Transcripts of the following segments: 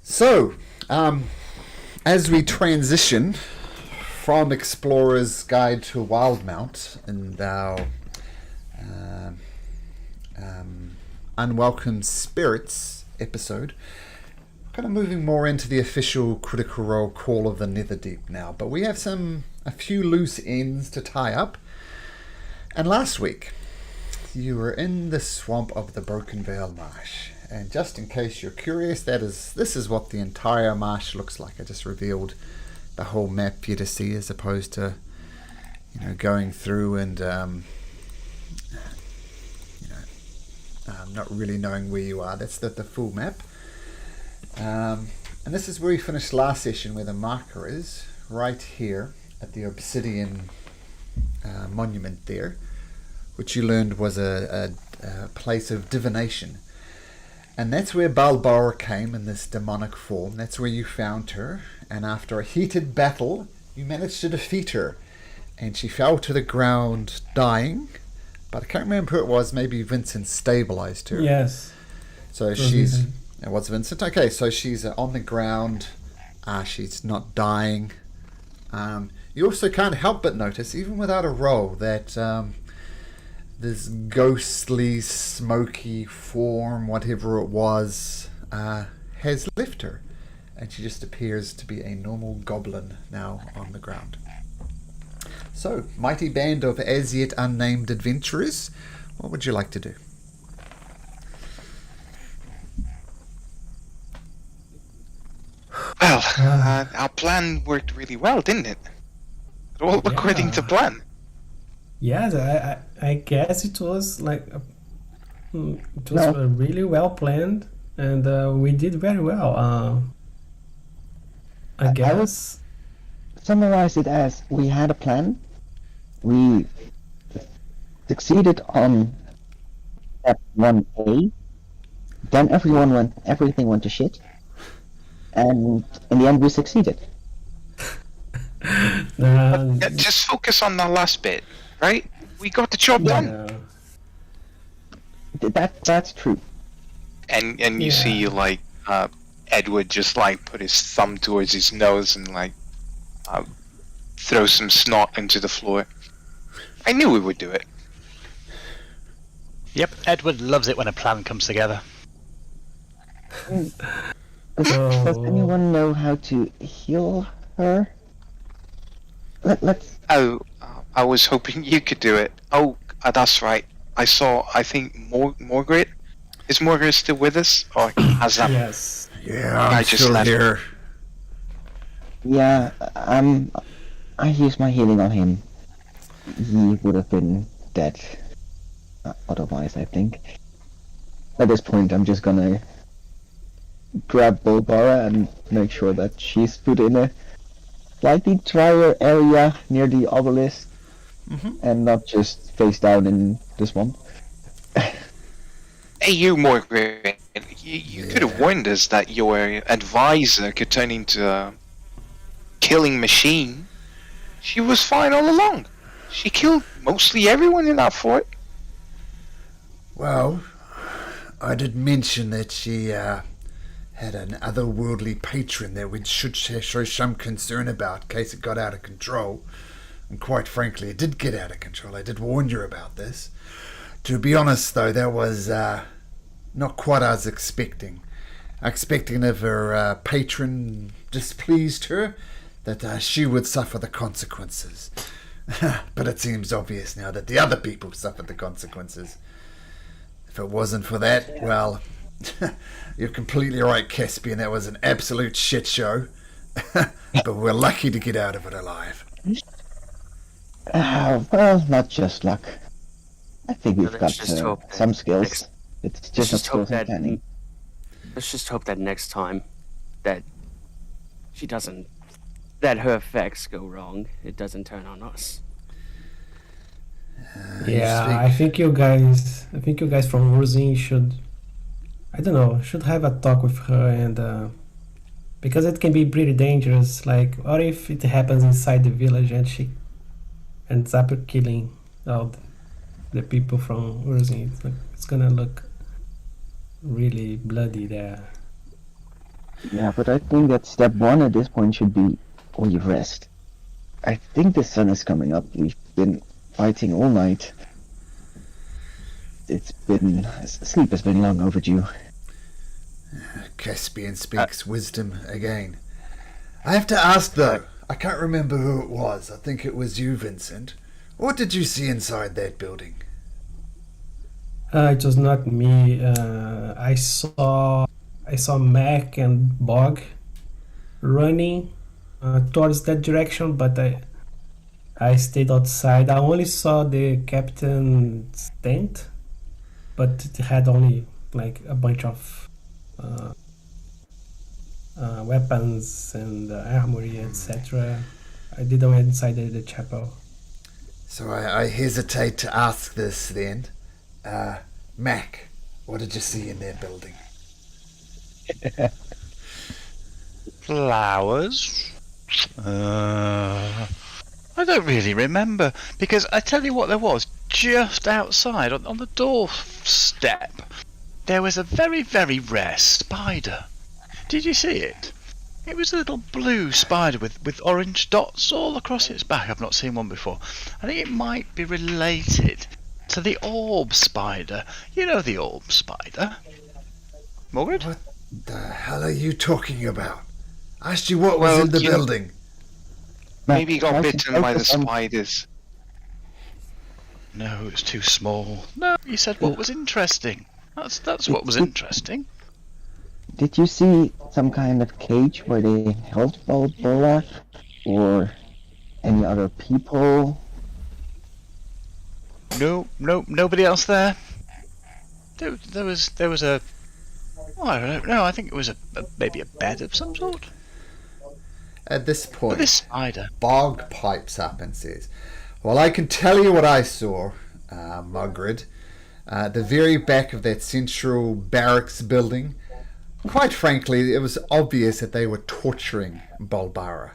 So, as we transition from Explorer's Guide to Wildmount and our Unwelcome Spirits episode, kind of moving more into the official Critical Role Call of the Netherdeep now. But we have a few loose ends to tie up. And last week, you were in the swamp of the Broken Vale Marsh. And just in case you're curious, this is what the entire marsh looks like. I just revealed the whole map for you to see, as opposed to, going through and not really knowing where you are. That's the full map. And this is where we finished last session, where the marker is right here at the obsidian monument there, which you learned was a place of divination. And that's where Balbora came in this demonic form. That's where you found her. And after a heated battle, you managed to defeat her. And she fell to the ground dying. But I can't remember who it was. Maybe Vincent stabilized her. Yes. So it was Vincent. Okay, so she's on the ground. She's not dying. You also can't help but notice, even without a roll, that this ghostly, smoky form, whatever it was, has left her. And she just appears to be a normal goblin now on the ground. So, mighty band of as yet unnamed adventurers, what would you like to do? Well, our plan worked really well, didn't it? All according to plan. Yes, I guess it was really well planned, and we did very well. I guess. Summarize it as we had a plan. We succeeded on step 1A. Then everything went to shit. And in the end, we succeeded. Just focus on that last bit, right? We got the job done. That's true. And you see, Edward just put his thumb towards his nose and throw some snot into the floor. I knew we would do it. Yep, Edward loves it when a plan comes together. Does anyone know how to heal her? Let's. Oh, I was hoping you could do it. Oh, that's right. I think Margaret. Is Margaret still with us? Or has that? Yes. Yeah, I'm still here. Yeah, I used my healing on him. He would have been dead otherwise, I think. At this point, I'm just gonna grab Balbora and make sure that she's put in a slightly drier area near the obelisk, and not just face down in the swamp. Hey, you, Margaret. You could have warned us that your advisor could turn into a killing machine. She was fine all along. She killed mostly everyone in that fort. Well, I did mention that she had an otherworldly patron that we should show some concern about in case it got out of control. And quite frankly, it did get out of control. I did warn you about this. To be honest, though, that was not quite as expecting. Expecting if her patron displeased her, that she would suffer the consequences. But it seems obvious now that the other people suffered the consequences. If it wasn't for that, well, you're completely right, Caspian. That was an absolute shit show. But we're lucky to get out of it alive. Well, not just luck. I think we've got some skills. It's just not skills and planning. Let's just hope that next time that her effects go wrong, it doesn't turn on us. I think you guys from Urzin should have a talk with her, and because it can be pretty dangerous. What if it happens inside the village and she ends up killing all the people from Urzin? It's gonna look really bloody there. Yeah, but I think that step one at this point should be we rest. I think the sun is coming up. We've been fighting all night. Sleep has been long overdue. Caspian speaks wisdom again. I have to ask though, I can't remember who it was. I think it was you, Vincent. What did you see inside that building? It was not me. I saw Mac and Bog running towards that direction, but I stayed outside. I only saw the captain's tent, but it had only like a bunch of weapons and armory, etc. I didn't went inside the chapel. So I hesitate to ask this then. Mac, what did you see in their building? Flowers? I don't really remember, because I tell you what there was, just outside, on the doorstep, there was a very, very rare spider. Did you see it? It was a little blue spider with orange dots all across its back. I've not seen one before. I think it might be related to the orb spider. You know the orb spider? Morgan? What the hell are you talking about? I asked you what was in the building. Maybe he got Mac, bitten by the focus on- spiders. No, it was too small. No, you said what was interesting. That's what was interesting. Did you see some kind of cage where they held Balboa or any other people? No, nobody else there. There was a. Oh, I don't know. I think it was maybe a bed of some sort. At this But point, this spider. Bog pipes up and says, well, I can tell you what I saw, Mugrid. The very back of that central barracks building. Quite frankly, it was obvious that they were torturing Balbara.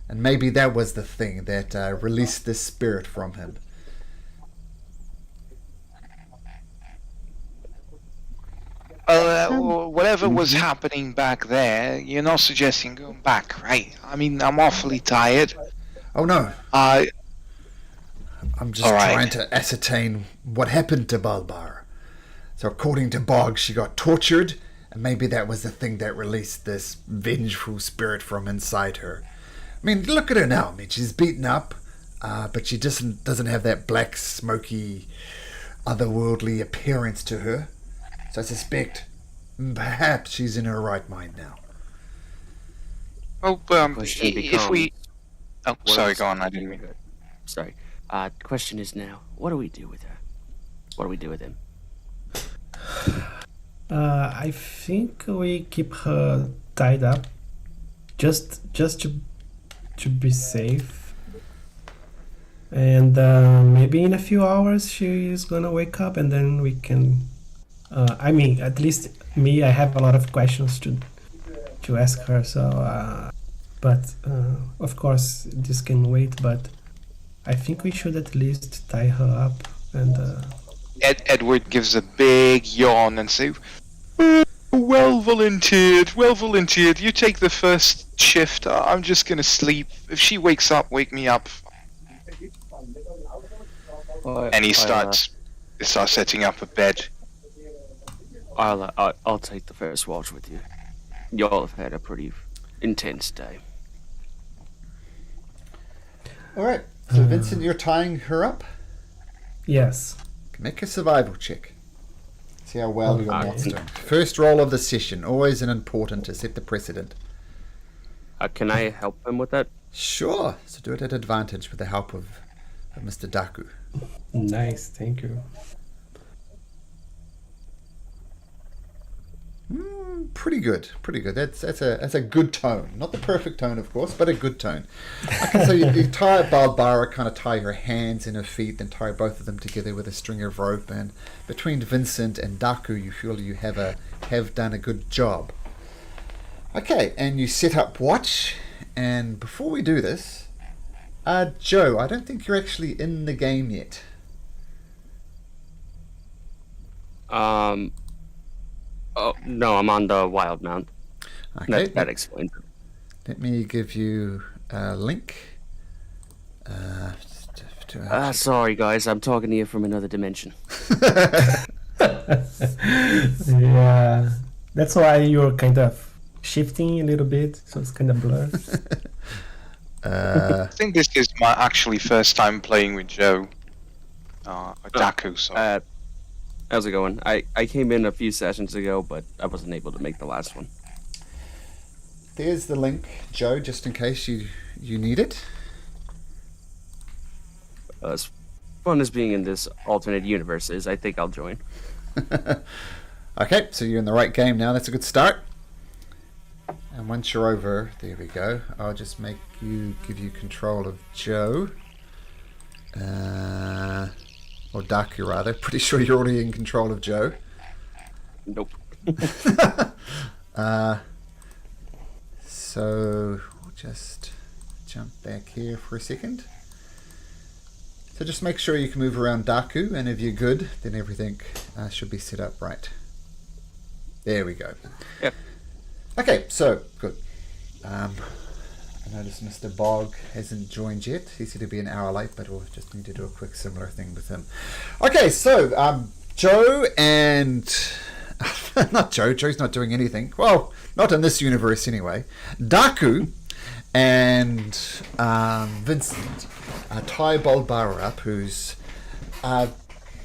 And maybe that was the thing that released the spirit from him. Whatever was happening back there, you're not suggesting going back, right? I mean, I'm awfully tired. Oh no, I I'm just All right. trying to ascertain what happened to Balbara. So according to Bog, she got tortured, and maybe that was the thing that released this vengeful spirit from inside her. I mean, look at her now. I mean, she's beaten up, but she doesn't have that black, smoky, otherworldly appearance to her. So I suspect perhaps she's in her right mind now. Question if becomes, we... Oh, what sorry, else go on, I do didn't with mean... her? Sorry. The question is now, what do we do with her? What do we do with him? I think we keep her tied up, just to be safe. And maybe in a few hours she's gonna wake up, and then we can. I mean, at least me, I have a lot of questions to ask her. So, but of course this can wait. But I think we should at least tie her up and. Edward gives a big yawn and says, well volunteered. You take the first shift. I'm just going to sleep. If she wakes up, wake me up. And he starts setting up a bed. I'll take the first watch with you. Y'all have had a pretty intense day. All right. So Vincent, you're tying her up. Yes. Make a survival check. See how well you're Okay. not doing. First roll of the session, always an important to set the precedent. Can I help him with that? Sure. So do it at advantage with the help of Mr. Daku. Nice. Thank you. Pretty good. That's a good tone. Not the perfect tone, of course, but a good tone. Okay, so you tie Barbara, kind of tie her hands and her feet, then tie both of them together with a string of rope. And between Vincent and Daku, you feel you have done a good job. Okay, and you set up watch. And before we do this, Joe, I don't think you're actually in the game yet. Oh, no, I'm on the Wild Mount. Okay, That explains it. let me give you a link. Sorry, guys. I'm talking to you from another dimension. Yeah, that's why you're kind of shifting a little bit, so it's kind of blurred. I think this is my actually first time playing with Joe. Daku, sorry. How's it going? I came in a few sessions ago, but I wasn't able to make the last one. There's the link, Joe, just in case you need it. As fun as being in this alternate universe is, I think I'll join. Okay, so you're in the right game now. That's a good start. And once you're over, there we go. I'll just give you control of Joe. Or Daku, rather. Pretty sure you're already in control of Joe. Nope. So we'll just jump back here for a second. So just make sure you can move around Daku, and if you're good, then everything should be set up right. There we go. Yep. Okay, so good. I noticed Mr. Bog hasn't joined yet. He said to be an hour late, but we'll just need to do a quick similar thing with him. Okay, so Joe and not Joe. Joe's not doing anything. Well, not in this universe anyway. Daku and Vincent tie Bolbara up, who's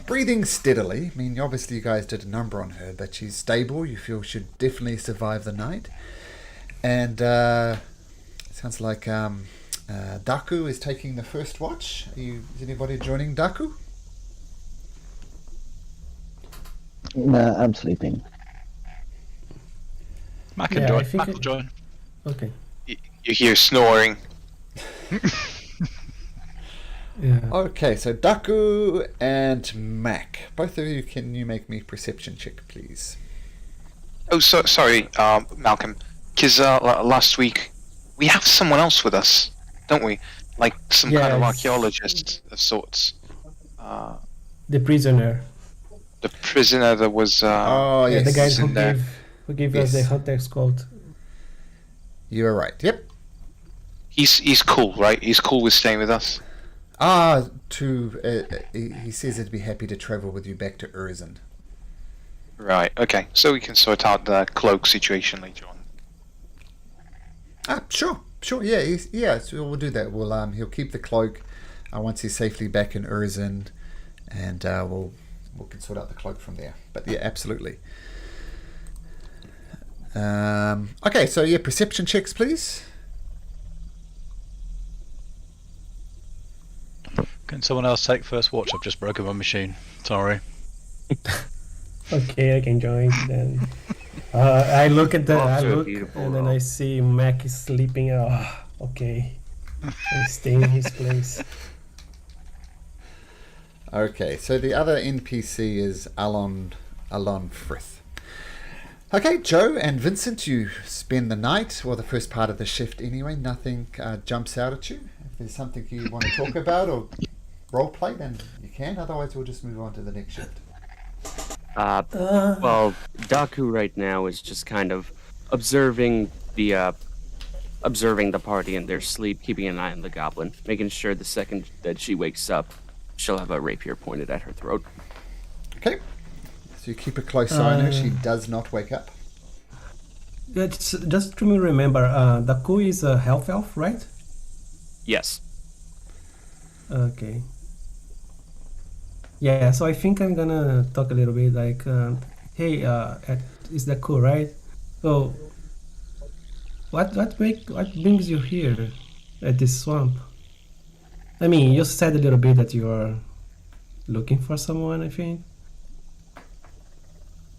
breathing steadily. I mean, obviously you guys did a number on her, but she's stable. You feel she'd definitely survive the night. And sounds like Daku is taking the first watch. Is anybody joining Daku? No, I'm sleeping. Mac can Yeah, I join. think Mac will join. Okay. You hear snoring. Yeah. Okay, so Daku and Mac. Both of you, can you make me perception check, please? Oh, sorry, Malcolm. Because last week we have someone else with us, don't we? Like some kind of Yes. archaeologist of sorts. The prisoner. The prisoner that was. Oh, Yeah, yes. the guy in there. who gave us the Yes. Hunter's code. You are right. Yep. He's cool, right? He's cool with staying with us. He says he'd be happy to travel with you back to Urzin. Right. Okay. So we can sort out the cloak situation later on. Sure. Yeah. So we'll do that. We'll he'll keep the cloak once he's safely back in Urzin, and we can sort out the cloak from there. But yeah, absolutely. Okay, so yeah, perception checks, please. Can someone else take first watch? I've just broken my machine. Sorry. Okay, I can join then. I look at the, I so look, beautiful, and then though. I see Mac is sleeping. Okay. I stay in his place. Okay, so the other NPC is Alon Frith. Okay, Joe and Vincent, you spend the night, or the first part of the shift anyway. Nothing jumps out at you. If there's something you want to talk about or role play, then you can. Otherwise, we'll just move on to the next shift. Well, Daku right now is just kind of observing the party in their sleep, keeping an eye on the goblin, making sure the second that she wakes up, she'll have a rapier pointed at her throat. Okay, so you keep a close eye on her. She does not wake up. Just to remember, Daku is a half elf, right? Yes. Okay. Yeah, so I think I'm gonna talk a little bit like, hey, is that cool, right? So, what brings you here at this swamp? I mean, you said a little bit that you are looking for someone, I think.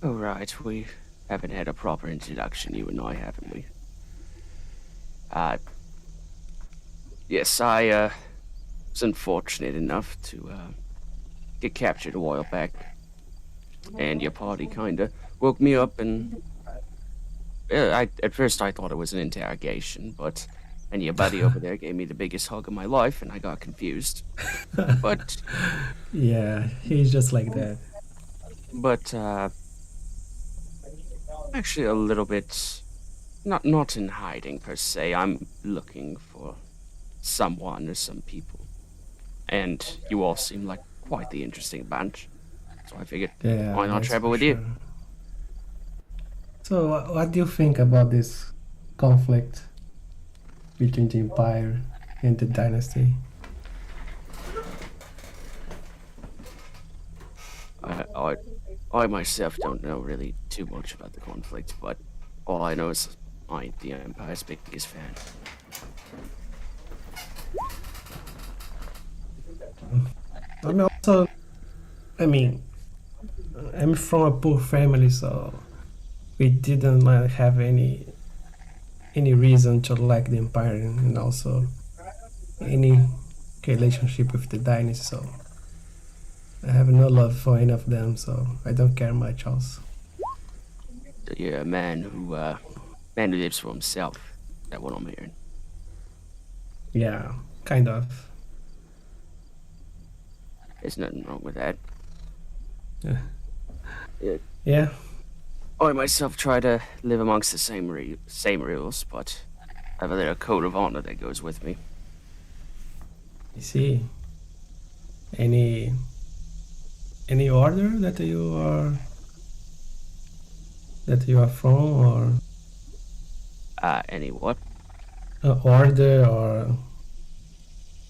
Oh, right. We haven't had a proper introduction, you and I, haven't we? Yes, I was unfortunate enough to get captured a while back, and your party kinda woke me up, and at first I thought it was an interrogation, and your buddy over there gave me the biggest hug of my life, and I got confused. But Yeah, he's just like that. actually a little bit Not in hiding per se. I'm looking for someone or some people. And you all seem like quite the interesting bunch. So I figured, Yeah, why not that's travel for with you? sure. So, what do you think about this conflict between the Empire and the Dynasty? I myself don't know really too much about the conflict, but all I know is I'm the Empire's biggest fan. I'm also, I mean, I'm from a poor family, so we didn't have any reason to like the Empire, and also any relationship with the Dynasty. So I have no love for any of them, so I don't care much. Also, So you're a man who lives for himself. That what I'm hearing. yeah, kind of. There's nothing wrong with that. Yeah, I myself try to live amongst the same rules, but I have a little code of honor that goes with me. you see, any order that you are from, or Any what? order or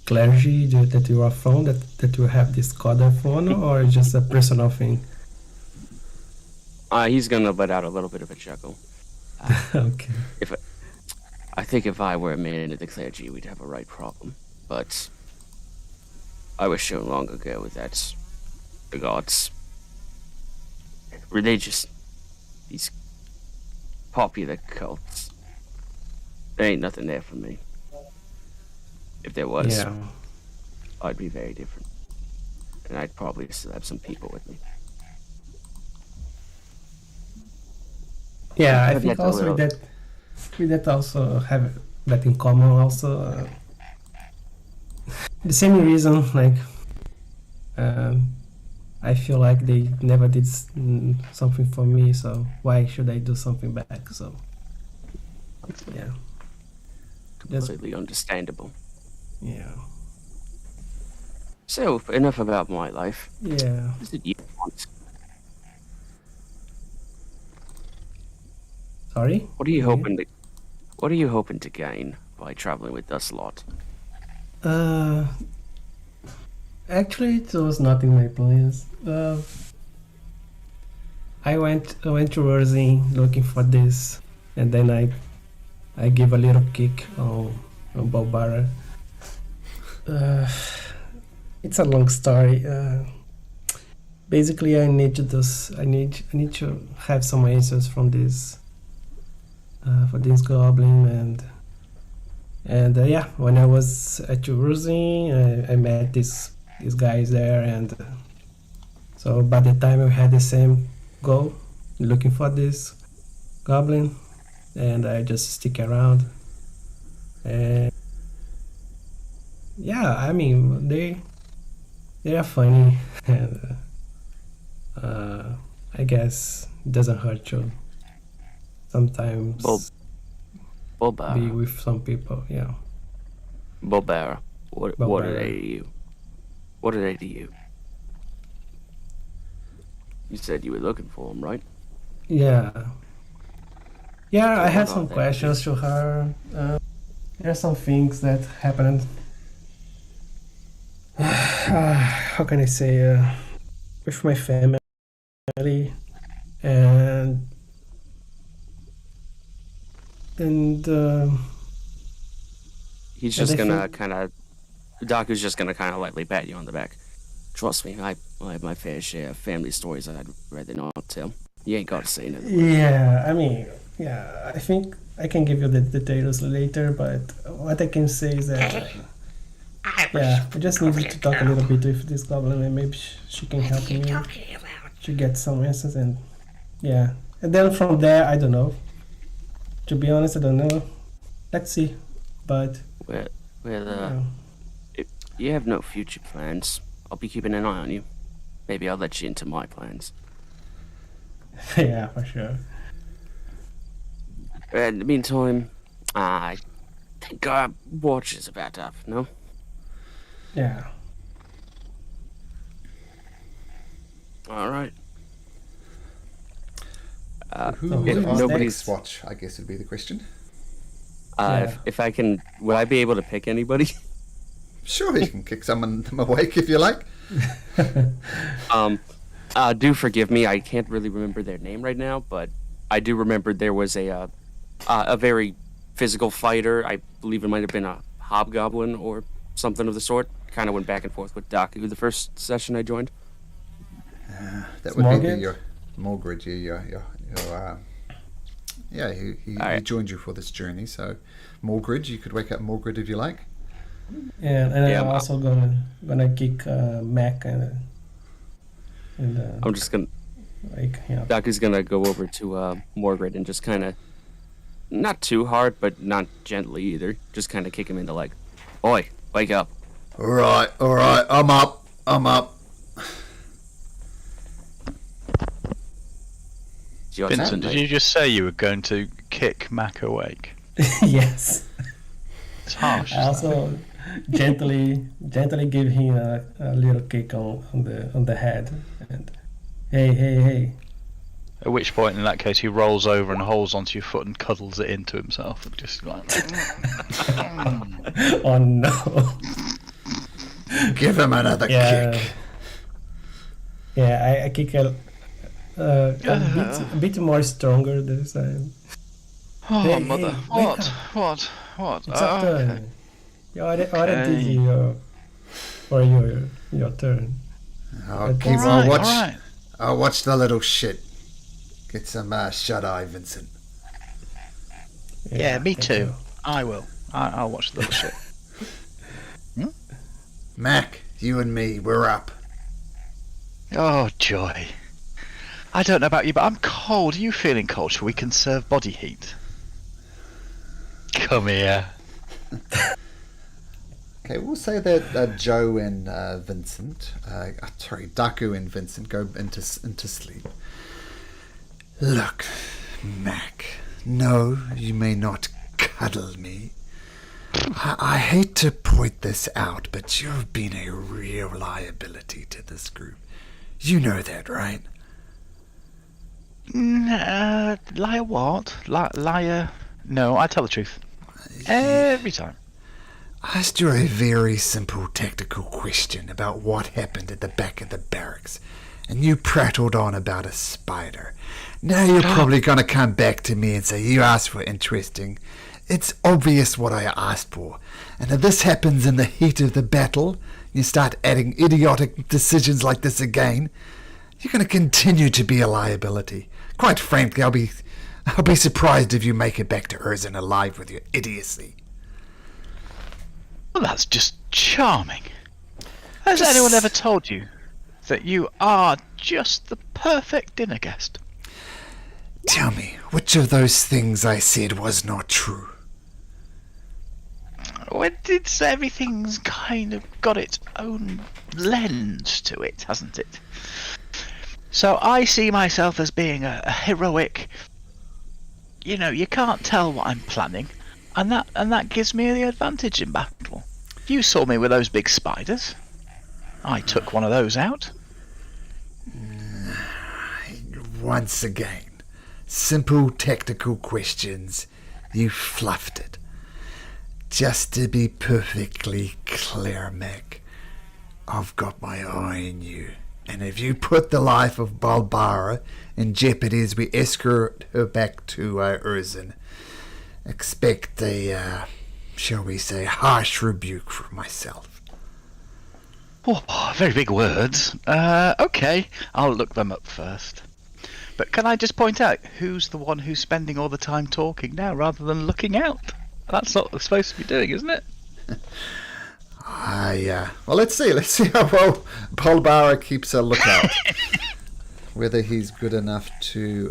clergy that you are from, that you have this code of honor, or just a personal thing? He's gonna let out a little bit of a chuckle. Okay. I think if I were a man in the clergy, we'd have a right problem. But I was shown long ago that the gods, religious, these popular cults, there ain't nothing there for me. If there was, Yeah. I'd be very different. And I'd probably still have some people with me. Yeah, I But think that's a also little- with that also have that in common also. The same reason, like, I feel like they never did something for me, so why should I do something back? So, yeah, Completely understandable. yeah, So, enough about my life. yeah. What is it you want? Sorry. What are you hoping to gain by traveling with us lot? Actually, it was not in my plans. I went to Rosie looking for this, and then I gave a little kick on Bobara. It's a long story. Basically, I need to have some answers from this for this goblin, and yeah, when I was at Rosie, I met these guys there, and so by the time we had the same goal, looking for this goblin, and I just stick around, and yeah, I mean they are funny, and I guess it doesn't hurt to sometimes be Bobara. with some people. Yeah. Bobara. What are Bobara. they to you? What are they to you? You said you were looking for them, right? Yeah. Yeah, So I had what some are they? questions to her. There are some things that happened. How can I say? With my family, and He's And just I gonna think- kind of. Daku's just gonna kind of lightly pat you on the back. Trust me, I have my fair share of family stories I'd rather not tell. You ain't got to say nothing. yeah, I mean, yeah, I think I can give you the details later, but what I can say is that yeah, I just needed to talk a little bit with this goblin, and maybe she can help me to get some answers, and yeah, and then from there, I don't know. To be honest, I don't know. Let's see, but Well, yeah. if you have no future plans, I'll be keeping an eye on you. Maybe I'll let you into my plans. Yeah, for sure. In the meantime, I think our watch is about up, no? Yeah. Alright. Who so would who's on nobody's- next watch, I guess would be the question. Yeah. If I can, would I be able to pick anybody? Sure, you can kick someone awake if you like. Do forgive me, I can't really remember their name right now, but I do remember there was a very physical fighter. I believe it might have been a hobgoblin or something of the sort. Kind of went back and forth with Daku the first session I joined. That would be Morgrid? your Morgrid. He Alright. joined you for this journey. So, Morgrid, you could wake up Morgrid if you like. And Yeah, I'm also gonna kick Mac and I'm just gonna. like yeah. Daku's gonna go over to Morgrid and just kind of, not too hard, but not gently either. Just kind of kick him into like, "Oi, wake up!" All right, I'm up. It's your Vincent, turn, did mate. you just say you were going to kick Mac awake? Yes. It's harsh. I also gently give him a little kick on the head and hey. At which point, in that case, he rolls over and holds onto your foot and cuddles it into himself, and just like. Oh no. Give him another Yeah. kick. Yeah, I kick a bit more stronger this time. Oh, Hey, mother! hey, wake What? It's your turn. You already did your turn. I'll Okay. keep. Alright, I'll watch. alright. I'll watch the little shit. Get some shut eye, Vincent. Yeah, me thank too. you. I will. I'll watch the little shit. Mac, you and me, we're up. Oh, joy. I don't know about you, but I'm cold. Are you feeling cold? Shall we conserve body heat? Come here. Okay, we'll say that Joe and Vincent, Daku and Vincent go into sleep. Look, Mac, no, you may not cuddle me. I hate to point this out, but you've been a real liability to this group. You know that, right? Liar what? Liar? No, I tell the truth. Every time. I asked you a very simple tactical question about what happened at the back of the barracks, and you prattled on about a spider. Now you're probably going to come back to me and say you asked for interesting. It's obvious what I asked for, and if this happens in the heat of the battle, you start adding idiotic decisions like this again, you're going to continue to be a liability. Quite frankly, I'll be surprised if you make it back to Urzen alive with your idiocy. Well, that's just charming. Has anyone ever told you that you are just the perfect dinner guest? Tell me, which of those things I said was not true? Well, it's everything's kind of got its own lens to it, hasn't it? So I see myself as being a heroic. You know, you can't tell what I'm planning, and that gives me the advantage in battle. You saw me with those big spiders. I took one of those out. Once again, simple tactical questions. You fluffed it. Just to be perfectly clear, Mac, I've got my eye on you. And if you put the life of Balbara in jeopardy as we escort her back to Urzen, expect a, shall we say, harsh rebuke from myself. Oh, very big words. Okay, I'll look them up first. But can I just point out who's the one who's spending all the time talking now rather than looking out? That's what we're supposed to be doing, isn't it? Well, let's see how well Balbara keeps a lookout. Whether he's good enough to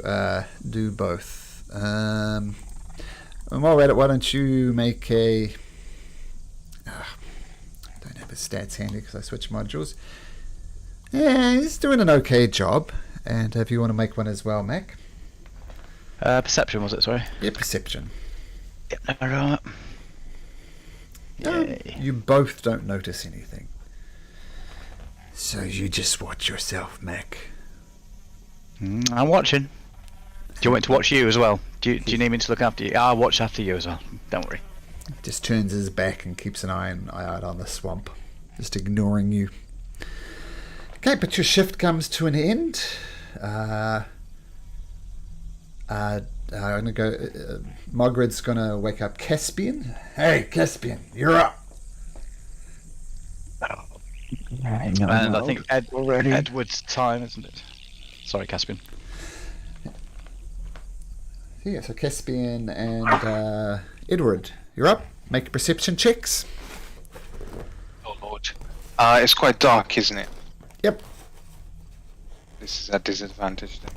do both. While we're at it, why don't you make a... I don't have his stats handy because I switched modules. Yeah, he's doing an okay job. And if you want to make one as well, Mac. Perception was it? Sorry. Yeah, perception. Yep. Alright. Yay. You both don't notice anything. So you just watch yourself, Mac. I'm watching. Do you want me to watch you as well? Do you need me to look after you? I'll watch after you as well. Don't worry. Just turns his back and keeps an eye out on the swamp, just ignoring you. Okay, but your shift comes to an end. I'm gonna go. Margaret's gonna wake up Caspian. Hey, Caspian, you're up. And I think Edward's time, isn't it? Sorry, Caspian. Yeah, so Caspian and Edward, you're up. Make perception checks. Oh lord. It's quite dark, isn't it? Yep. This is a disadvantage then.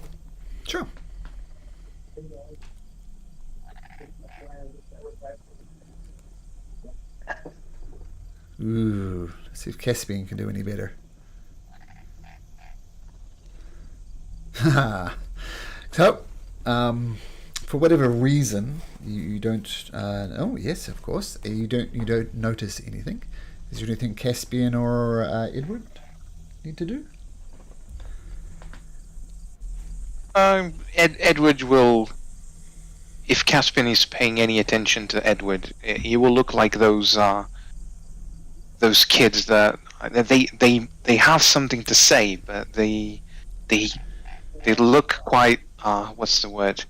Sure. Ooh, let's see if Caspian can do any better. So, for whatever reason, you don't. Oh, yes, of course. You don't notice anything. Is there anything Caspian or Edward need to do? Edward will. If Caspian is paying any attention to Edward, he will look like those kids that they have something to say, but they look quite what's the word?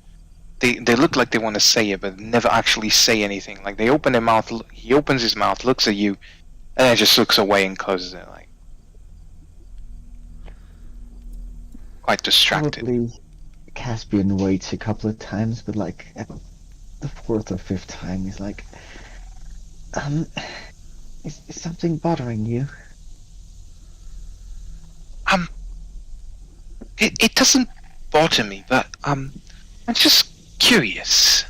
They look like they want to say it, but never actually say anything. Like they open their mouth, he opens his mouth, looks at you, and then just looks away and closes it. Like quite distracted. Probably Caspian waits a couple of times, but like at the fourth or fifth time, he's like, is something bothering you? It doesn't bother me, but I'm just curious.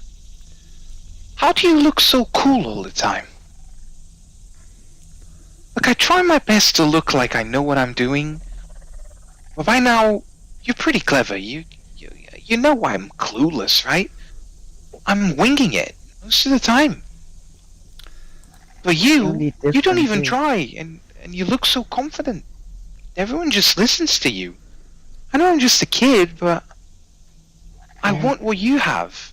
How do you look so cool all the time? Look, I try my best to look like I know what I'm doing, but by now you're pretty clever. You know I'm clueless, right? I'm winging it most of the time. But you don't even try, and you look so confident. Everyone just listens to you. I know I'm just a kid, but I want what you have.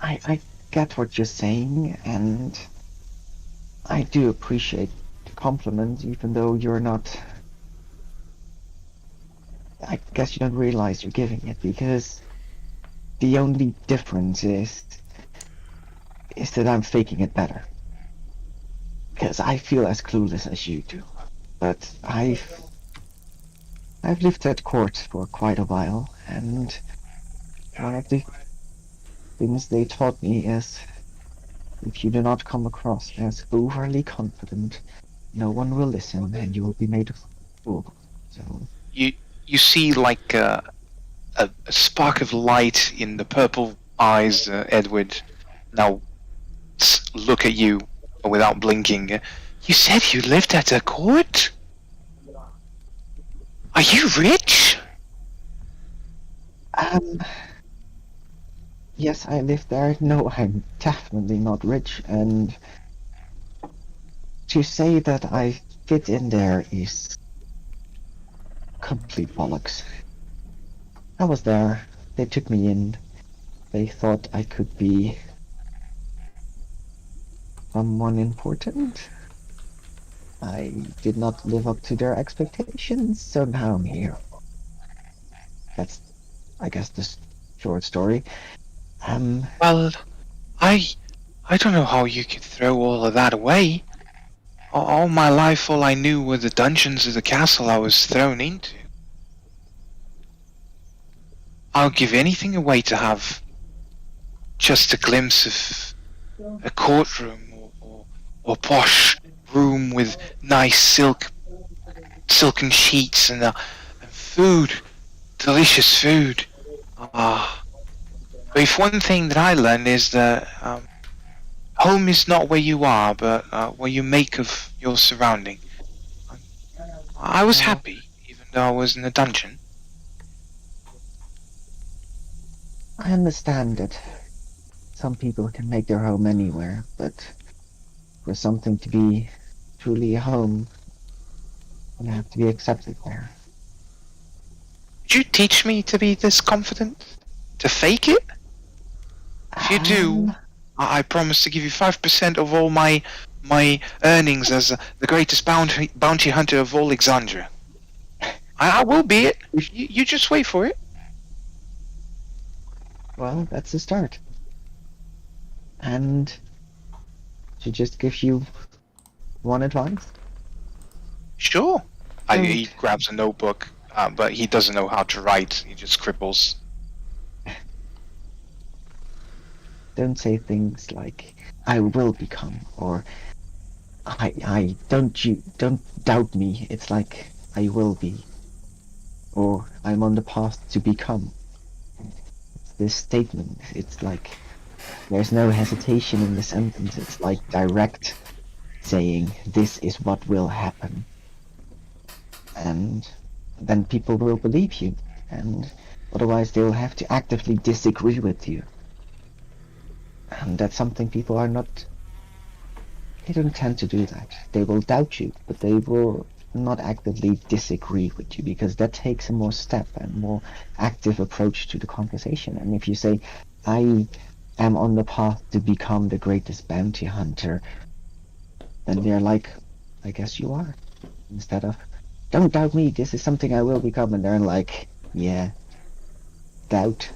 I get what you're saying, and I do appreciate the compliment, even though you're not. I guess you don't realize you're giving it, because the only difference is that I'm faking it better. Because I feel as clueless as you do, but I've lived at court for quite a while, and one of the things they taught me is if you do not come across as overly confident, no one will listen, and you will be made a fool. So You see like a spark of light in the purple eyes, Edward. Now look at you without blinking. You said you lived at a court? Are you rich? Yes, I live there. No, I'm definitely not rich, and to say that I fit in there is complete bollocks. I was there, they took me in, they thought I could be someone important. I did not live up to their expectations, so now I'm here. That's, I guess, the short story. Well, I don't know how you could throw all of that away. All my life, all I knew were the dungeons of the castle I was thrown into. I'll give anything away to have just a glimpse of a courtroom or posh room with nice silken sheets and food, delicious food. But if one thing that I learned is that home is not where you are, but what you make of your surrounding. I was happy, even though I was in a dungeon. I understand that some people can make their home anywhere, but for something to be truly a home, you have to be accepted there. Would you teach me to be this confident? To fake it? If you do, Um, I promise to give you 5% of all my earnings as the greatest bounty hunter of all Alexandria. I will be it. You just wait for it. well, that's the start. And to just give you one advice, Sure. He don't grabs a notebook, but he doesn't know how to write. He just scribbles. don't say things like "I will become" or "I don't doubt me." It's like "I will be" or "I'm on the path to become." This statement, it's like there's no hesitation in the sentence. It's like direct saying this is what will happen, and then people will believe you, and otherwise they'll have to actively disagree with you, and that's something people are not. They don't tend to do that. They will doubt you, but they will not actively disagree with you because that takes a more step and more active approach to the conversation. And if you say, I am on the path to become the greatest bounty hunter, then they're like, I guess you are. Instead of, don't doubt me, this is something I will become. And they're like, yeah, doubt.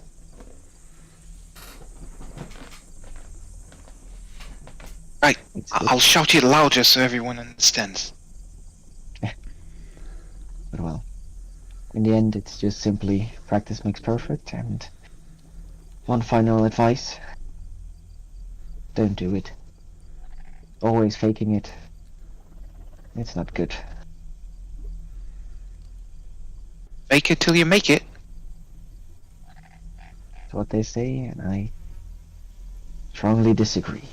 Right. It's I'll shout it louder so everyone understands. But well, in the end, it's just simply practice makes perfect. And one final advice, don't do it. Always faking it. It's not good. Fake it till you make it. That's what they say, and I strongly disagree.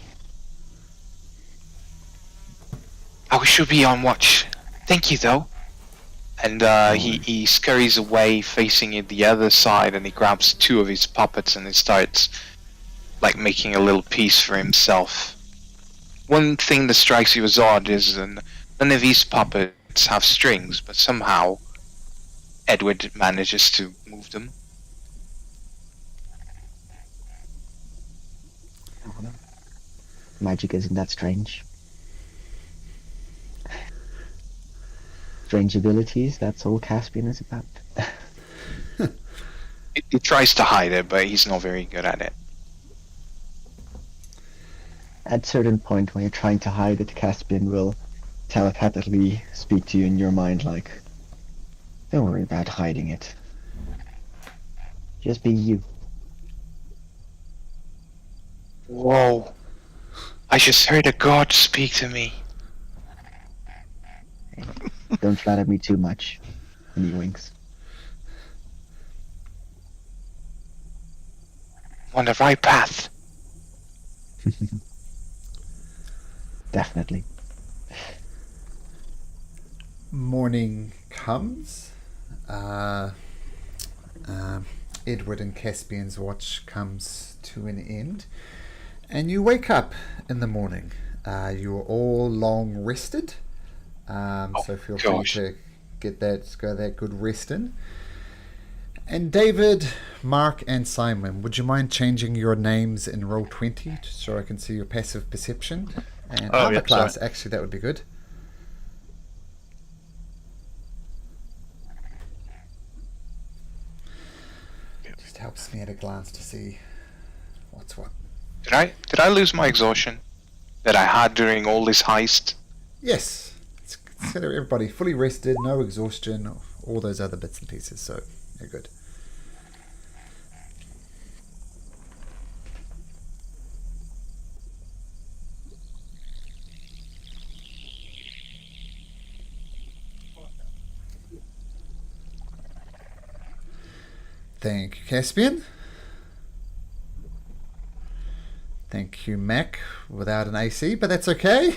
I should be on watch. Thank you, though. And he scurries away, facing it the other side, and he grabs two of his puppets and he starts like making a little piece for himself. One thing that strikes you as odd is none of these puppets have strings, but somehow Edward manages to move them. I don't know. Magic isn't that strange. Strange abilities, that's all Caspian is about. He tries to hide it, but he's not very good at it. At a certain point when you're trying to hide it, Caspian will telepathically speak to you in your mind like, don't worry about hiding it. Just be you. Whoa. I just heard a god speak to me. Don't flatter me too much. And he winks. On the right path. Definitely. Morning comes. Edward and Caspian's watch comes to an end, and you wake up in the morning. You're all long rested, so feel free to get that good rest in. And David, Mark, and Simon, would you mind changing your names in Roll20 so I can see your passive perception? And armor class, sorry. actually, that would be good. Just helps me at a glance to see what's what. Did I lose my exhaustion that I had during all this heist? Yes, it's consider everybody fully rested, no exhaustion, all those other bits and pieces, so you're good. Thank you, Caspian. Thank you, Mac, without an AC, but that's okay.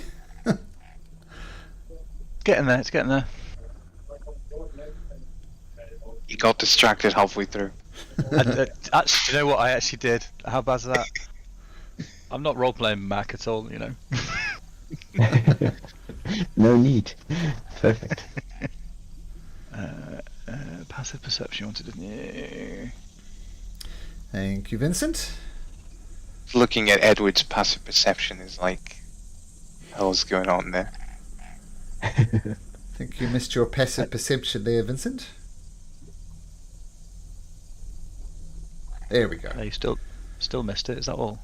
Getting there, it's getting there. He got distracted halfway through. Actually, you know what? I actually did. How bad's that? I'm not role playing Mac at all, you know. No need. Perfect. Passive perception you wanted, didn't you? Thank you, Vincent. Looking at Edward's passive perception is like, hell's going on there? I think you missed your passive perception there, Vincent. There we go. No, you still missed it. Is that all?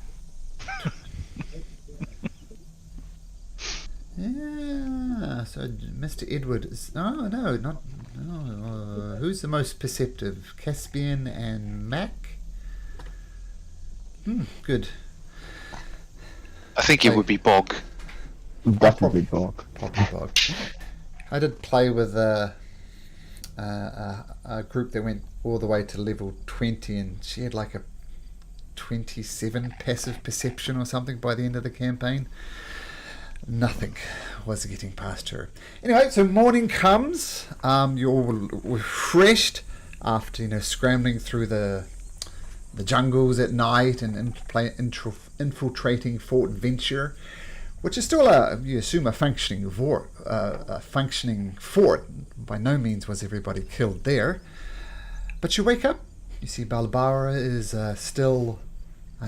Yeah, so Mr. Edward is... No, not... No, who's the most perceptive? Caspian and Mac? Good. I think it would be Bog. Definitely Bog. Probably Bog. I did play with a group that went all the way to level 20, and she had like a 27 passive perception or something by the end of the campaign. Nothing was getting past her. Anyway, so morning comes. You're all refreshed after scrambling through the jungles at night and infiltrating Fort Venture, which is still you assume a functioning fort. By no means was everybody killed there. But you wake up. You see Balbara is still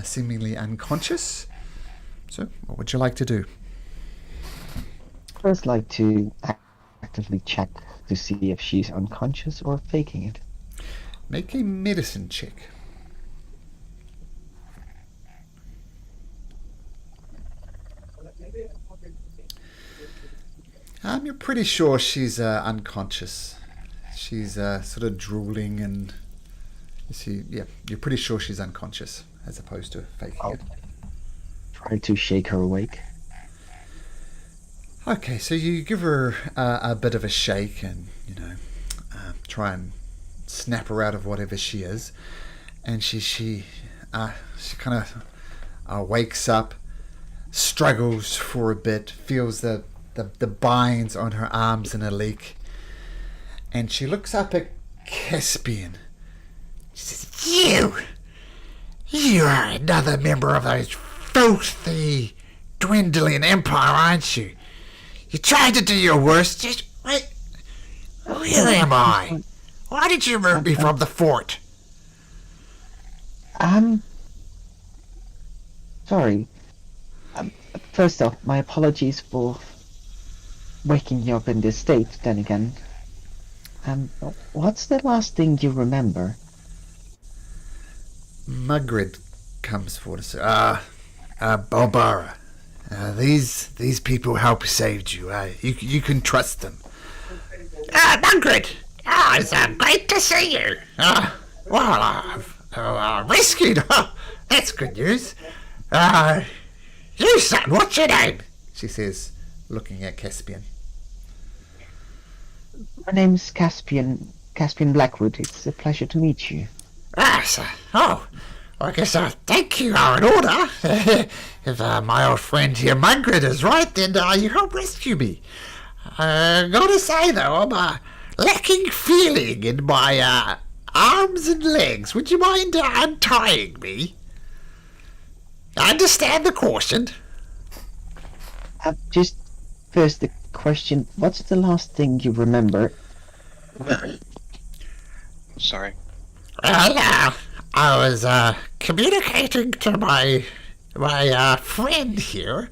seemingly unconscious. So, what would you like to do? First, like to actively check to see if she's unconscious or faking it. Make a medicine check. You're pretty sure she's unconscious. She's sort of drooling, and you're pretty sure she's unconscious as opposed to faking it. Try to shake her awake. Okay, so you give her a bit of a shake and, try and snap her out of whatever she is. And she kind of wakes up, struggles for a bit, feels the binds on her arms in a leak. And she looks up at Caspian. She says, You are another member of those filthy, dwindling empire, aren't you? You tried to do your worst. Just wait. Where am I? Why did you remove me from the fort? Sorry. First off, my apologies for waking you up in this state. Then again, what's the last thing you remember? Mugrid comes forward and says, Balbara. These people help saved you. You can trust them. Mugrid! It's great to see you. I've rescued. That's good news. You son, what's your name? She says, looking at Caspian. My name's Caspian Blackwood. It's a pleasure to meet you. So, I guess thank you are in order. If my old friend here, Mugrid, is right, then you help rescue me. Gotta say, though, I'm lacking feeling in my arms and legs. Would you mind untying me? I understand the caution. Just first the question, what's the last thing you remember? Sorry. Well, I was communicating to my friend here.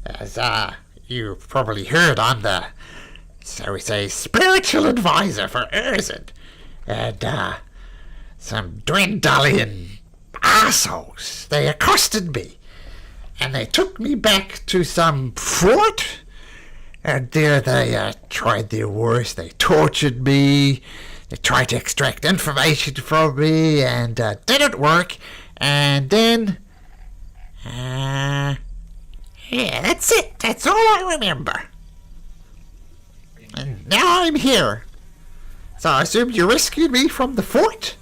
As you probably heard, I'm the, so we say, spiritual advisor for Urzin. And some Dwendalian assholes, they accosted me. And they took me back to some fort. And there they tried their worst. They tortured me. They tried to extract information from me, and didn't work. And then, yeah, that's it. That's all I remember. And now I'm here. So I assume you rescued me from the fort?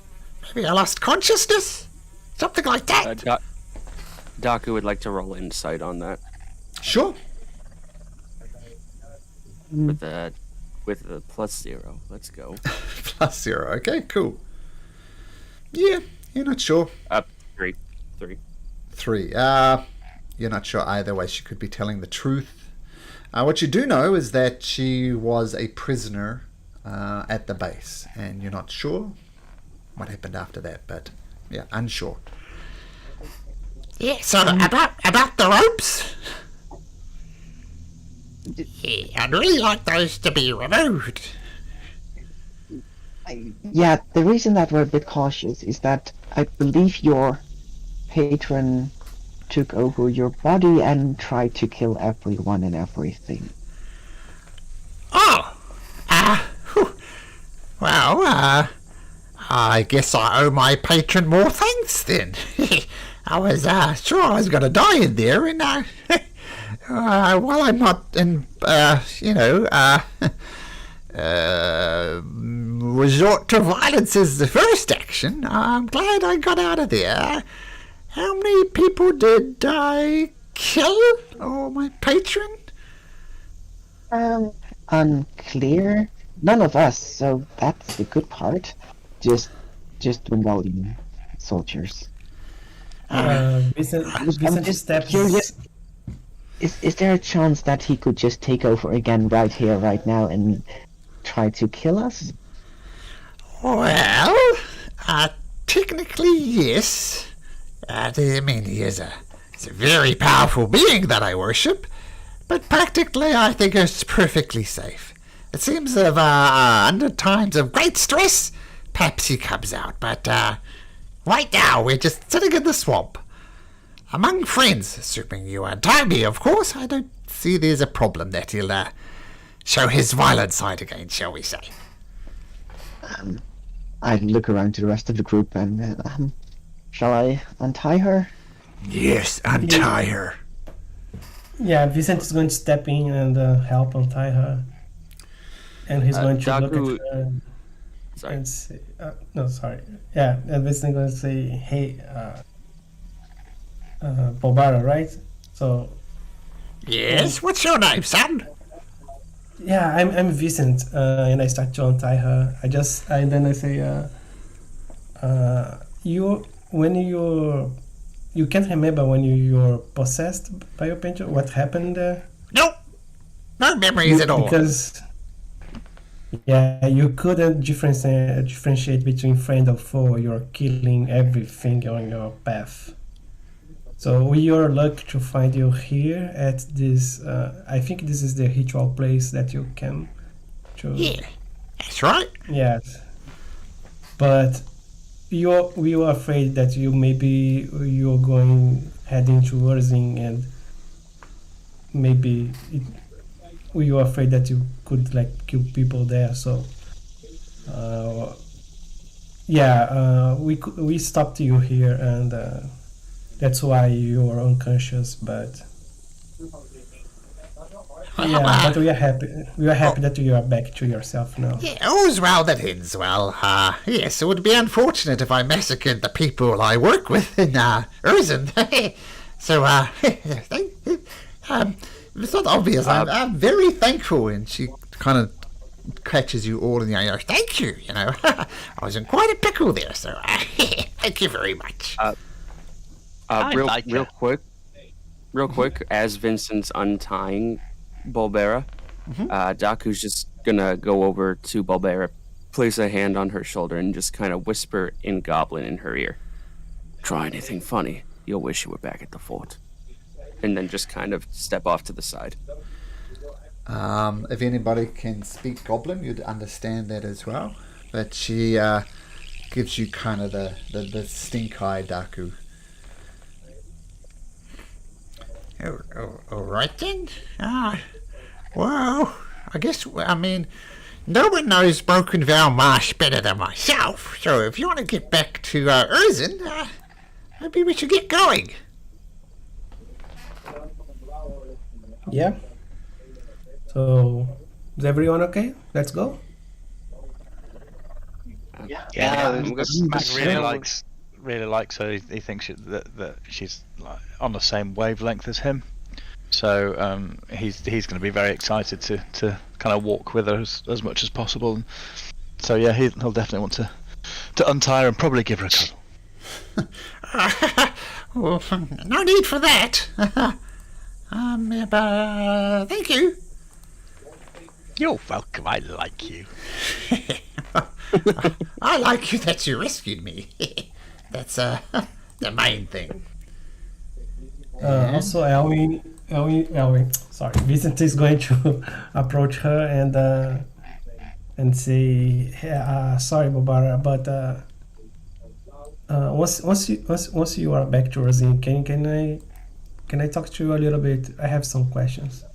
Maybe I lost consciousness? Something like that? Daku would like to roll insight on that. Sure. With a +0. Let's go. +0. Okay, cool. Yeah, you're not sure. 3. 3. You're not sure either way. She could be telling the truth. What you do know is that she was a prisoner at the base, and you're not sure what happened after that, but yeah, unsure. Yeah, so about the ropes? Yeah, I'd really like those to be removed. Yeah, the reason that we're a bit cautious is that I believe your patron took over your body and tried to kill everyone and everything. Oh! Well, I guess I owe my patron more thanks then. I was sure I was going to die in there, and while I'm not in, resort to violence is the first action, I'm glad I got out of there. How many people did I kill? Oh, my patron? Unclear. None of us, so that's the good part. Just Bengali soldiers. Vincent just steps. curious. Is there a chance that he could just take over again right here, right now, and try to kill us? Well, technically, yes. I mean, he's a very powerful being that I worship, but practically I think it's perfectly safe. It seems under times of great stress, perhaps he comes out, but right now we're just sitting in the swamp. Among friends, assuming you untie me, of course, I don't see there's a problem that he'll show his violent side again, shall we say. I look around to the rest of the group and shall I untie her? Yes, untie her. Yeah, Vincent is going to step in and help untie her. And he's going to look Daku- at her Sorry. and say, no, sorry. Yeah, and Vincent is going to say, hey, Bobara, right? So, Yes, what's your name, son? yeah, I'm Vincent, and I start to untie her. Then I say, you can't remember when you're possessed by your painter? What happened there? Nope. No memories at all. Because you couldn't differentiate between friend or foe. You're killing everything on your path. So we are lucky to find you here at this. I think this is the ritual place that you came to. Yeah, that's right. Yes, but we were afraid that you're going heading to Urzing, and we were afraid that you could kill people there. So we stopped you here, and that's why you're unconscious. But but we are happy. We are happy that you are back to yourself now. Yeah, all's well that ends well. Yes, it would be unfortunate if I massacred the people I work with in Urzen. So, it's not obvious. I'm very thankful, and she kind of catches you all in the eye. Thank you. I was in quite a pickle there, so thank you very much. Real quick, as Vincent's untying Bulbera, Daku's just gonna go over to Bulbera, place a hand on her shoulder, and just kind of whisper in Goblin in her ear, "Try anything funny, you'll wish you were back at the fort." And then just kind of step off to the side. If anybody can speak Goblin, you'd understand that as well. But she gives you kind of the stink eye, Daku. All right then. Well, I mean, no one knows Broken Vow Marsh better than myself. So if you want to get back to Urzen, maybe we should get going. Yeah. So, is everyone okay? Let's go. Yeah, Mac really Yeah. likes her. He thinks that she's on the same wavelength as him. So he's going to be very excited to kind of walk with her as much as possible. And so yeah, he'll definitely want to to untie her and probably give her a cuddle. Well, no need for that. Thank you. You're welcome. I like you. I like you that you rescued me. That's the main thing. Also, Elwin, sorry, Vincent is going to approach her and say, hey, "Sorry, Barbara, but once you are back to Rosine, can I talk to you a little bit? I have some questions."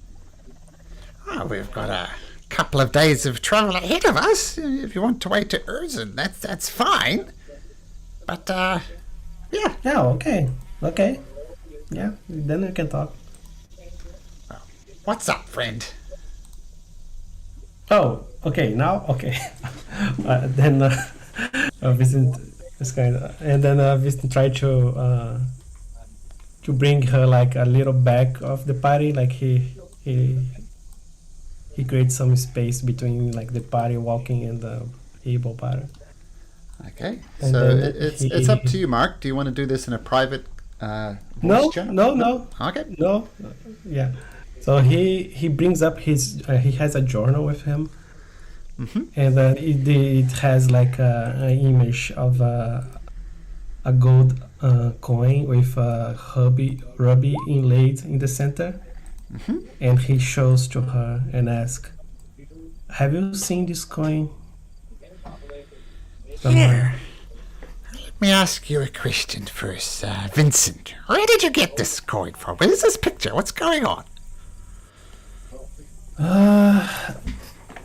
Oh, we've got a couple of days of travel ahead of us. If you want to wait to Urzen, that's fine. But yeah. Yeah, okay. Yeah, then we can talk. What's up, friend? Oh, okay, now, okay. Then Vincent is and then Vincent tried to bring her like a little back of the party, like he creates some space between like the party walking and the able party. Okay, And so then it's up to you, Mark. Do you want to do this in a private No, voice chat? no. Okay. No, yeah. So he brings up his he has a journal with him, and it has like an image of a gold coin with a ruby inlaid in the center, and he shows to her and asks, "Have you seen this coin?" Here. Let me ask you a question first, Vincent. Where did you get this coin from? Where's this picture? What's going on?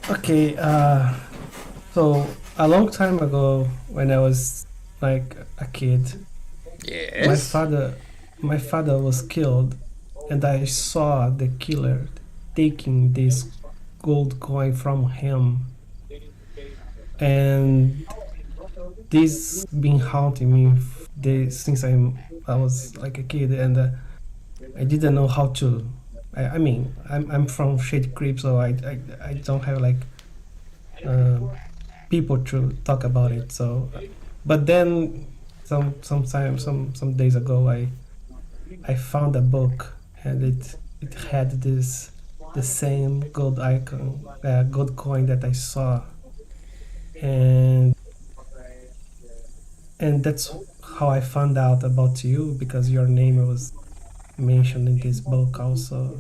Okay, so a long time ago when I was like a kid, Yes. my father was killed, and I saw the killer taking this gold coin from him, and this been haunting me since I was like a kid, and I didn't know how to. I mean, I'm from Shade Creek, so I don't have like people to talk about it. So, but then some days ago, I found a book, and it had the same gold icon, gold coin that I saw, and that's how I found out about you, because your name was mentioned in this book also.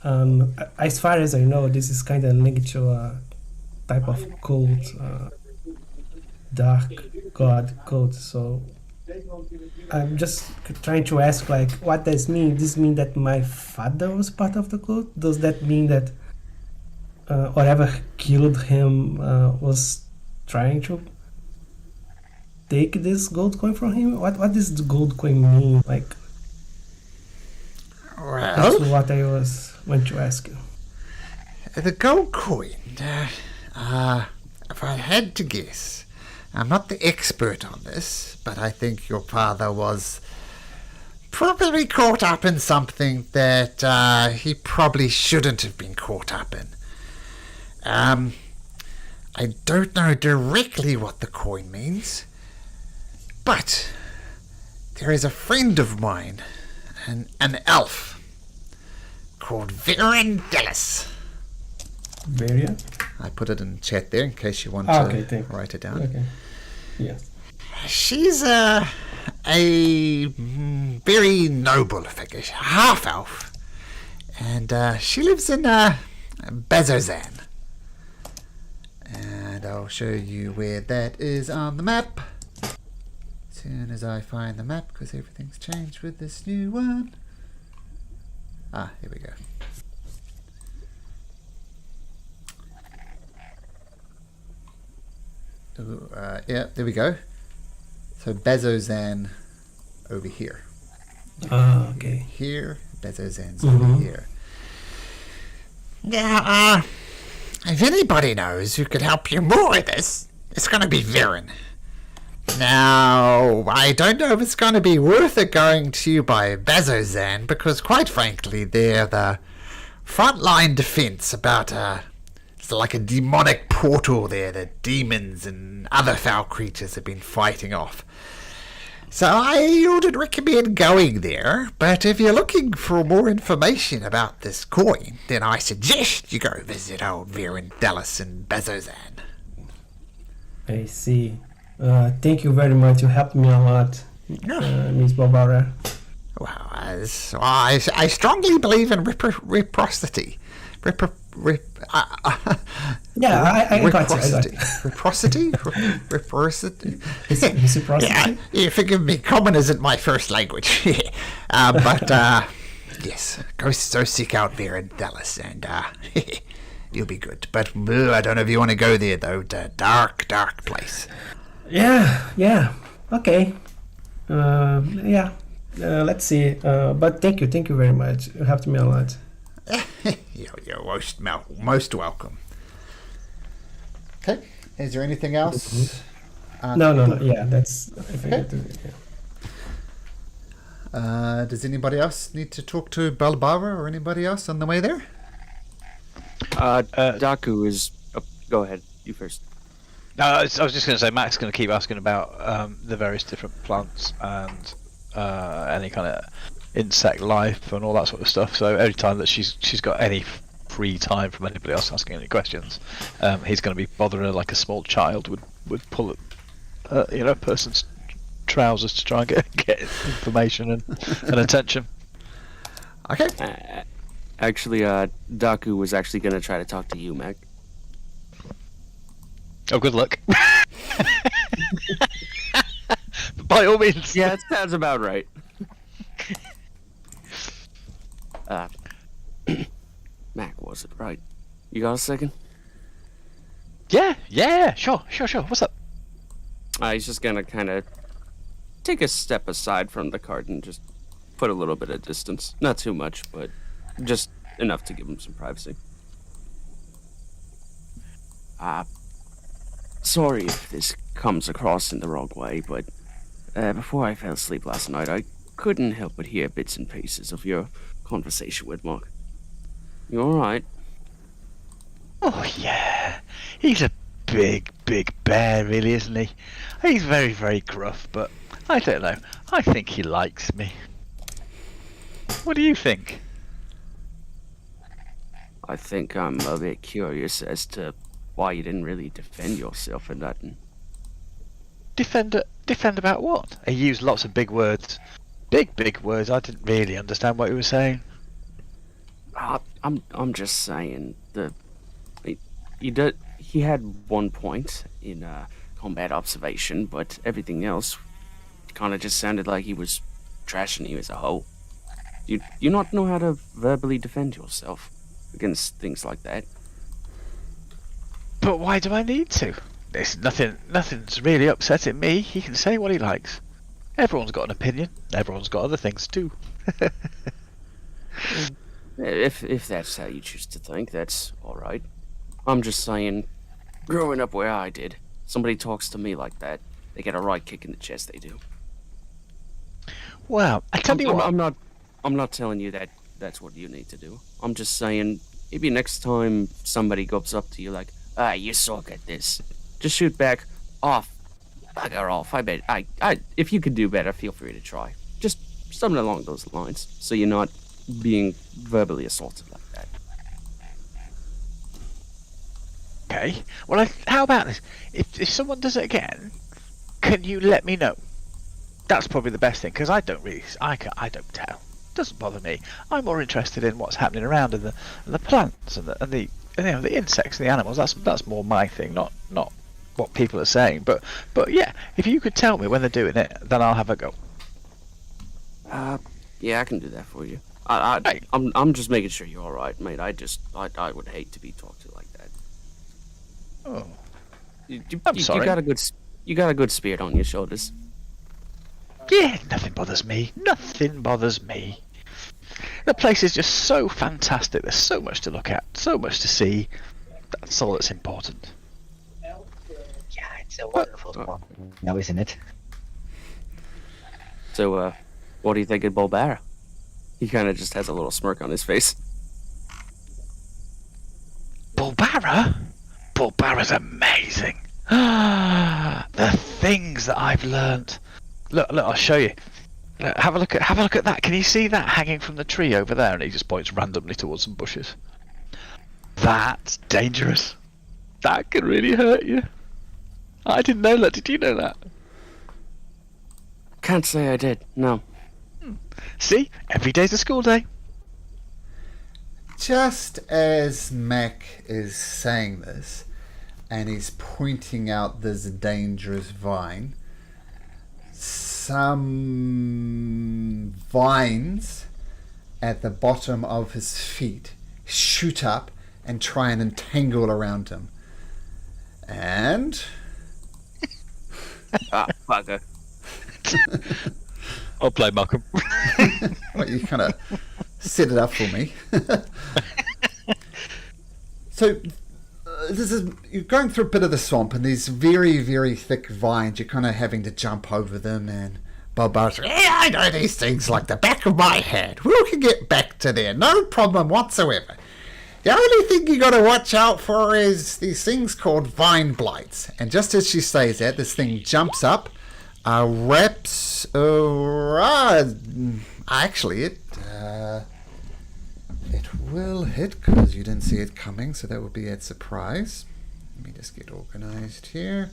As far as I know, this is kind of linked to a type of cult, dark god cult. So I'm just trying to ask, like, what does this mean? Does this mean that my father was part of the cult? Does that mean that whatever killed him was trying to take this gold coin from him? What does the gold coin mean? Like, that's Well, what I want to ask you. the gold coin. If I had to guess, I'm not the expert on this, but I think your father was probably caught up in something that he probably shouldn't have been caught up in. I don't know directly what the coin means, but there is a friend of mine, an elf, called Verandellis. Varia? I put it in chat there in case you want Okay, to thank you. write it down. Okay. Yes. She's a very noble figure, half elf, and she lives in Bezozan. And I'll show you where that is on the map. As soon as I find the map, because everything's changed with this new one. Ah, here we go. Ooh, yeah, there we go. So Bezozan over here. Ah, okay. Here, Bezozan's Mhm. over here. Now, if anybody knows who could help you more with this, it's going to be Viren. Now, I don't know if it's going to be worth it going to you by Bezozan, because quite frankly, they're the frontline defense about It's like a demonic portal there that demons and other foul creatures have been fighting off. So I wouldn't recommend going there, but if you're looking for more information about this coin, then I suggest you go visit old Virendelis and Bezozan. I see. Thank you very much. You helped me a lot, Miss Barbara. Well, I strongly believe in reciprocity. Yeah, I got you. Reciprocity? Reciprocity? Reciprocity? Yeah, forgive me. Common isn't my first language. But, yes, go seek out Virendelis and, you'll be good. But I don't know if you want to go there, though. Dark place. Yeah. Okay. Let's see. But thank you very much. You helped me a lot. You're most welcome. Okay. Is there anything else? No. Yeah, that's. I think Okay. Does anybody else need to talk to Balbara or anybody else on the way there? Daku is. Oh, go ahead. You first. No, I was just going to say, Mac's going to keep asking about the various different plants and any kind of insect life and all that sort of stuff. So every time that she's got any free time from anybody else asking any questions, he's going to be bothering her like a small child would pull at a person's trousers to try and get information and attention. Okay. Actually, Daku was actually going to try to talk to you, Mac. Oh, good luck. By all means. Yeah, that sounds about right. Mac, was it right? You got a second? Yeah, sure. What's up? He's just gonna kind of take a step aside from the cart and just put a little bit of distance. Not too much, but just enough to give him some privacy. Sorry if this comes across in the wrong way, but before I fell asleep last night, I couldn't help but hear bits and pieces of your conversation with Mark. You alright? Oh yeah, he's a big bear, really, isn't he? He's very, very gruff, but I don't know. I think he likes me. What do you think? I think I'm a bit curious as to why you didn't really defend yourself in that. Defend about what? He used lots of big words. Big words. I didn't really understand what he was saying. I'm just saying he had one point in combat observation, but everything else kind of just sounded like he was trashing you as a whole. You not know how to verbally defend yourself against things like that. But why do I need to? There's nothing's really upsetting me. He can say what he likes. Everyone's got an opinion. Everyone's got other things too. If that's how you choose to think, that's alright. I'm just saying, growing up where I did, somebody talks to me like that, they get a right kick in the chest, they do. Well, I tell you what. I'm not telling you that that's what you need to do. I'm just saying, maybe next time somebody goes up to you like, you suck at this, just shoot back, bugger off. I bet, if you could do better, feel free to try. Just something along those lines, so you're not being verbally assaulted like that. Okay. Well, how about this? If someone does it again, can you let me know? That's probably the best thing, because I don't don't tell. It doesn't bother me. I'm more interested in what's happening around in the plants and the insects and the animals. That's more my thing, not what people are saying. But yeah, if you could tell me when they're doing it, then I'll have a go. Yeah, I can do that for you. I'm just making sure you're all right, mate. I would hate to be talked to like that. Oh, I'm sorry. You got a good spirit on your shoulders. Yeah, nothing bothers me. Nothing bothers me. The place is just so fantastic. There's so much to look at, so much to see. That's all that's important. Yeah, it's a wonderful one. Now, isn't it? So, what do you think of Bulbara? He kind of just has a little smirk on his face. Bulbara? was amazing. The things that I've learnt. Look, I'll show you. Look, have a look at that. Can you see that hanging from the tree over there? And he just points randomly towards some bushes. That's dangerous. That could really hurt you. I didn't know that. Did you know that? Can't say I did. No. See, every day's a school day. Just as Mac is saying this, and he's pointing out this dangerous vine, some vines at the bottom of his feet shoot up and try and entangle around him. And... Bugger. I'll play Malcolm. Well, you kind of set it up for me. So this is, you're going through a bit of the swamp, and these very, very thick vines. You're kind of having to jump over them, and Bobo's like, "Yeah, I know these things like the back of my hand. We can get back to there, no problem whatsoever. The only thing you got to watch out for is these things called vine blights." And just as she says that, this thing jumps up, wraps actually it will hit because you didn't see it coming, so that would be a surprise. Let me just get organized here.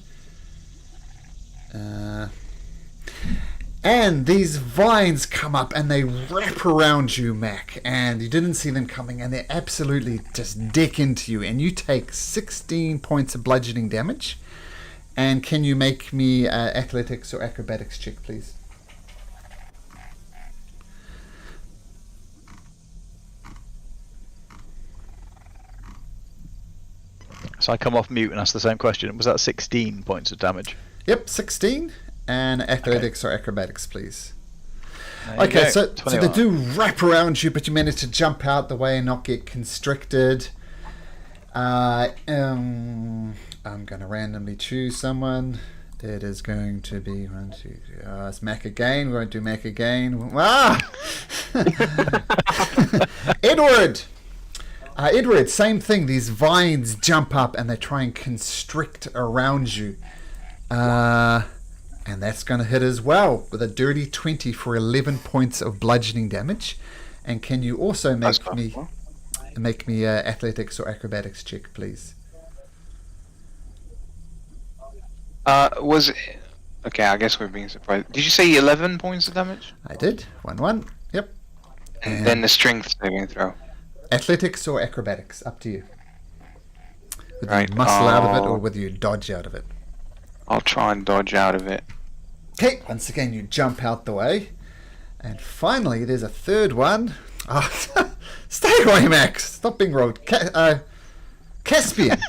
And these vines come up and they wrap around you, Mac, and you didn't see them coming, and they absolutely just dick into you, and you take 16 points of bludgeoning damage. And can you make me athletics or acrobatics check, please? So I come off mute and ask the same question. Was that 16 points of damage? Yep, 16. And athletics or acrobatics, please. There you Okay, go, so they 21. do wrap around you, but you manage to jump out the way and not get constricted. I'm going to randomly choose someone. It is going to be one, two, three. It's Mac again. We're going to do Mac again. Ah! Edward! Edward, same thing. These vines jump up and they try and constrict around you. And that's going to hit as well with a dirty 20 for 11 points of bludgeoning damage. And can you also make me athletics or acrobatics check, please? Was it... Okay, I guess we're being surprised. Did you say 11 points of damage? I did. 1-1. Yep. And then the strength saving throw. Athletics or acrobatics, up to you. Whether Right, you muscle out of it or whether you dodge out of it. I'll try and dodge out of it. Okay, once again you jump out the way. And finally there's a third one. Oh, stay away, Max! Stop being rolled. Caspian!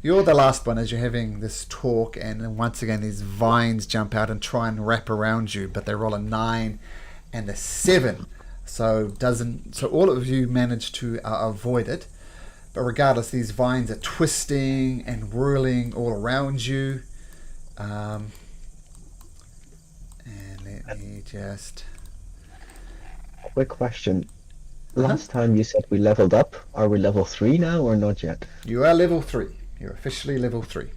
You're the last one as you're having this talk, and then once again these vines jump out and try and wrap around you, but they roll a 9 and a 7. So all of you manage to avoid it. But regardless, these vines are twisting and whirling all around you. And let me just... Quick question. Last time you said we leveled up. Are we level 3 now or not yet? You are level 3. You're officially level 3.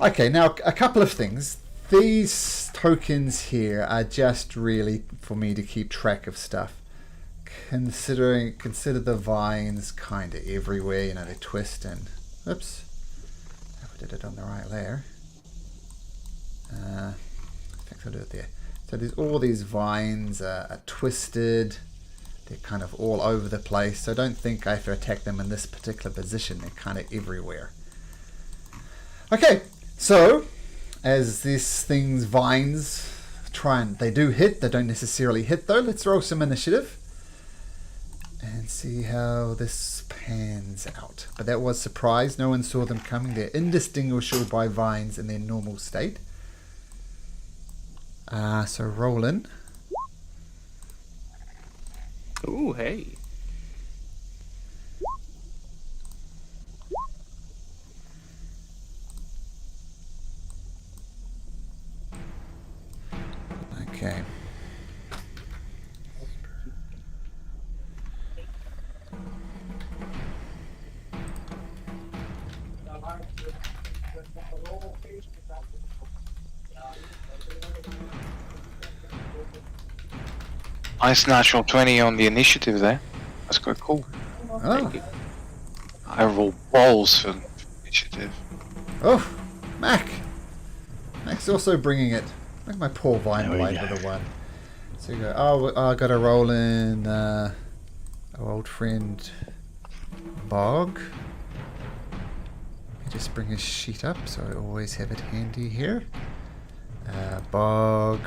Okay, now a couple of things. These tokens here are just really for me to keep track of stuff. Consider the vines kind of everywhere, you know, they twist and... Oops. I did it on the right layer. I think I'll do it there. So there's all these vines are twisted. They're kind of all over the place. So don't think I have to attack them in this particular position. They're kind of everywhere. Okay, so as these things, vines, they do hit. They don't necessarily hit though. Let's roll some initiative and see how this pans out. But that was surprise. No one saw them coming. They're indistinguishable by vines in their normal state. So roll in. Ooh, hey. Okay. Nice natural 20 on the initiative there. That's quite cool. Oh, I roll balls for initiative. oh, Mac. Mac's also bringing it. Like my poor vine There we blight go. with a 1. So you go, I got to roll in our old friend Bog. Let me just bring his sheet up so I always have it handy here. Bog.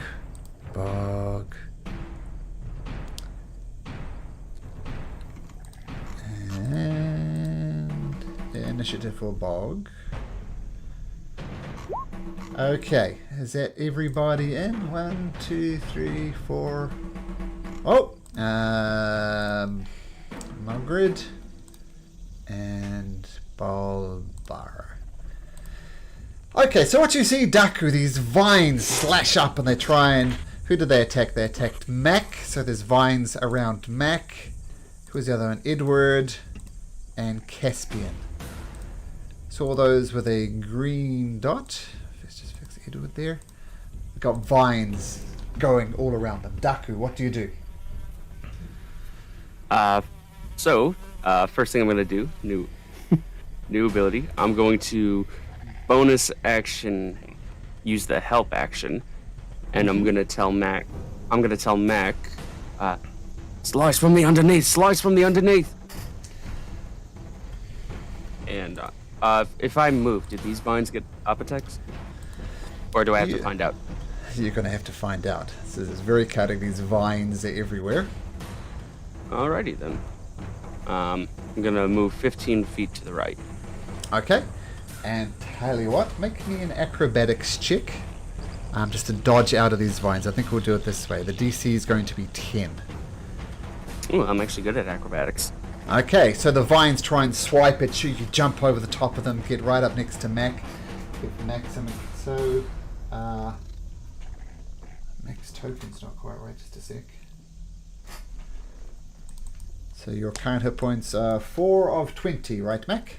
And the initiative for Bog. Okay, is that everybody in? 1, 2, 3, 4. Oh, Margaret and Balbar. Okay, so what you see, Daku, these vines slash up and they try and... Who did they attack? They attacked Mac, so there's vines around Mac. Who was the other one? Edward and Caspian. So all those with a green dot. Let's just fix Edward there. We've got vines going all around them. Daku, what do you do? First thing I'm gonna do, new ability. I'm going to bonus action, use the help action, and I'm gonna tell Mac. Slice from the underneath. Slice from the underneath. And if I move, did these vines get up attacks, or do I have to Yeah. find out? You're going to have to find out. So it's very cutting. These vines are everywhere. Alrighty then. I'm gonna move 15 feet to the right. Okay. And tell you what, make me an acrobatics check. Just to dodge out of these vines. I think we'll do it this way. The DC is going to be 10. Ooh, I'm actually good at acrobatics. Okay, so the vines try and swipe at you. You jump over the top of them, get right up next to Mac. Give Mac something. So, Mac's token's not quite right. Just a sec. So your current hit points are 4 of 20, right, Mac?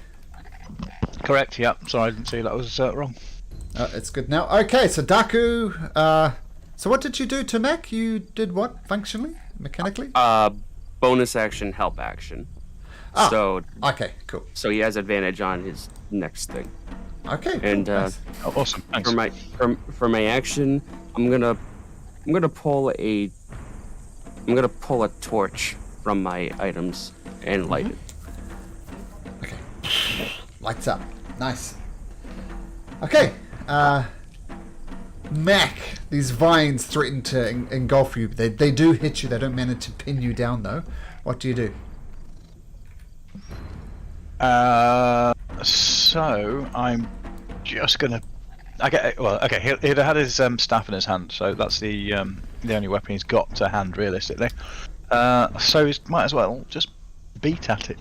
Correct, yeah. Sorry, I didn't see that was wrong. It's good now. Okay, so Daku, so what did you do to Mac? You did what, functionally? Mechanically? Bonus action, help action. Ah, So okay, cool. so he has advantage on his next thing. Okay, cool, And nice. Oh, awesome, thanks. for my action, I'm gonna pull a torch from my items and light it. Okay. Lights up. Nice. Okay. Mac, these vines threaten to engulf you. They do hit you. They don't manage to pin you down, though. What do you do? So I'm just gonna. Okay. He had his staff in his hand, so that's the only weapon he's got to hand, realistically. So he might as well just beat at it.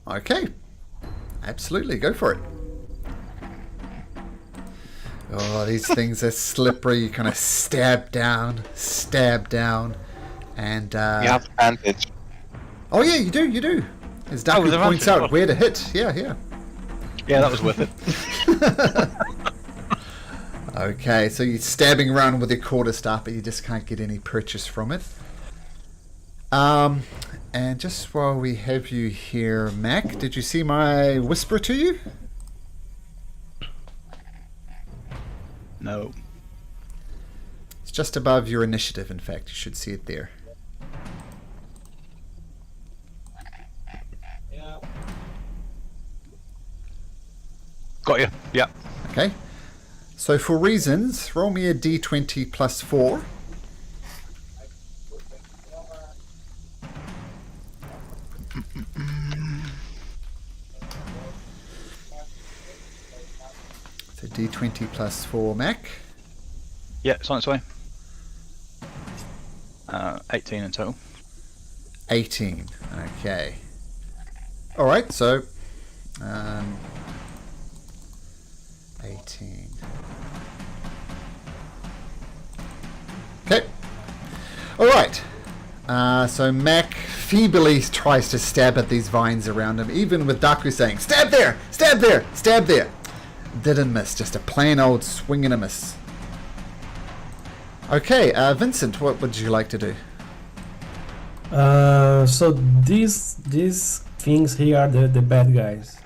Okay. Absolutely, go for it. Oh, these things are slippery. You kind of stab down, and You have advantage. oh yeah, you do. As Daku with points advantage, out oh. where to hit. Yeah. Yeah, that was worth it. Okay, so you're stabbing around with your quarterstaff, but you just can't get any purchase from it. And just while we have you here, Mac, did you see my whisper to you? No. It's just above your initiative, in fact. You should see it there. Got you. Yeah. Okay. So for reasons, roll me a d20 plus 4. So d20 plus 4, Mac. Yeah, it's on its way. 18 in total. 18. Okay. Alright, so 18. Okay. Alright. So Mac feebly tries to stab at these vines around him, even with Daku saying, "Stab there! Stab there! Stab there!" Didn't miss. Just a plain old swing and a miss. Okay, Vincent, what would you like to do? So these things here are the bad guys.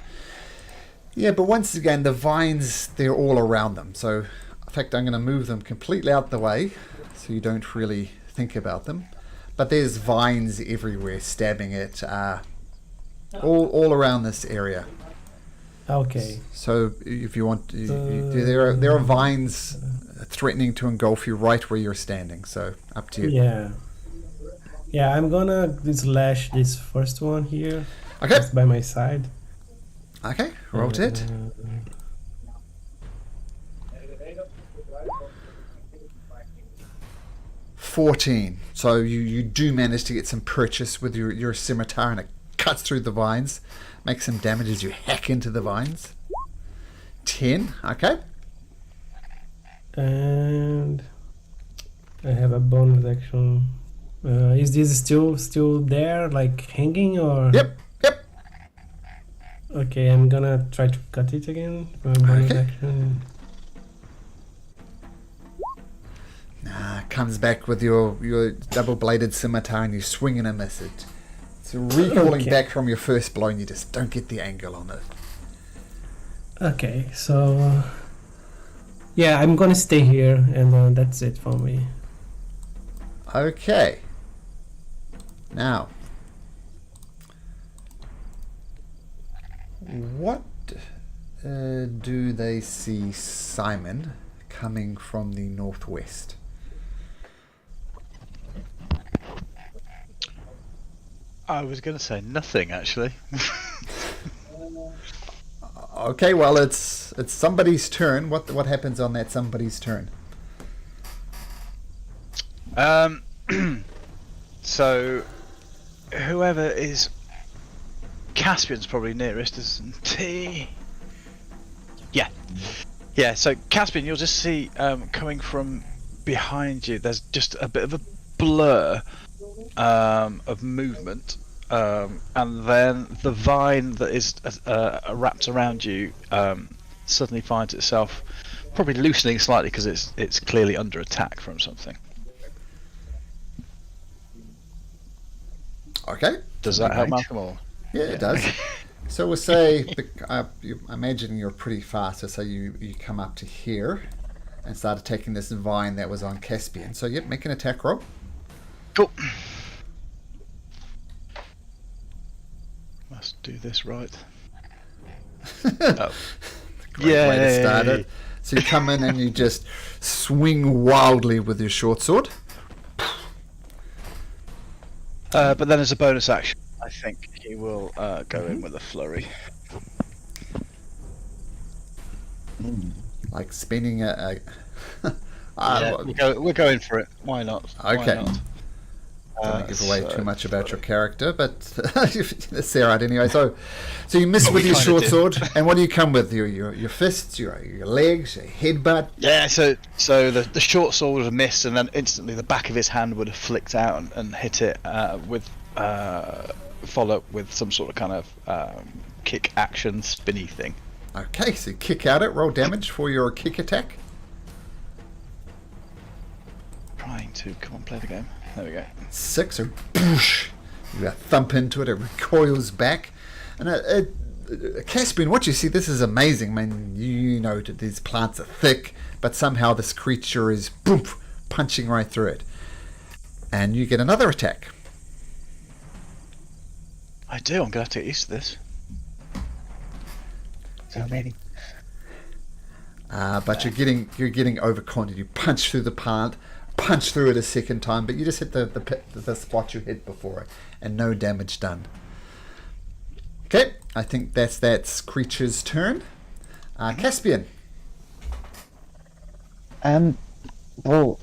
Yeah, but once again, the vines, they're all around them. So, in fact, I'm going to move them completely out the way so you don't really think about them. But there's vines everywhere stabbing it all around this area. Okay. So if you want, there are vines threatening to engulf you right where you're standing. So up to you. Yeah, I'm gonna slash this first one here. Okay. Just by my side. Okay, roll it. 14. So you do manage to get some purchase with your scimitar, and it cuts through the vines, makes some damage as you hack into the vines. 10. Okay. And I have a bonus action. Is this still there, like hanging, or? Yep. Okay, I'm gonna try to cut it again. Bonus Okay. action. Comes back with your double-bladed scimitar, and you swing and a miss it. It's recalling back from your first blow, and you just don't get the angle on it. Okay, so yeah, I'm gonna stay here, and that's it for me. Okay. Now, what do they see Simon coming from the northwest? I was going to say nothing, actually. Okay, well, it's somebody's turn. What happens on that somebody's turn? So, whoever is... Caspian's probably nearest, isn't he? Yeah, so Caspian, you'll just see coming from behind you, there's just a bit of a blur of movement. And then the vine that is wrapped around you suddenly finds itself probably loosening slightly because it's clearly under attack from something. Okay. Does that help, Malcolm? Or? Yeah, it does. So we'll say, I'm imagining you're pretty fast, so you come up to here and start attacking this vine that was on Caspian. So yep, make an attack roll. Cool. Must do this right. Oh. Great way to start it. So you come in and you just swing wildly with your short sword. But then as a bonus action, I think he will go in with a flurry. Like spinning a Yeah, we're going for it. Why not? Okay. Why not? Don't want to give away too much about your character, but that's all right anyway. So you miss with your short sword, and what do you come with? Your fists, your legs, your headbutt. Yeah. So the short sword would have missed, and then instantly the back of his hand would have flicked out and hit it with follow with some sort of kind of kick action spinny thing. Okay, so you kick out it. Roll damage for your kick attack. Trying to come on, play the game. There we go. 6 or boosh. You thump into it. It recoils back, and Caspian, what you see, this is amazing. I mean, you know that these plants are thick, but somehow this creature is boom, punching right through it, and you get another attack. I do. I'm gonna have to get used to this. So many. But you're getting overconfident. You punch through the plant, punch through it a second time, but you just hit the spot you hit before, and no damage done. Okay, I think that's creature's turn. Caspian. For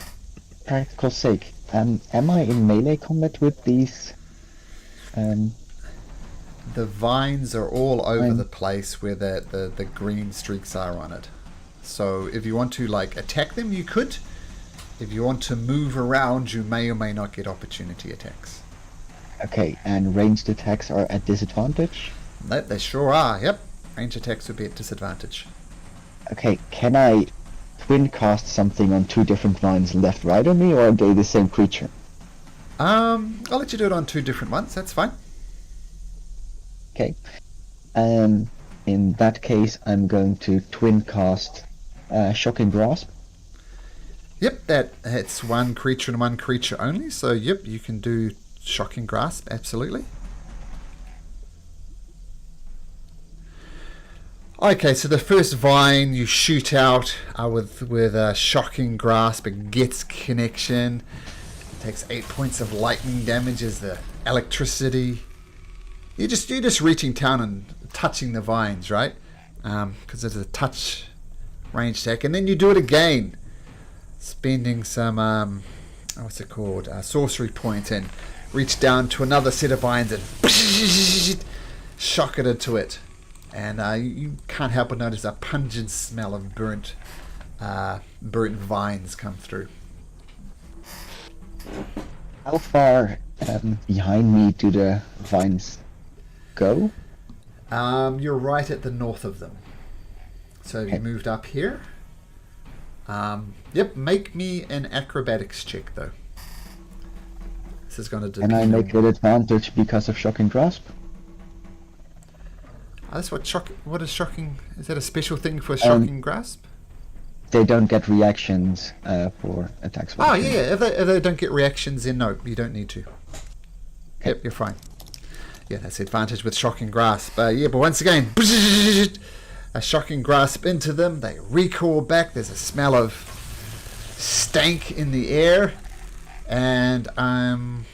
practical sake, am I in melee combat with these? The vines are all over the place where the green streaks are on it. So if you want to like attack them, you could. If you want to move around, you may or may not get opportunity attacks. Okay, and ranged attacks are at disadvantage? They sure are, yep. Range attacks would be at disadvantage. Okay, can I twin cast something on two different vines left right of me, or are they the same creature? I'll let you do it on 2 different ones. That's fine. Okay. In that case, I'm going to twin cast Shocking Grasp. Yep, that hits 1 creature and 1 creature only. So, yep, you can do Shocking Grasp, absolutely. Okay, so the first vine you shoot out with a Shocking Grasp. It gets connection. It takes 8 points of lightning damage as the electricity. You're just reaching down and touching the vines, right? Because it's a touch range attack, and then you do it again, spending some what's it called, sorcery point, and reach down to another set of vines and shock it into it, and you can't help but notice a pungent smell of burnt vines come through. How far behind me do the vines go? You're right at the north of them. So you moved up here. Yep, make me an acrobatics check though. This is going to do. And I make an advantage because of Shocking Grasp. That's what is shocking? Is that a special thing for Shocking Grasp? They don't get reactions for attacks. Oh yeah, if they don't get reactions, then no, you don't need to. Yep, you're fine. Yeah, that's the advantage with Shocking Grasp. But once again, a Shocking Grasp into them. They recoil back. There's a smell of stank in the air. And I'm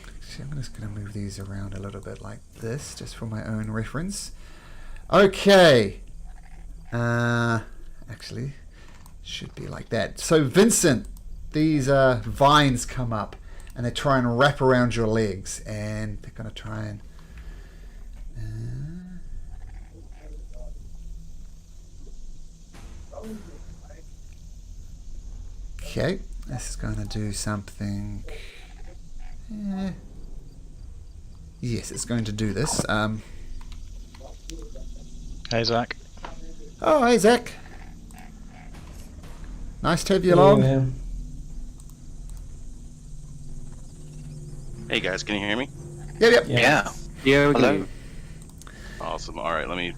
just going to move these around a little bit like this, just for my own reference. Okay. Actually, should be like that. So, Vincent, these vines come up, and they try and wrap around your legs. And they're going to try and... Okay, this is going to do something. Yes, it's going to do this. Hey, Zach. Oh, hey, Zach. Nice to have you along. Yeah. Hey guys, can you hear me? Yep. Yeah. Yeah, we Hello. can. Awesome. All right, let me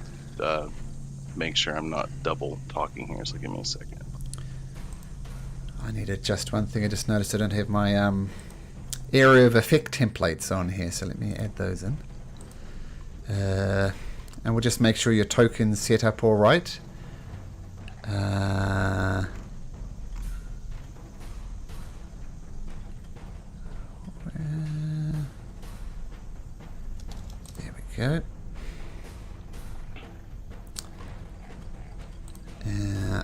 make sure I'm not double talking here. So give me a second. I need to adjust one thing. I just noticed I don't have my area of effect templates on here, so let me add those in. And we'll just make sure your token's set up all right. There we go.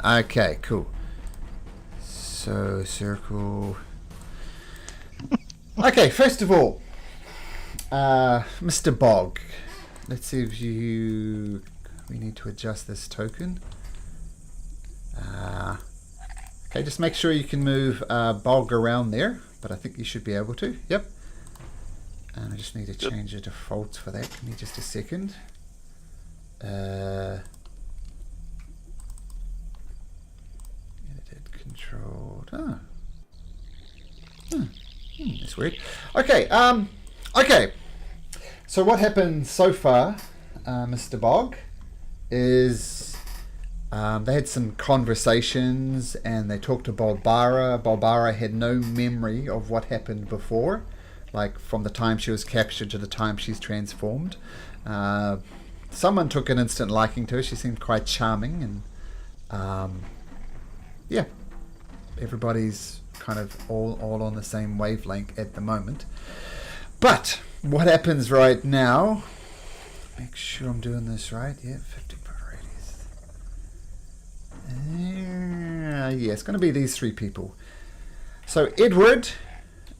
Okay, cool. So, circle. Okay, first of all, Mr. Bog. Let's see if we need to adjust this token. Okay, just make sure you can move Bog around there, but I think you should be able to. Yep. And I just need to change the defaults for that. Give me just a second. Edited, controlled. That's weird. Okay. Okay. So what happened so far, Mr. Bog, is they had some conversations and they talked to Balbara. Balbara had no memory of what happened before, like from the time she was captured to the time she's transformed. Someone took an instant liking to her. She seemed quite charming, and yeah, everybody's kind of all on the same wavelength at the moment. But what happens right now, make sure I'm doing this right. Yeah, 50-foot radius. Yeah, it's going to be these 3 people. So Edward,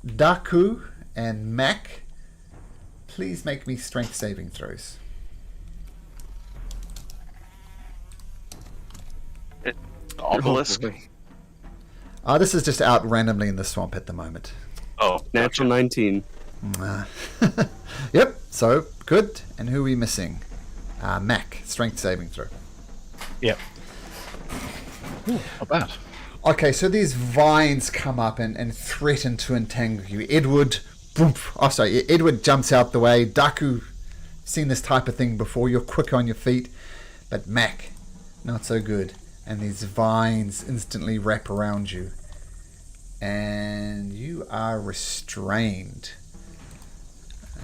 Daku, and Mac, please make me strength saving throws. Obelisk. This is just out randomly in the swamp at the moment. Oh, Natural 19. Yep, so good. And who are we missing? Mac, strength saving throw. Yep. Ooh, not bad. Okay, so these vines come up and threaten to entangle you. Edward boom. Oh, sorry. Edward jumps out the way. Daku, seen this type of thing before. You're quick on your feet. But Mac, not so good. And these vines instantly wrap around you. And you are restrained.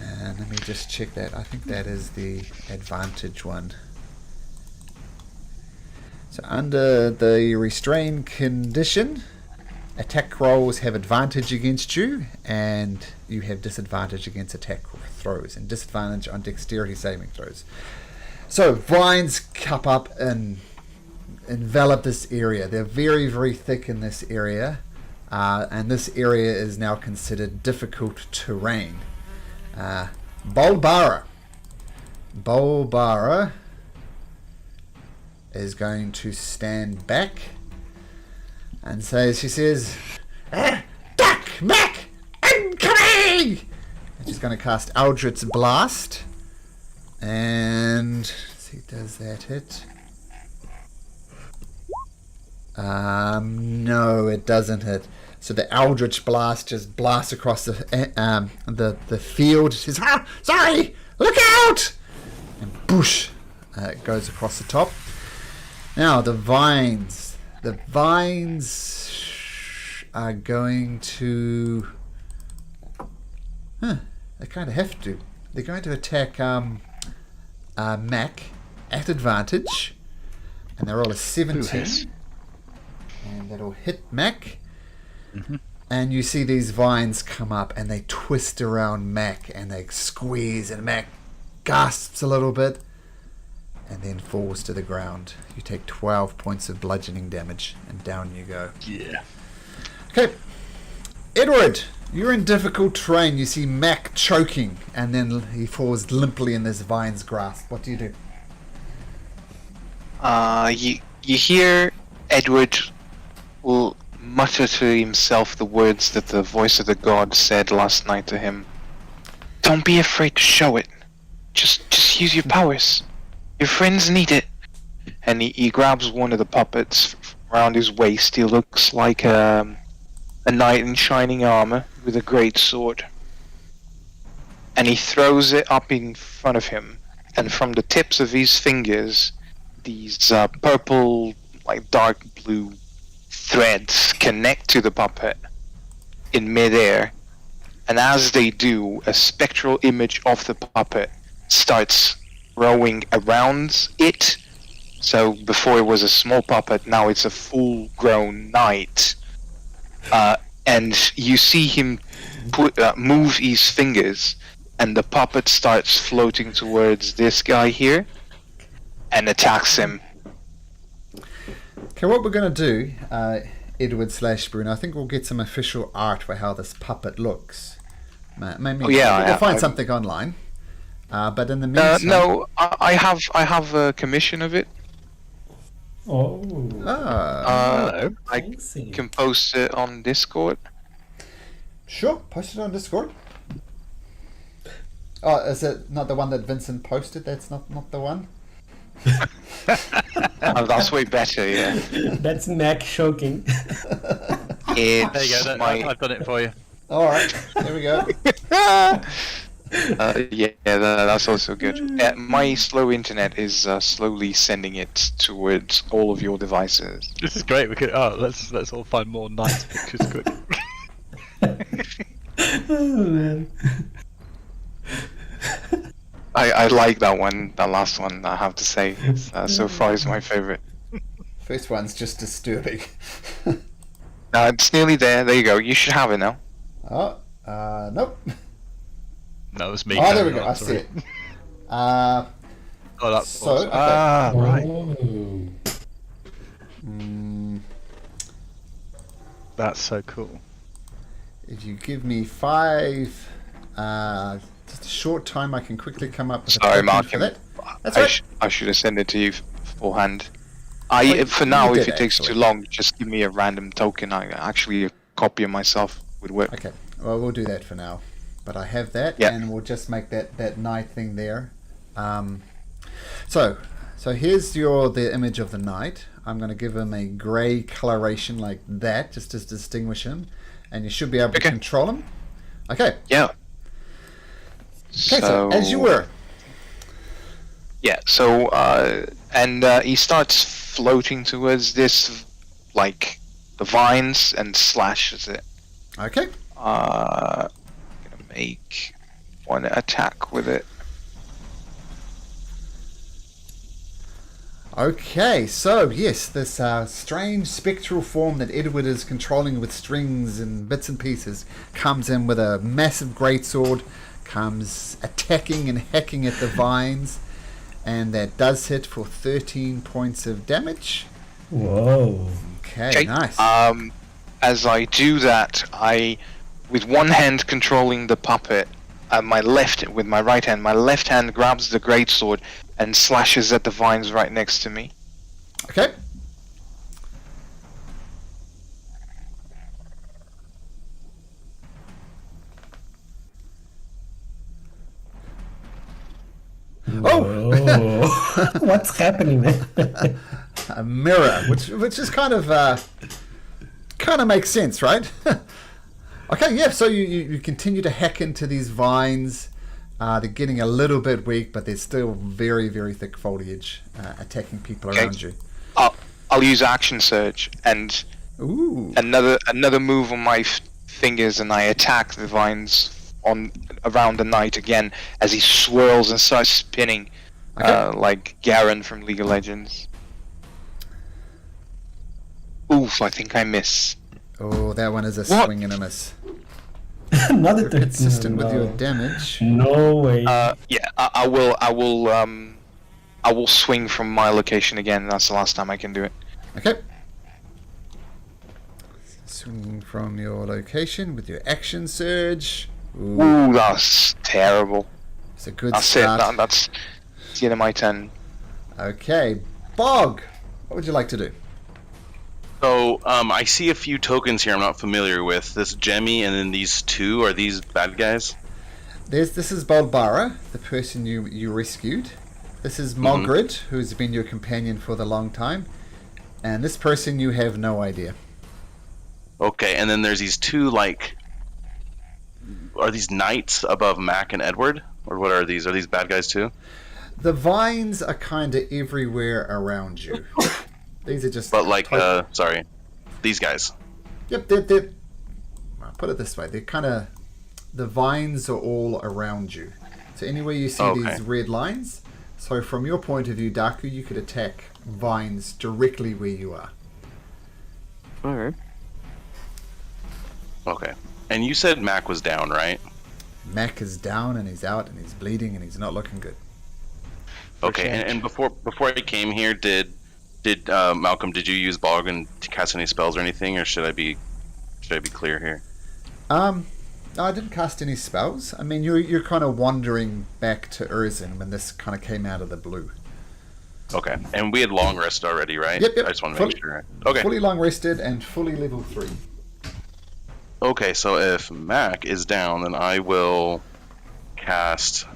And let me just check that. I think that is the advantage one. So under the restrained condition, attack rolls have advantage against you, and you have disadvantage against attack throws, and disadvantage on dexterity saving throws. So vines cup up and envelop this area. They're very, very thick in this area, and this area is now considered difficult terrain. Bolbara is going to stand back and she says, Duck, Mac, incoming! And she's going to cast Eldritch Blast. And let's see, does that hit? No, it doesn't hit. So the Eldritch Blast just blasts across the field. She says, sorry, look out! And boosh, it goes across the top. Now the vines are going to, they kind of have to. They're going to attack Mac at advantage, and they roll a 17, and that'll hit Mac. Mm-hmm. And you see these vines come up and they twist around Mac and they squeeze, and Mac gasps a little bit and then falls to the ground. You take 12 points of bludgeoning damage and down you go. Yeah. Okay, Edward, you're in difficult terrain. You see Mac choking and then he falls limply in this vine's grasp. What do you do? You hear Edward will mutter to himself the words that the voice of the god said last night to him. Don't be afraid to show it. Just use your powers. Your friends need it. And he grabs one of the puppets around his waist. He looks like a knight in shining armor with a great sword. And he throws it up in front of him. And from the tips of his fingers, these purple, like dark blue threads connect to the puppet in midair. And as they do, a spectral image of the puppet starts growing around it. So before it was a small puppet, now it's a full-grown knight. And you see him move his fingers, and the puppet starts floating towards this guy here and attacks him. Okay, what we're going to do, Edward / Bruno, I think we'll get some official art for how this puppet looks. Maybe we'll find something online. But in the meantime... no, I have a commission of it. Oh. Hello. I can post it on Discord. Sure, post it on Discord. Oh, is it not the one that Vincent posted? That's not the one? Oh, that's way better, yeah. That's Mac choking. There you go, I've done it for you. Alright, there we go. That's also good. My slow internet is slowly sending it towards all of your devices. This is great. We could let's all find more nice pictures quick. Oh man. I like that one, that last one, I have to say. So far is my favorite. First one's just disturbing. It's nearly there. There you go. You should have it now. Oh, nope. No, it's me. Oh, there we go. I see it. That's so, awesome. okay. Right. That's so cool. If you give me 5, just a short time, I can quickly come up with a Sorry, token Mark. for that. That's right. I should have sent it to you beforehand. Wait, for now, you if did, it takes actually. too long, just give me a random token. Actually, a copy of myself would work. Okay, well, we'll do that for now. But I have that, Yeah. and we'll just make that knight thing there. So here's the image of the knight. I'm going to give him a grey coloration like that, just to distinguish him. And you should be able to control him. Okay. Yeah. Okay, so as you were. Yeah, so, and he starts floating towards this, like, the vines and slashes it. Okay. Gonna make one attack with it. Okay, so yes, this strange spectral form that Edward is controlling with strings and bits and pieces comes in with a massive greatsword, comes attacking and hacking at the vines, and that does hit for 13 points of damage. Whoa. Okay, nice. As I do that, with one hand controlling the puppet, with my right hand, my left hand grabs the greatsword and slashes at the vines right next to me. Okay. Oh, what's happening, man? A mirror, which is kind of makes sense, right? Okay, yeah. So you continue to hack into these vines. They're getting a little bit weak, but they're still very, very thick foliage attacking people around you. I'll use action surge and Ooh. another move on my fingers, and I attack the vines around the knight again as he swirls and starts spinning, like Garen from League of Legends. Oof! I think I miss. Oh, that one is a What? swing and a miss. Another You're 13. consistent with your No. damage. No way. Yeah, I will swing from my location again. That's the last time I can do it. Okay. Swinging from your location with your action surge. Ooh, Ooh, that's terrible. it's a good That's start. it. That's the end of my turn. Okay, Bog, what would you like to do? So, I see a few tokens here I'm not familiar with. This Jemmy and then these two. Are these bad guys? This is Balbara, the person you rescued. This is Mogrid, who's been your companion for the long time. And this person you have no idea. Okay, and then there's these two, like... Are these knights above Mac and Edward? Or what are these? Are these bad guys too? The vines are kind of everywhere around you. These are just... But like, sorry. These guys. Yep, they're I'll put it this way. They're kind of... The vines are all around you. So anywhere you see these red lines... So from your point of view, Daku, you could attack vines directly where you are. Alright. Okay. And you said Mac was down, right? Mac is down and he's out and he's bleeding and he's not looking good. Okay, and before I came here, did Malcolm, did you use Boggan to cast any spells or anything, or should I be clear here? No, I didn't cast any spells. I mean, you're kind of wandering back to Urzin when this kind of came out of the blue. Okay, and we had long rest already, right? Yep. I just want to make sure. Okay. Fully long rested and fully level 3. Okay, so if Mac is down, then I will cast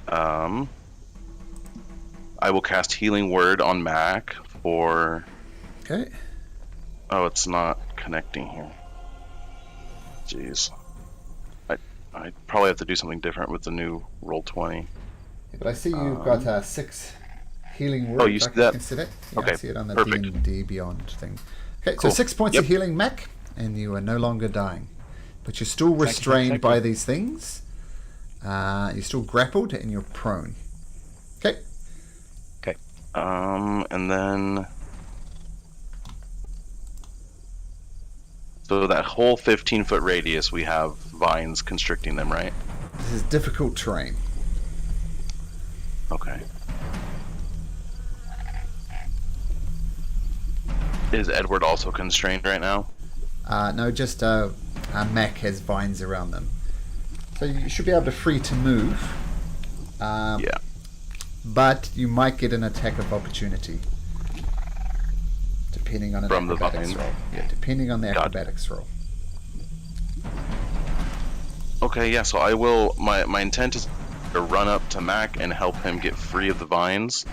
Healing Word on Mac for... Okay. Oh, it's not connecting here. Jeez. I probably have to do something different with the new Roll20. Yeah, but I see you've got 6 healing words. Oh, you see that? Yeah, Okay, I see it on the perfect. D&D Beyond thing. Okay, Cool. so 6 points of healing, Mac, and you are no longer dying. But you're still restrained by these things. You're still grappled and you're prone. Okay. And then... So that whole 15-foot radius, we have vines constricting them, right? This is difficult terrain. Okay. Is Edward also constrained right now? No, just Mac has vines around them. So you should be able to free to move. Yeah. But you might get an attack of opportunity. Depending on an From the acrobatics vine? roll. Yeah, depending on the Got it. acrobatics roll. Okay, yeah, so I will... My intent is to run up to Mac and help him get free of the vines.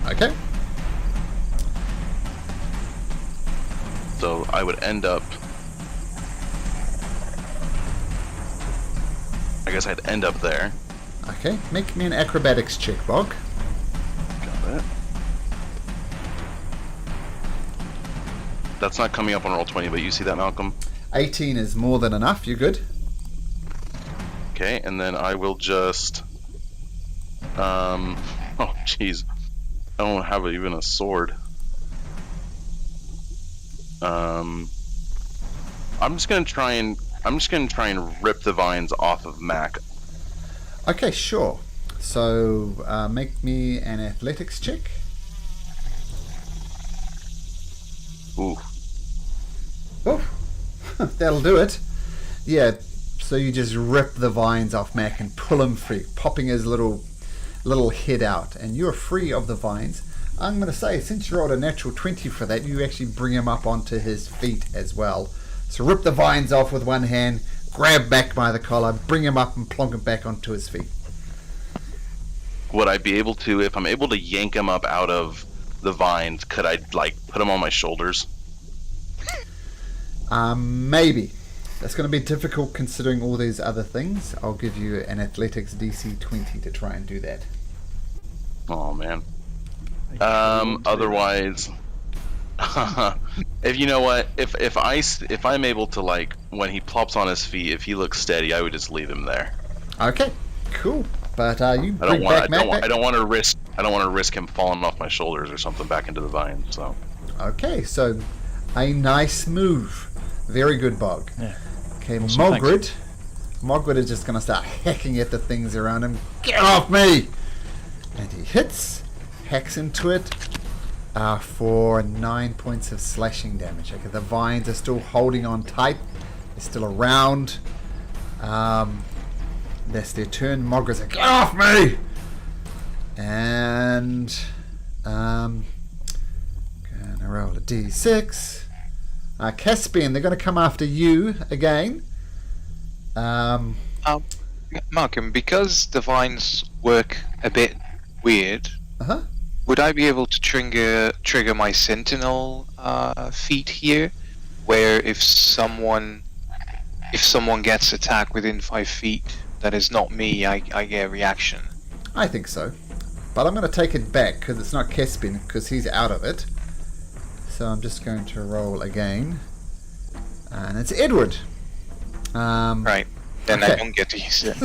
Okay. So I would end up guess I'd end up there. Okay, make me an acrobatics check, Bog. Got it. That's not coming up on roll 20, but you see that, Malcolm? 18 is more than enough. You're good. Okay, and then I will just... oh, jeez. I don't have even a sword. I'm just gonna try and rip the vines off of Mac. Okay, sure. So make me an athletics check. Ooh. Oh, that'll do it. Yeah. So you just rip the vines off Mac and pull him free, popping his little head out, and you're free of the vines. I'm going to say, since you rolled a natural 20 for that, you actually bring him up onto his feet as well. So rip the vines off with one hand, grab Mac by the collar, bring him up and plonk him back onto his feet. Would I be able to, if I'm able to yank him up out of the vines, could I, like, put him on my shoulders? Maybe. That's going to be difficult considering all these other things. I'll give you an athletics DC 20 to try and do that. Oh, man. Otherwise, if you know what, if I'm able to, like, when he plops on his feet, if he looks steady, I would just leave him there. Okay, cool. But you I bring back Mac. don't want to risk him falling off my shoulders or something back into the vine. So. Okay, so a nice move. Very good, Bog. Yeah. Okay, Awesome, Mogrid. Mogrid is just going to start hacking at the things around him. Get off me! And he hacks into it for 9 points of slashing damage. Okay, the vines are still holding on tight. They're still around. That's their turn. Mogrid's like, get off me! And gonna roll a d6. Caspian, they're going to come after you again. Malcolm, because the vines work a bit weird, would I be able to trigger my sentinel feat here, where if someone gets attacked within 5 feet that is not me, I get a reaction? I think so. But I'm going to take it back because it's not Caspian, because he's out of it. So I'm just going to roll again. And it's Edward. Right. Then okay. I don't get to use it.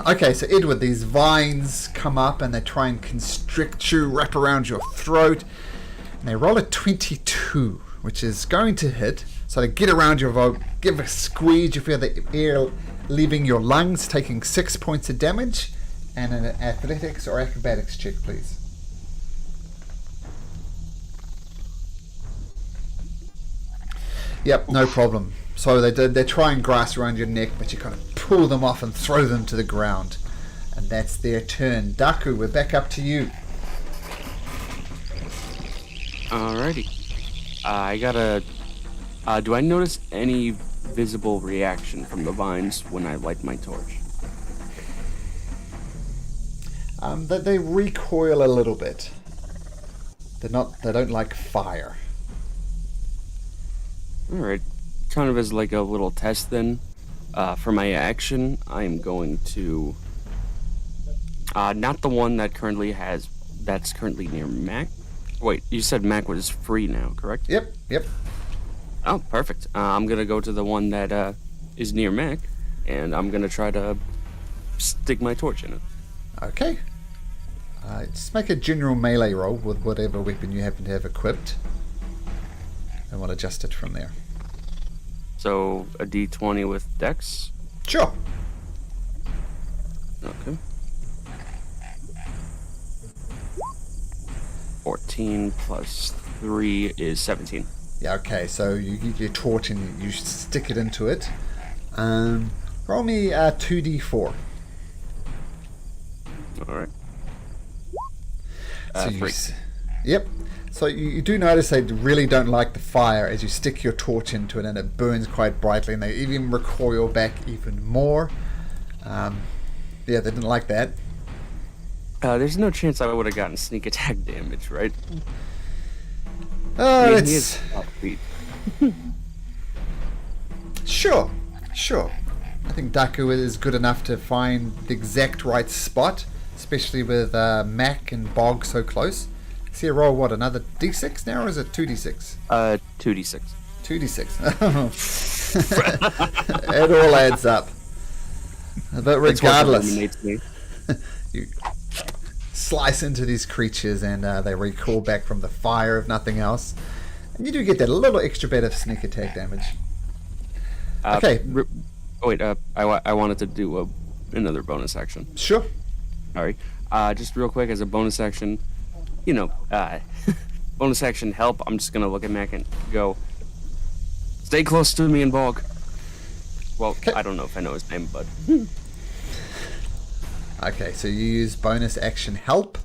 Okay, so Edward, these vines come up and they try and constrict you, wrap around your throat. And they roll a 22, which is going to hit. So they get around your throat, give a squeeze. You feel the air leaving your lungs, taking 6 points of damage. And an athletics or acrobatics check, please. Yep, no problem. So they try and grasp around your neck, but you kind of pull them off and throw them to the ground. And that's their turn. Daku, we're back up to you. Alrighty. I gotta... do I notice any visible reaction from the vines when I light my torch? They recoil a little bit. They don't like fire. Alright. Kind of as like a little test then. For my action, I'm going to... not the one that's currently near Mac. Wait, you said Mac was free now, correct? Yep. Oh, perfect. I'm gonna go to the one that is near Mac, and I'm gonna try to stick my torch in it. Okay. Just make a general melee roll with whatever weapon you happen to have equipped. And we'll adjust it from there. So, a d20 with dex? Sure. Okay. 14 plus 3 is 17. Yeah, okay, so you get your torch and you stick it into it. Roll me 2d4. Alright. So 3. Yep. So you do notice they really don't like the fire as you stick your torch into it, and it burns quite brightly, and they even recoil back even more. Yeah, they didn't like that. There's no chance I would have gotten sneak attack damage, right? Oh, I mean, it's... he is top feet. Sure. I think Daku is good enough to find the exact right spot, especially with Mac and Bog so close. See a roll, what, another d6 now, or is it 2d6? 2d6. 2d6. It all adds up. But regardless, you slice into these creatures and they recoil back from the fire, if nothing else. And you do get that little extra bit of sneak attack damage. Okay. I wanted to do another bonus action. Sure. Sorry. Just real quick, as a bonus action, bonus action help, I'm just going to look at Mac and go, stay close to me and Bog. Well, okay. I don't know if I know his name, but... Okay, so you use bonus action help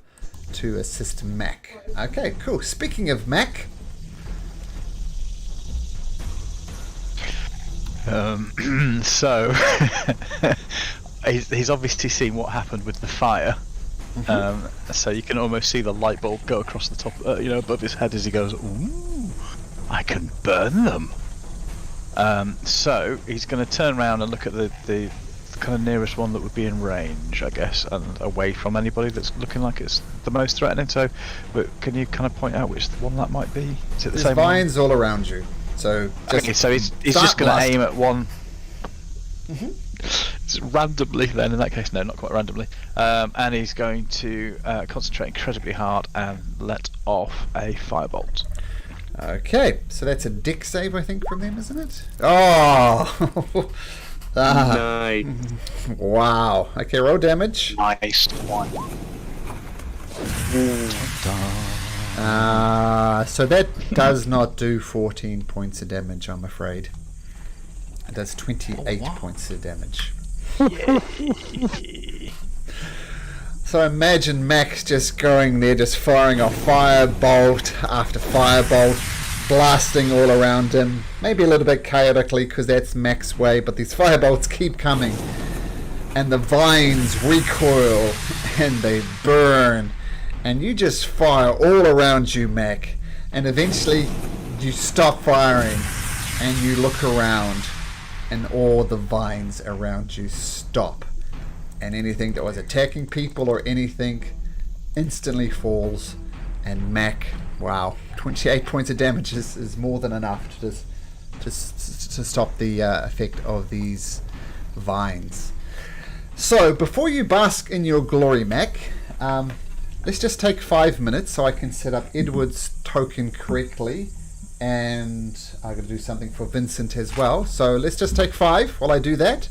to assist Mac. Okay, cool. Speaking of Mac... So he's obviously seen what happened with the fire. So you can almost see the light bulb go across the top, above his head as he goes, "Ooh, I can burn them." So he's going to turn around and look at the kind of nearest one that would be in range, I guess, and away from anybody that's looking like it's the most threatening. So, but can you kind of point out which one that might be? Is it the There's same vines all around you. So he's just going to aim at one. Randomly, then in that case, no, not quite randomly. And he's going to concentrate incredibly hard and let off a firebolt. Okay, so that's a dick save, I think, from them, isn't it? Oh! Nice. Wow. Okay, roll damage. Nice one. So that does not do 14 points of damage, I'm afraid. It does 28 points of damage. So imagine Max just going there, just firing a firebolt after firebolt, blasting all around him. Maybe a little bit chaotically because that's Mac's way, but these firebolts keep coming. And the vines recoil and they burn. And you just fire all around you, Mac. And eventually you stop firing and you look around and all the vines around you stop. And anything that was attacking people or anything instantly falls. And Mac, wow, 28 points of damage is more than enough to stop the effect of these vines. So before you bask in your glory, Mac, let's just take 5 minutes so I can set up Edward's token correctly. And I'm going to do something for Vincent as well. So let's just take 5 while I do that.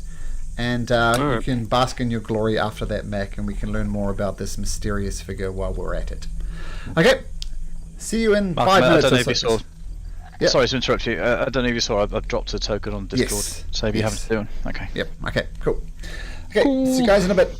And you can bask in your glory after that, Mac, and we can learn more about this mysterious figure while we're at it. Okay. See you in 5 minutes. I don't know if you saw. Yep. Sorry to interrupt you. I don't know if you saw. I've dropped a token on Discord. Yes. So if you haven't seen, okay. Yep. Okay. Cool. Okay. See you guys in a bit.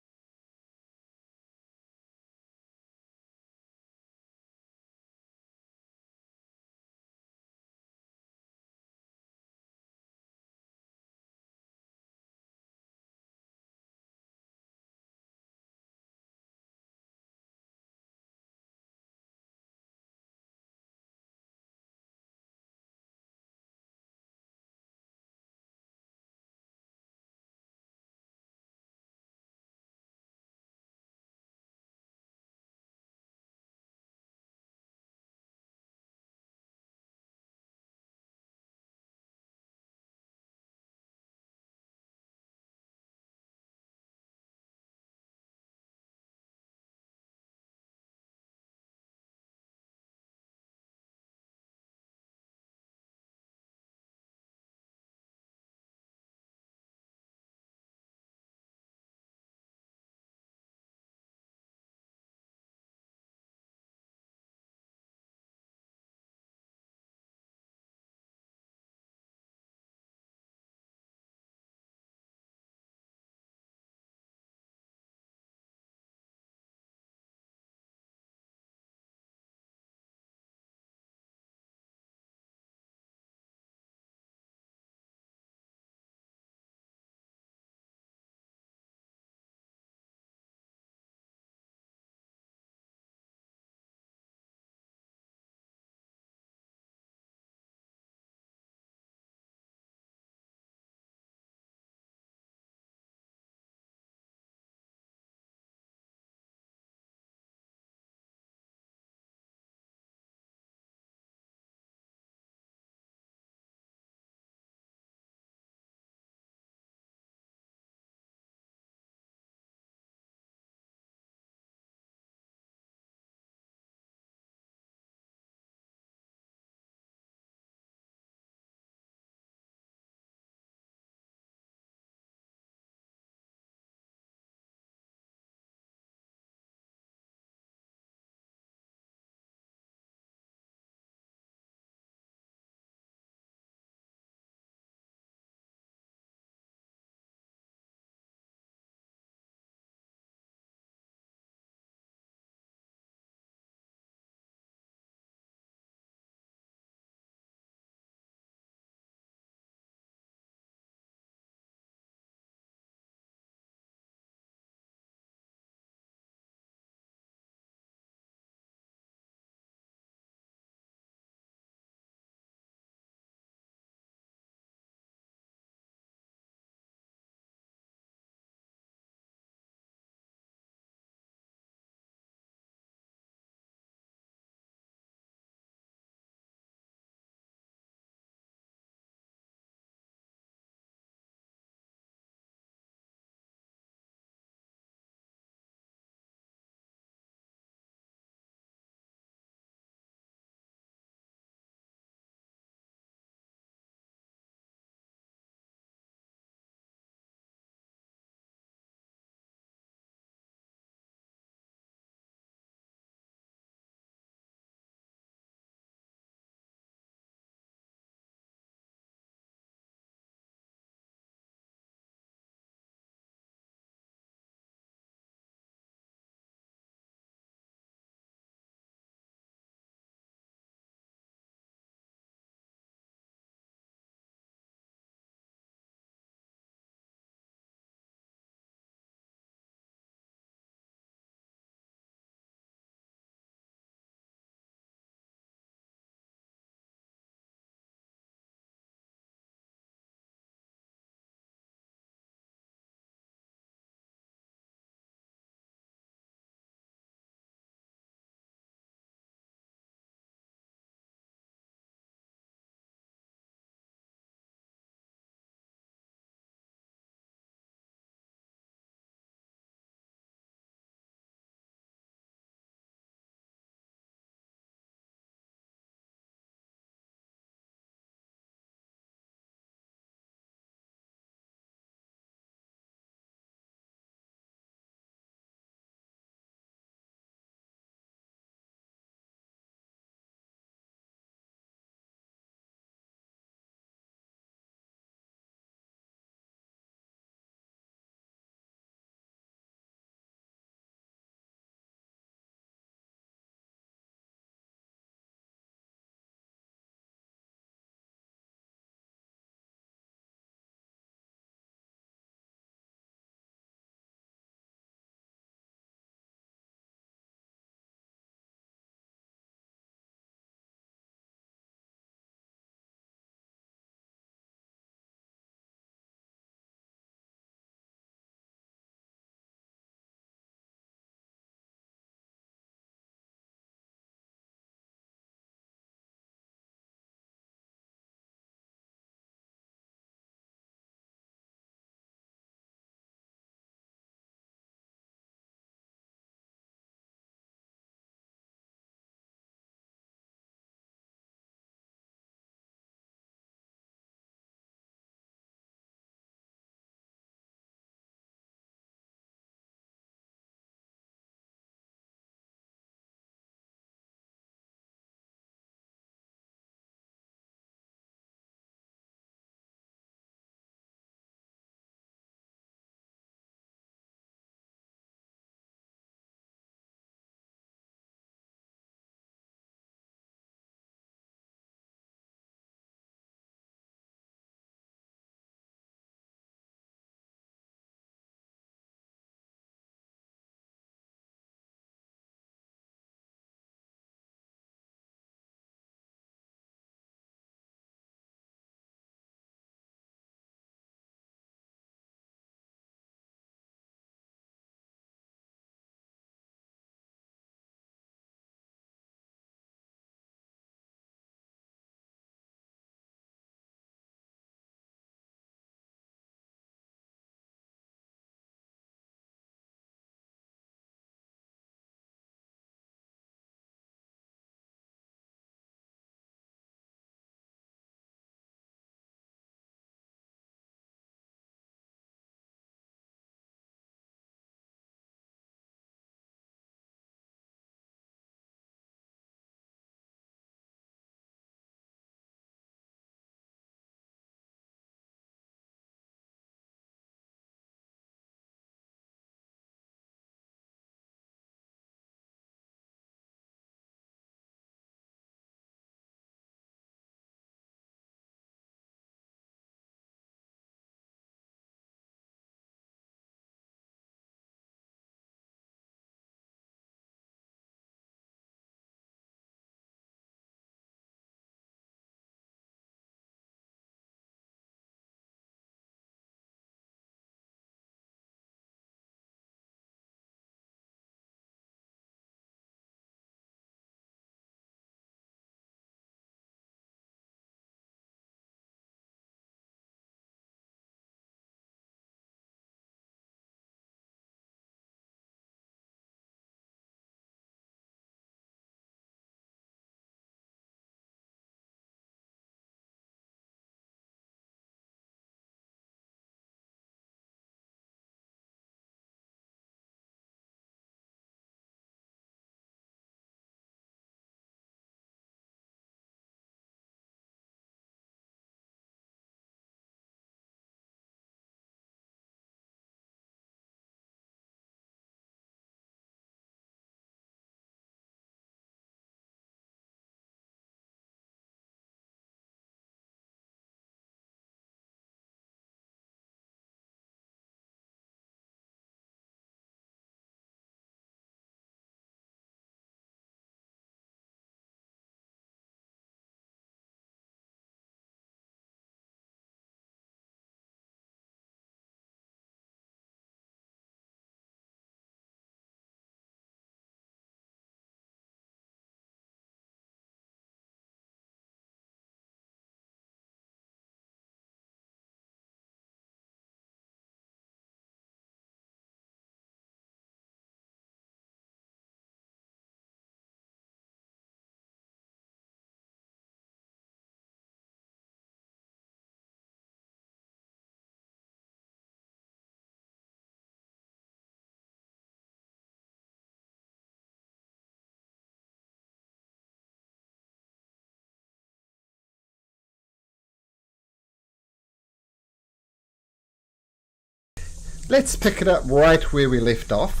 let's pick it up right where we left off.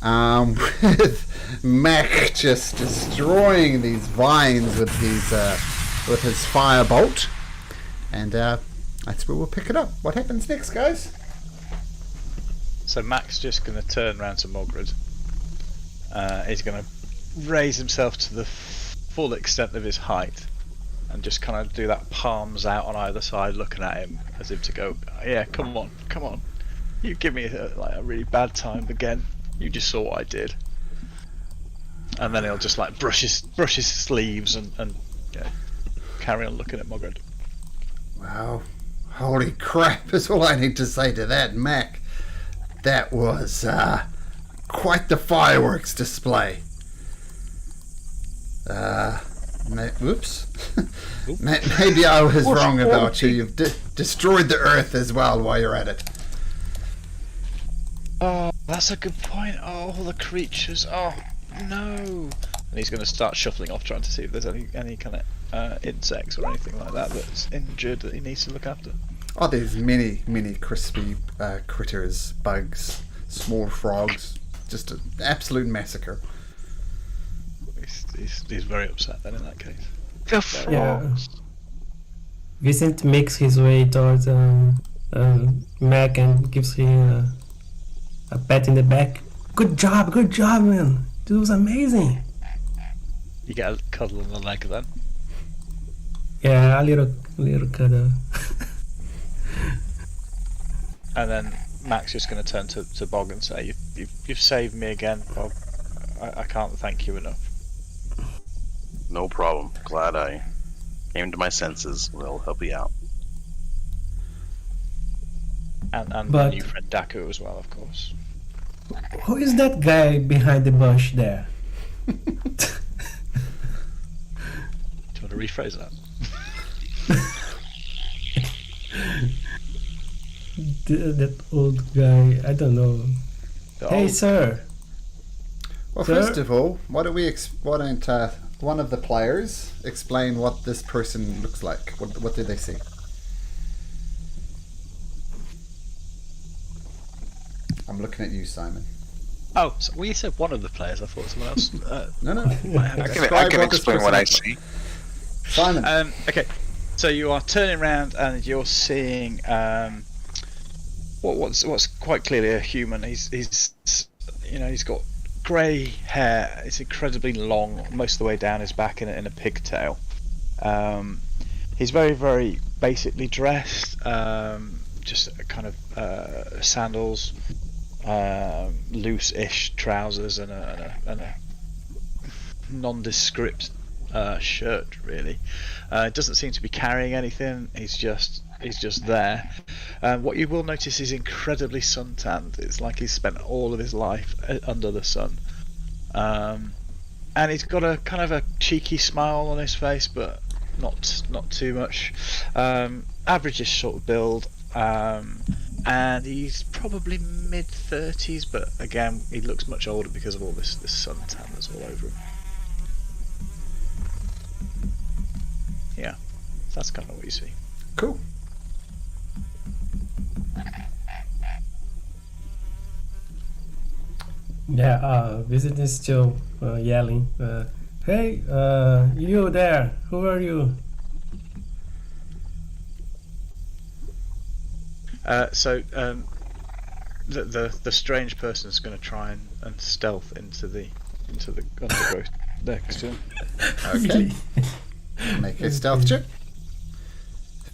With Mac just destroying these vines with his firebolt, and that's where we'll pick it up. What happens next, guys? So Mac's just going to turn around to Mogred. He's going to raise himself to the full extent of his height, and just kind of do that palms out on either side, looking at him as if to go, "Yeah, come on. You give me a really bad time again. You just saw what I did." And then he'll just like brush his sleeves and carry on looking at Mogred. Wow, holy crap! Is all I need to say to that, Mac. That was quite the fireworks display. Whoops. Maybe I was wrong about you. You've destroyed the earth as well while you're at it. Oh, that's a good point. Oh, all the creatures. Oh, no. And he's going to start shuffling off, trying to see if there's any kind of insects or anything like that that's injured that he needs to look after. Oh, there's many crispy critters, bugs, small frogs. Just an absolute massacre. He's very upset then in that case. The frogs. Yeah. Vincent makes his way towards Mac and gives him a pat in the back. Good job, man. This was amazing. You get a cuddle on the leg then. Yeah, a little cuddle. And then Mac's just going to turn to Bog and say, "You've saved me again, Bog. I can't thank you enough." No problem. Glad I came to my senses. We'll help you out. And But- the new friend Daku as well, of course. Who is that guy behind the bush there? Do you want to rephrase that? That old guy, I don't know. Hey, sir. Well, Sir? first of all, why don't one of the players explain what this person looks like? What did they see? I'm looking at you, Simon. Oh, so, well, you said one of the players. I thought someone else. No. I can explain what I see. Simon. Okay, so you are turning around and you're seeing what's quite clearly a human. He's got grey hair. It's incredibly long, most of the way down his back in a pigtail. He's very, very basically dressed. Just kind of sandals, loose-ish trousers, and a nondescript shirt. Really, doesn't seem to be carrying anything. He's just there. What you will notice is incredibly suntanned. It's like he's spent all of his life under the sun. And he's got a kind of a cheeky smile on his face, but not too much. Average-ish sort of build. And he's probably mid-30s, but again, he looks much older because of all this suntan that's all over him. Yeah, that's kind of what you see. Cool. Yeah, Vincent is still yelling. Hey, you there? Who are you? So the strange person is going to try and stealth into the undergrowth next to him. Okay. Make a stealth check.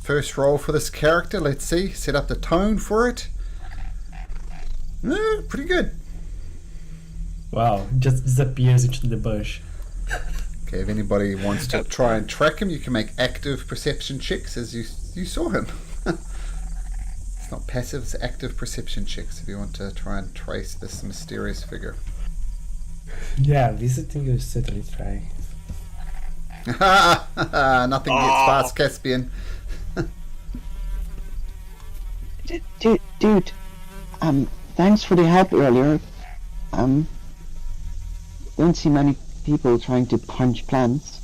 First roll for this character. Let's see. Set up the tone for it. Pretty good. Wow, just disappears into the bush. Okay, if anybody wants to try and track him, you can make active perception checks as you saw him. It's not passive, it's active perception checks if you want to try and trace this mysterious figure. Yeah, visiting you certainly try. Nothing gets past Caspian. Dude, thanks for the help earlier. Don't see many people trying to punch plants.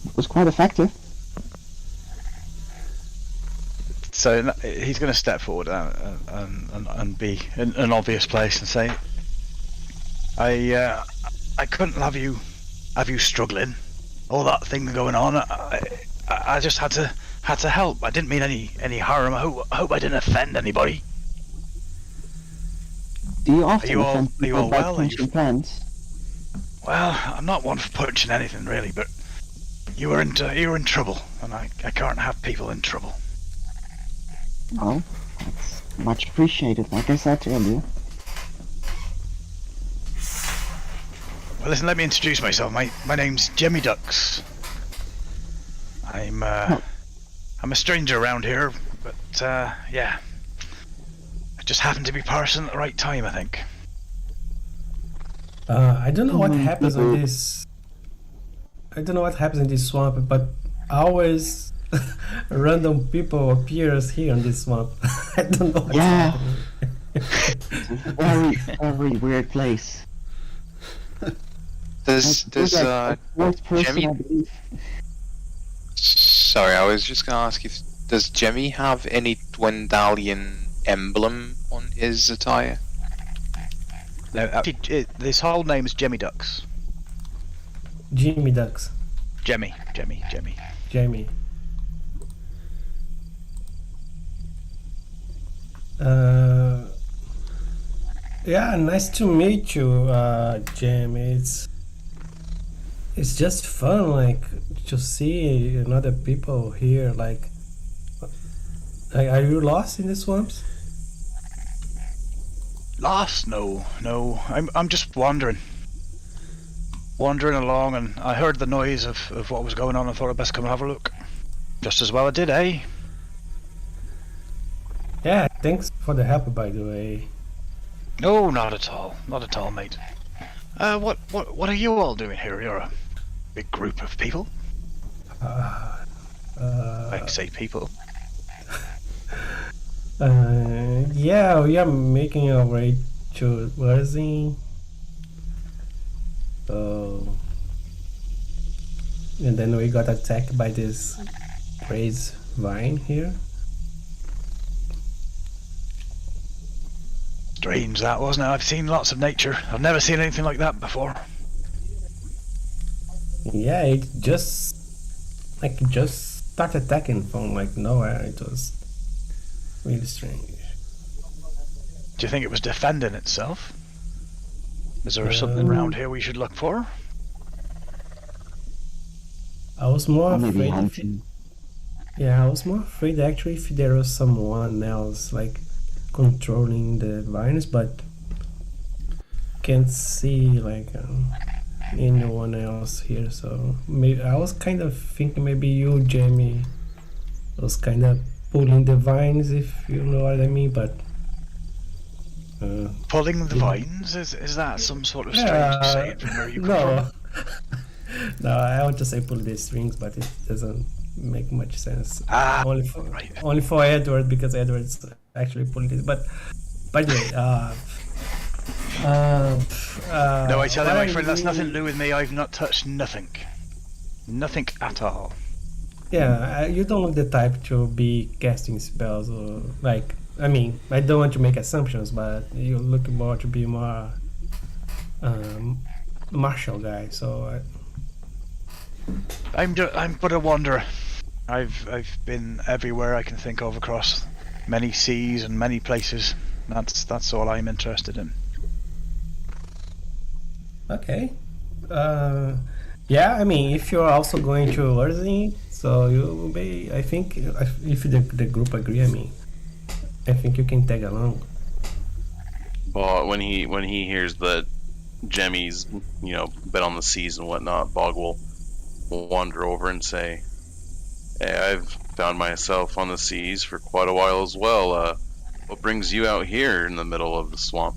It was quite effective. So he's going to step forward and be in an obvious place and say, I couldn't have you struggling, all that thing going on. I just had to help. I didn't mean any harm. I hope I didn't offend anybody. Do you often Are you all offend people by well? punching plants? Well, I'm not one for punching anything really, but you were in trouble, and I can't have people in trouble. Well, that's much appreciated, like I said earlier. Well, listen, let me introduce myself. My name's Jimmy Ducks. I'm a stranger around here, but yeah, I just happened to be passing at the right time, I think. I don't know what happens in this. I don't know what happens in this swamp, but always random people appears here in this swamp. I don't know what's happening. Very, very weird place. Does Fourth person, Jimmy? I believe. Sorry, I was just gonna ask if does Jimmy have any Dwendalian emblem on his attire? No, this whole name is Jimmy Ducks. Jimmy Ducks. Jemmy. Jamie. Yeah, nice to meet you, Jamie. It's just fun, like, to see another people here. Like, are you lost in the swamps? Lost? No. I'm just wandering along, and I heard the noise of what was going on. I thought I'd best come and have a look. Just as well I did, eh? Yeah, thanks for the help, by the way. No, not at all, mate. What are you all doing here? You're a big group of people. I say people. Yeah, we are making our way to Worthing. And then we got attacked by this crazy vine here. Strange that, wasn't it? I've seen lots of nature. I've never seen anything like that before. Yeah, it just started attacking from like nowhere. It was really strange. Do you think it was defending itself? Is there something around here we should look for? I was more Maybe afraid. hunting. Yeah, I was more afraid actually if there was someone else like controlling the vines, but can't see like anyone else here. So maybe I was kind of thinking maybe you, Jamie, was kind of pulling the vines, if you know what I mean. But Pulling the vines? Is that some sort of strange saying from where you come from? No, I want to say pull the strings, but it doesn't make much sense. Only for Edward, because Edward's actually pulling this. But by the way, No, I tell you, my friend, that's nothing to do with me. I've not touched nothing. Nothing at all. Yeah, you don't look the type to be casting spells or like. I mean, I don't want to make assumptions, but you look more to be more martial guy. So I'm but a wanderer. I've been everywhere I can think of across many seas and many places. That's all I'm interested in. okay. Yeah, I mean, if you're also going to Worthing, so you will be. I think if the group agree, I mean, I think you can tag along. But when he hears that Jemmy's, been on the seas and whatnot, Bog will wander over and say, "Hey, I've found myself on the seas for quite a while as well. What brings you out here in the middle of the swamp?"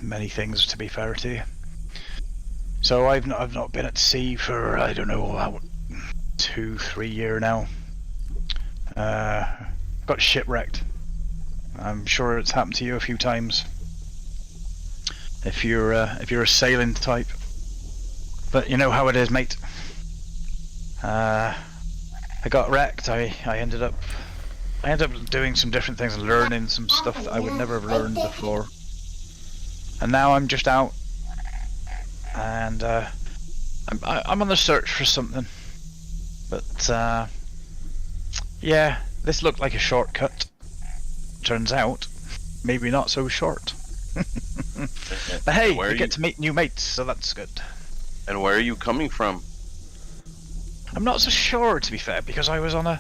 Many things, to be fair to you. So I've not been at sea for, I don't know, about 2-3 years now. Got shipwrecked. I'm sure it's happened to you a few times. If you're a sailing type, but you know how it is, mate. I got wrecked. I ended up doing some different things and learning some stuff that I would never have learned before. And now I'm just out, and I'm on the search for something. But yeah, this looked like a shortcut. Turns out, maybe not so short. But hey, I get to meet new mates, so that's good. And where are you coming from? I'm not so sure, to be fair, because I was on an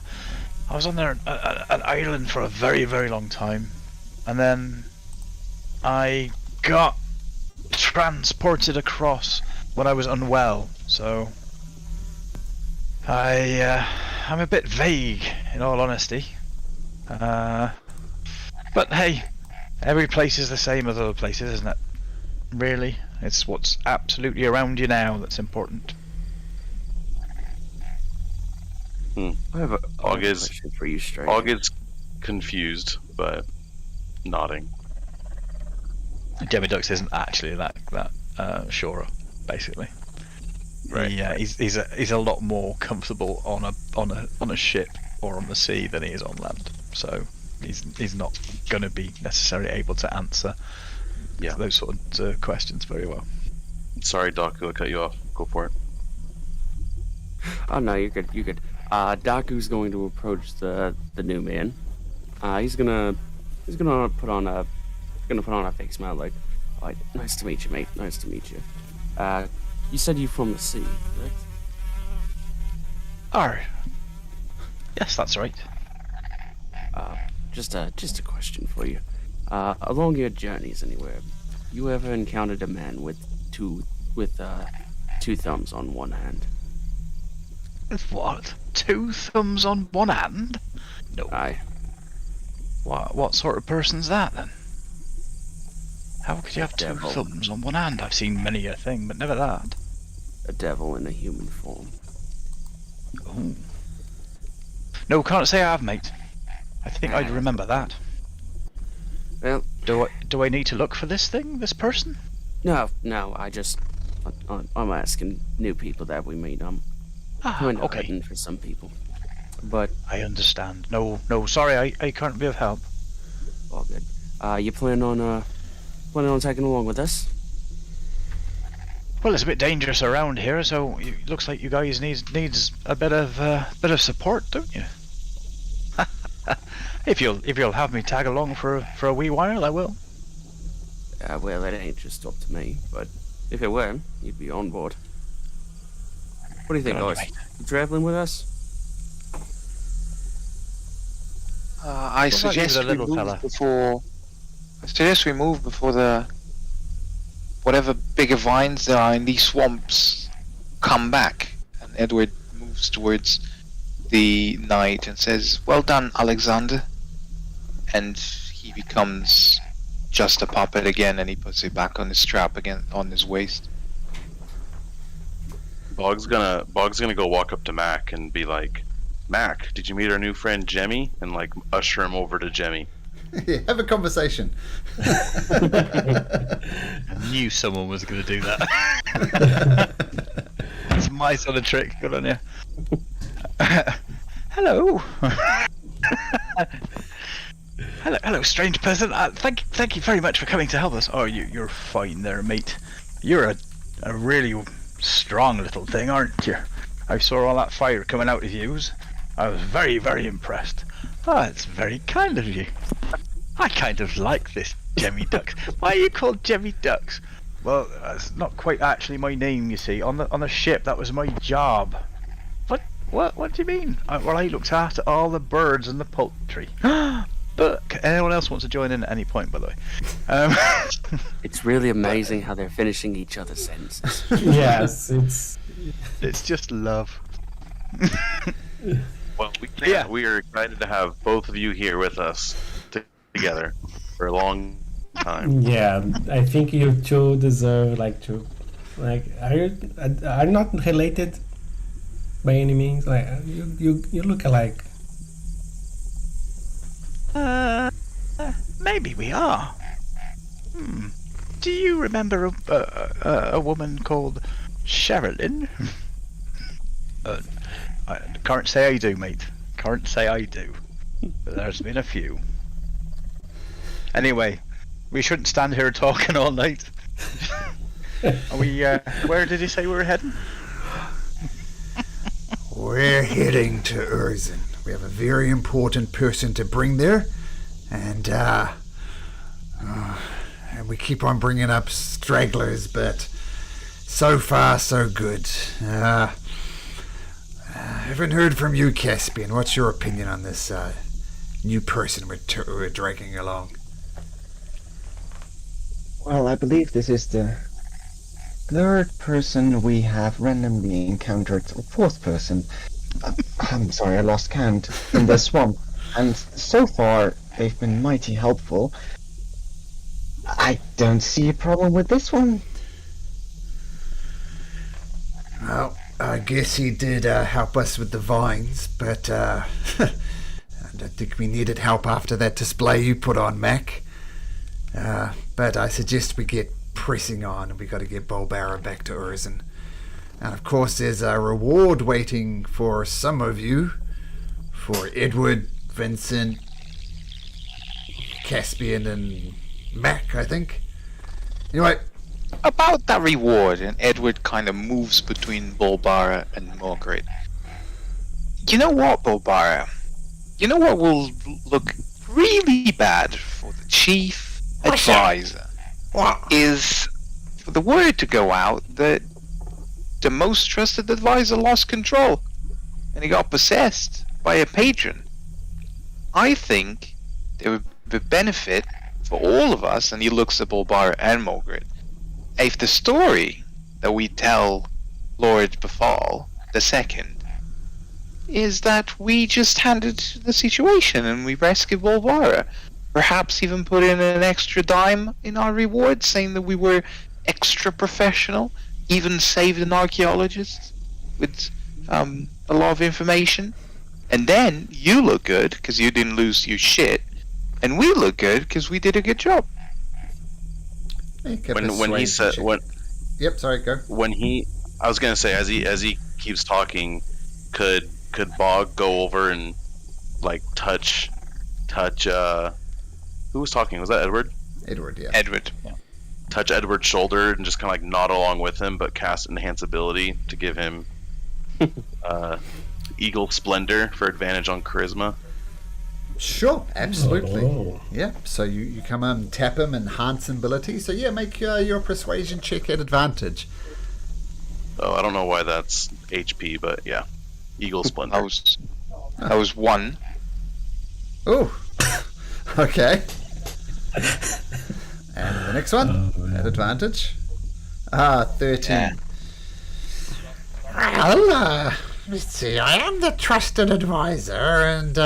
island for a very, very long time, and then I got transported across when I was unwell. So I'm a bit vague, in all honesty. But hey, every place is the same as other places, isn't it? Really, it's what's absolutely around you now that's important. I have a question for you, Stranger. Og is confused, but nodding. Jemmy Ducks isn't actually that Shora, basically. Right. Yeah, he's a lot more comfortable on a ship or on the sea than he is on land. So he's not going to be necessarily able to answer those sort of questions very well. Sorry, Doc, I'll cut you off. Go for it. Oh no, you're good. You're good. Daku's going to approach the new man. He's gonna put on a fake smile, like, "Oh, nice to meet you, mate. Nice to meet you. You said you're from the sea, correct?" Yes, that's right. Just a question for you. Along your journeys anywhere, you ever encountered a man with two thumbs on one hand? What? 2 thumbs on one hand? No. Aye. What sort of person's that then? How could you have 2 Devil. thumbs on one hand? I've seen many a thing, but never that. A devil in a human form. Oh. No, can't say I have, mate. I think I'd remember that. Well, Do I need to look for this person? no. I'm asking new people that we meet. Kind of Okay. hidden for some people, but I understand. No, sorry, I can't be of help. all good. You plan on tagging along with us? Well, it's a bit dangerous around here, so it looks like you guys needs a bit of support, don't you? If you'll have me tag along for a wee while, I will. Well, it ain't just up to me, but if it were, you'd be on board. What do you think, Good on you, guys? mate. You traveling with us? I about you, suggest the we little move fella? before. I suggest we move before the whatever bigger vines there are in these swamps come back. And Edward moves towards the knight and says, "Well done, Alexander." And he becomes just a puppet again, and he puts it back on his strap again on his waist. Bog's gonna go walk up to Mac and be like, "Mac, did you meet our new friend Jemmy?" And like usher him over to Jemmy. Yeah, have a conversation. I knew someone was going to do that. It's my sort of trick. Good on you. Hello. Hello, strange person. Thank you very much for coming to help us. Oh, you're fine there, mate. You're a really strong little thing, aren't you? I saw all that fire coming out of you. I was very, very impressed. It's very kind of you. I kind of like this Jemmy Ducks. Why are you called Jemmy Ducks? Well, that's not quite actually my name, you see. On the ship, that was my job. What do you mean? Well, I looked after all the birds and the poultry. Look, anyone else wants to join in at any point, by the way? It's really amazing how they're finishing each other's sentences. Yes, It's just love. Well, Yeah. we are excited to have both of you here with us together for a long time. yeah. I think you two deserve are not related by any means. Like you look alike. Maybe we are. Do you remember a woman called Sherilyn? I can't say I do, mate. Can't say I do. But there's been a few. Anyway, we shouldn't stand here talking all night. Are we, where did he say we were heading? We're heading to Urzen. We have a very important person to bring there, and we keep on bringing up stragglers, but so far so good. I haven't heard from you, Caspian. What's your opinion on this new person we're dragging along? Well, I believe this is the third person we have randomly encountered, or fourth person. I'm sorry, I lost count, in the swamp. And so far, they've been mighty helpful. I don't see a problem with this one. Well, I guess he did help us with the vines, but I don't think we needed help after that display you put on, Mac. But I suggest we get pressing on, and we got to get Bolbara back to Urzen. And of course, there's a reward waiting for some of you, for Edward, Vincent, Caspian, and Mac, I think. Anyway, About that reward, and Edward kind of moves between Bolbara and Margaret. You know what, Bolbara? You know what will look really bad for the chief advisor? What? Is for the word to go out that the most trusted advisor lost control and he got possessed by a patron. I think there would be benefit for all of us, and he looks at Bolbara and Margaret, if the story that we tell Lord Befal II is that we just handled the situation and we rescued Bolbara. Perhaps even put in an extra dime in our reward, saying that we were extra professional, even saved an archaeologist with a lot of information. And then you look good because you didn't lose your shit, and we look good because we did a good job. When he said when Yep, sorry, go. I was gonna say as he keeps talking, could Bog go over and like touch who was talking? Was that Edward? Edward, yeah. Edward. Touch Edward's shoulder and just kind of like nod along with him, but cast enhance ability to give him Eagle Splendor for advantage on charisma. Sure, absolutely. Oh. Yeah, so you come on and tap him, enhance ability. So yeah, make your persuasion check at advantage. Oh, I don't know why that's HP, but yeah, Eagle Splendor. That was one. Oh, okay. And the next one at advantage. 13. Yeah. Well, let's see. I am the trusted advisor, and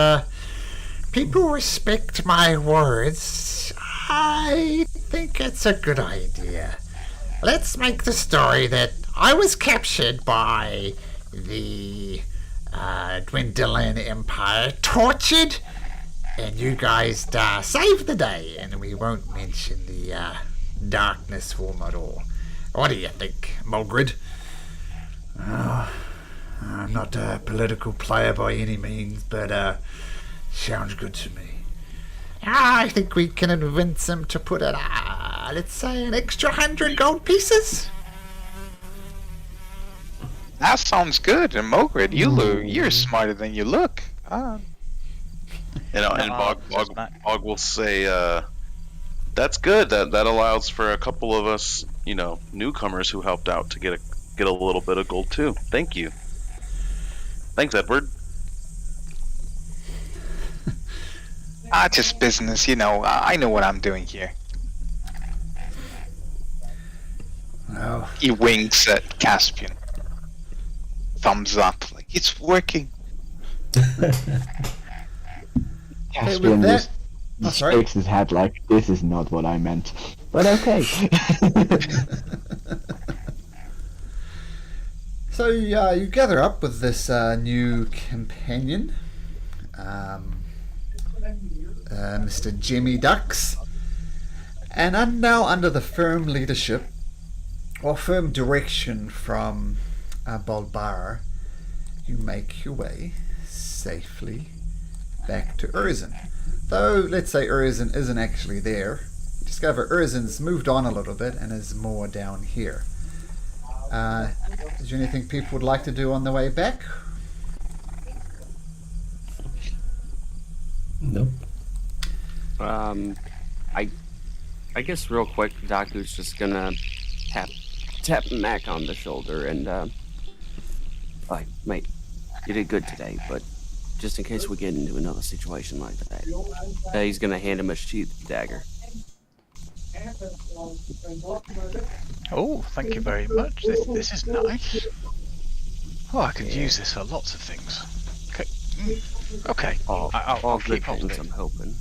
people respect my words. I think it's a good idea. Let's make the story that I was captured by the Dwindlian Empire, tortured, and you guys saved the day, and we won't mention the darkness form at all. What do you think, Mulgrid? I'm not a political player by any means, but sounds good to me. I think we can convince him to put in, let's say, an extra 100 gold pieces. That sounds good. And Mogrid, you're smarter than you look. And Bog will say, "That's good. That allows for a couple of us, newcomers who helped out to get a little bit of gold too. Thank you. Thanks, Edward." Just business, I know what I'm doing here. Well, He winks at Caspian. Thumbs up, like it's working. Caspian that- just sorry. shakes his head like, this is not what I meant. But okay. So you gather up with this new companion, Mr. Jimmy Ducks, and now under the firm leadership or firm direction from Bolbara, you make your way safely back to Urzin. Though, let's say Urzin isn't actually there. You discover Urzin's moved on a little bit and is more down here. Is there anything people would like to do on the way back? Nope. I guess real quick, Daku's just gonna tap Mac on the shoulder and like, mate, you did good today, but just in case we get into another situation like that, he's gonna hand him a sheathed dagger. Oh, thank you very much. This is nice. Oh, I could use this for lots of things. Okay. Okay. I'll All good keep hold of things, it. I'm hoping.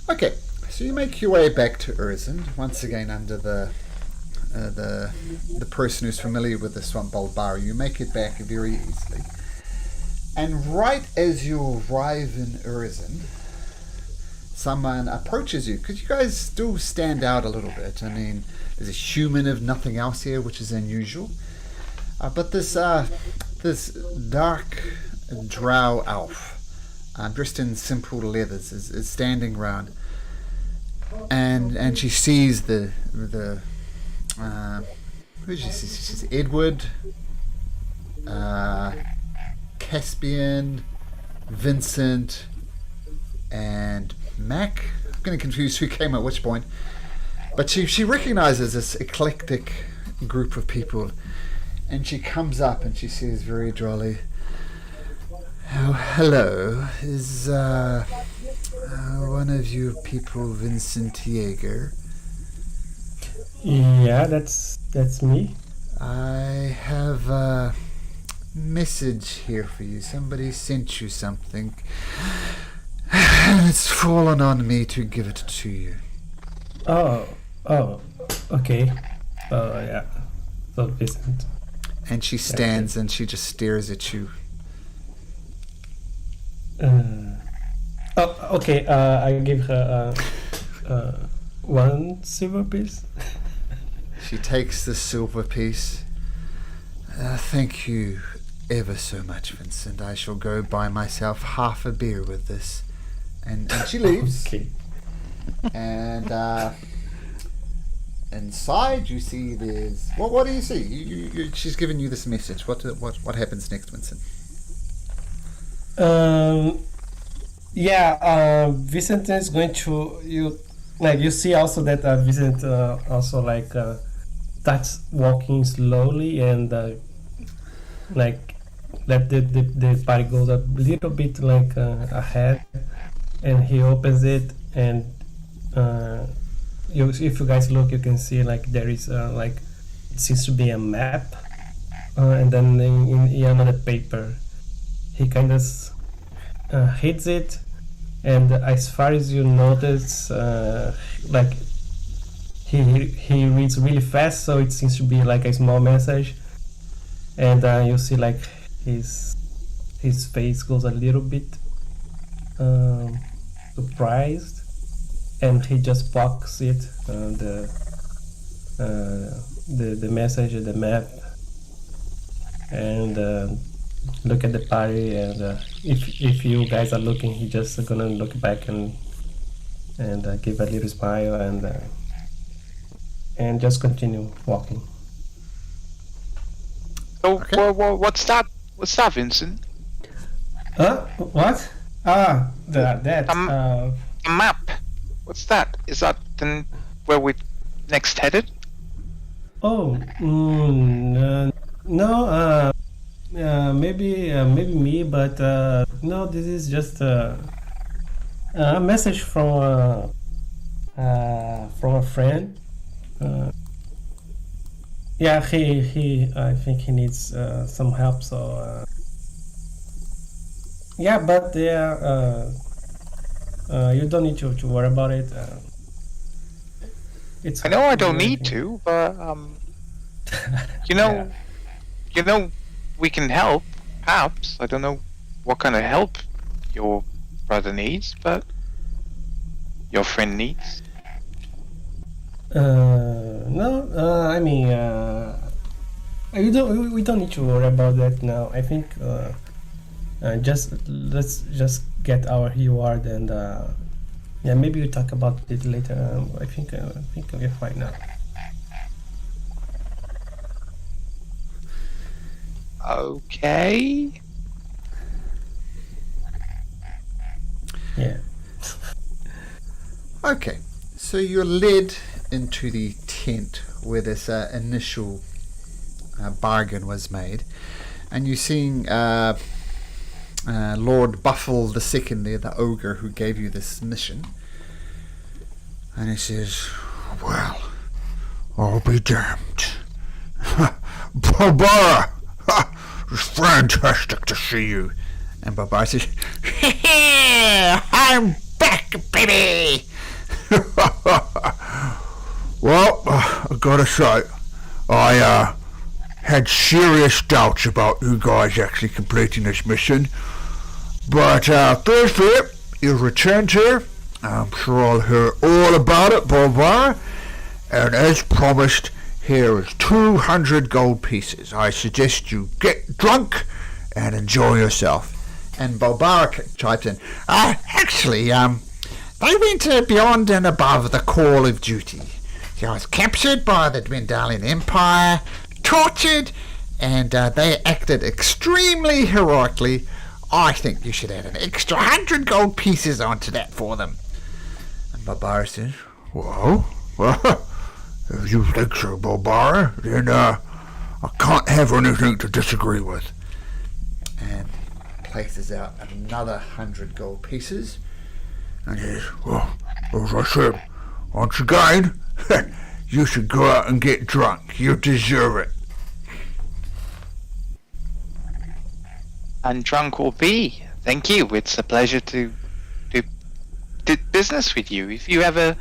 Okay, so you make your way back to Urzin, once again under the person who's familiar with the Swamp Bulbari. You make it back very easily. And right as you arrive in Urzin, someone approaches you, because you guys still stand out a little bit. I mean, there's a human if nothing else here, which is unusual. But this dark drow elf, dressed in simple leathers, is standing around, and she sees who did she see? She sees Edward, Caspian, Vincent, and Mac. I'm getting confused who came at which point, but she recognizes this eclectic group of people, and she comes up and she says very drolly, "Oh, hello. Is one of you people Vincent Jaeger?" Yeah, that's me. "I have a message here for you. Somebody sent you something. It's fallen on me to give it to you." Oh, okay. Yeah. So Vincent. And she stands and she just stares at you. Okay. I give her one silver piece. She takes the silver piece. "Thank you ever so much, Vincent. I shall go buy myself half a beer with this." And she leaves. Okay. And inside you see there's... What do you see? She's given you this message. What happens next, Vincent? Vincent is going to you see also that Vincent also starts walking slowly and let the party goes a little bit ahead, and he opens it, and if you guys look, you can see there is it seems to be a map, and then in another paper he kind of hits it, and as far as you notice, he reads really fast, so it seems to be a small message, and you see his face goes a little bit surprised, and he just blocks it, the message, the map, and look at the party, and if you guys are looking, he just gonna look back and give a little smile, and just continue walking. So, Okay. what's that? What's that, Vincent? What? That. A map. What's that? Is that then where we next headed? Oh, no. Maybe me, but no. This is just a message from a friend. Yeah, he. I think he needs some help. So yeah, but you don't need to worry about it. It's. I know I don't need to, but you know, we can help. Perhaps I don't know what kind of help your brother needs, but your friend needs. No, I mean, We don't need to worry about that now. I think let's just get our reward and yeah, maybe we talk about it later. I think we're fine now. Okay. Yeah. Okay, so you're led into the tent where this initial bargain was made, and you're seeing Lord Buffle II there, the ogre who gave you this mission, and he says, Well, I'll be damned. Barbara! It's fantastic to see you. and Barbara says, I'm back, baby! Well, I gotta say, I had serious doubts about you guys actually completing this mission. But Thursday, you returned here. I'm sure I'll hear all about it, Barbara. And as promised, here is 200 gold pieces. I suggest you get drunk and enjoy yourself. and Barbara chimed in, Actually, they went beyond and above the call of duty. I was captured by the Dwendalian Empire, tortured, and they acted extremely heroically. I think you should add an extra 100 gold pieces onto that for them. and Barbara says, Well, if you think so, Barbara, then I can't have anything to disagree with. and places out another 100 gold pieces. And he says, well, as I said, once again, you should go out and get drunk. You deserve it. And drunk will be. Thank you. It's a pleasure to do business with you. If you ever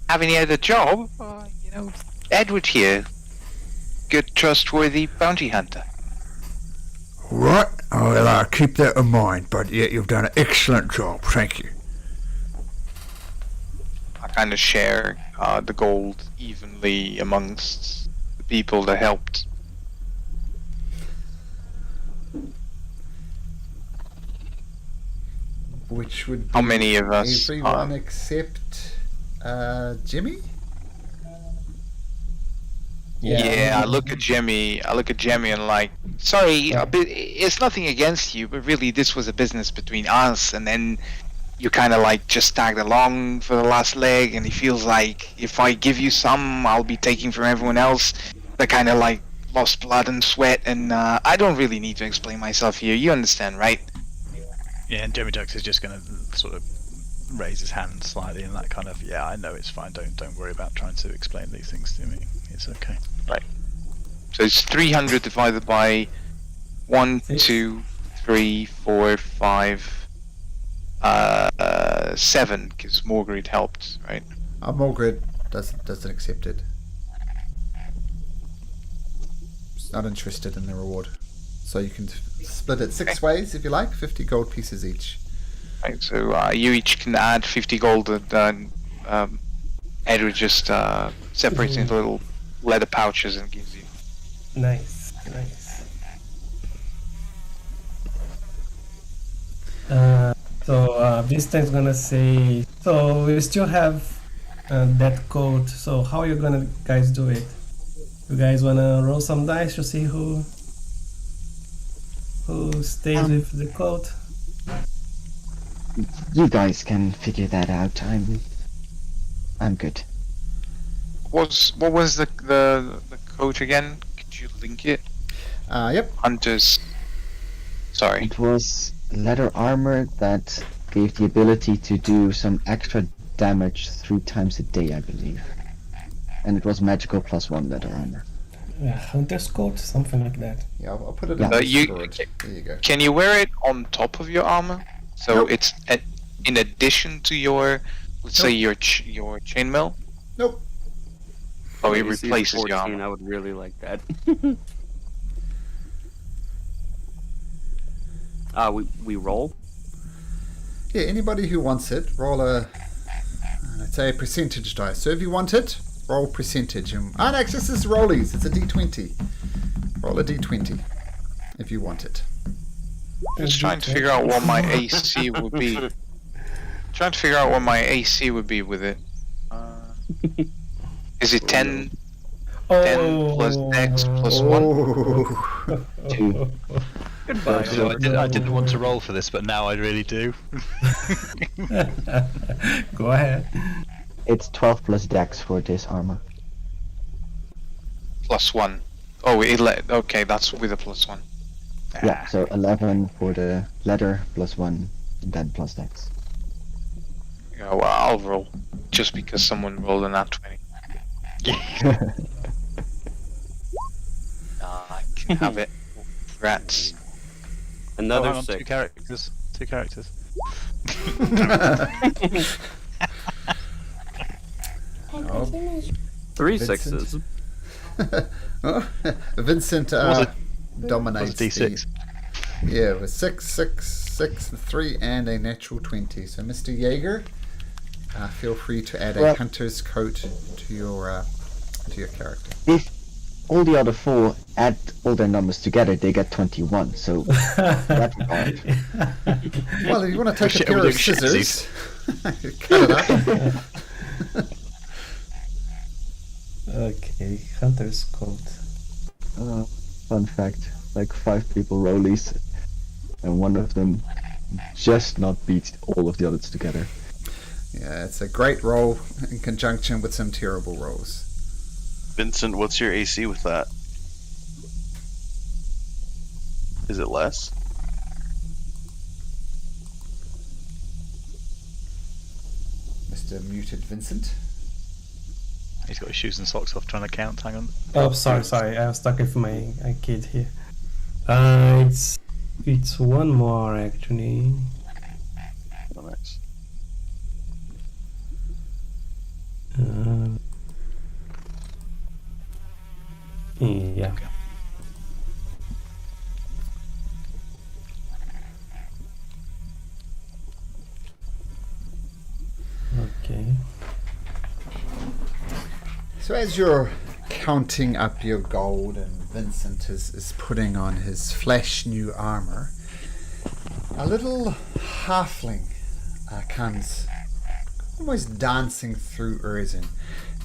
have any other job, Edward here, good, trustworthy bounty hunter. All right, I'll keep that in mind. But yeah, you've done an excellent job. Thank you. I kind of share the gold evenly amongst the people that helped. Which would be How many of us everyone are- except Jimmy? Yeah, I look at Jimmy and like, sorry, it's nothing against you, but really this was a business between us, and then you kind of like just tagged along for the last leg, and it feels like if I give you some, I'll be taking from everyone else. That kind of like lost blood and sweat, and I don't really need to explain myself here. You understand, right? Yeah, and Jimmy Ducks is just going to sort of raise his hand slightly and that kind of, yeah, I know it's fine. Don't worry about trying to explain these things to me. It's okay. So it's 300 divided by 1, 2, 3, 4, 5, 7, because Margaret helped, right? Margaret doesn't accept it. She's not interested in the reward. So you can split it 6 ways if you like, 50 gold pieces each. Right, so you each can add 50 gold, and Edward just separates into little leather pouches and gives you. Nice. So this time's gonna say. So we still have that code. So how are you gonna guys do it? You guys wanna roll some dice to see who stays with the code? You guys can figure that out. I'm good. What was the code again? Could you link it? Yep. Hunters. Sorry. It was leather armor that gave the ability to do some extra damage 3 times a day, I believe. And it was magical +1 leather armor. Hunter's code, something like that. Yeah, I'll put it Yeah. in the You- storage. There you go. Can you wear it on top of your armor? So Nope. it's in addition to your, let's say your chainmail. Nope. Oh, it AC replaces 14, your armor. I would really like that. We roll. Yeah, anybody who wants it, roll a, let's say a percentage die. So if you want it, roll percentage. And actually, this is rollies. It's a D20. Roll a d20 if you want it. Just trying to figure out what my AC would be. Trying to figure out what my AC would be with it. Is it 10? 10 plus Dex plus 1? Oh, 2. Goodbye. So I didn't want to roll for this, but now I really do. Go ahead. It's 12 plus dex for this armor. Plus 1. Oh, okay, that's with a plus 1. Yeah, so 11 for the leather plus 1, and then plus dex. Yeah, well, I'll roll. Just because someone rolled a nat 20. I can have it. Rats. Another hang on, 6. Two characters. Two characters. oh. 3 Vincent. 6s. Oh, Vincent Was dominates. D6. Yeah, with 6, 6, 6, 3, and a natural 20. So, Mr. Jaeger, feel free to add a Well- hunter's coat to your character. If all the other 4 add all their numbers together, they get 21, so that regard. Well, if you want to take a Shit, pair we're of doing scissors, cut it up. Okay, Hunter's Code. Fun fact, like 5 people rollies, and one of them just not beat all of the others together. Yeah, it's a great roll in conjunction with some terrible rolls. Vincent, what's your AC with that? Is it less? Mr. Muted Vincent. He's got his shoes and socks off trying to count. Hang on. Oh, sorry. I was stuck with my kid here. It's one more actually. Oh, nice. Yeah. Okay. So as you're counting up your gold and Vincent is putting on his flash new armor, a little halfling comes almost dancing through Urzin,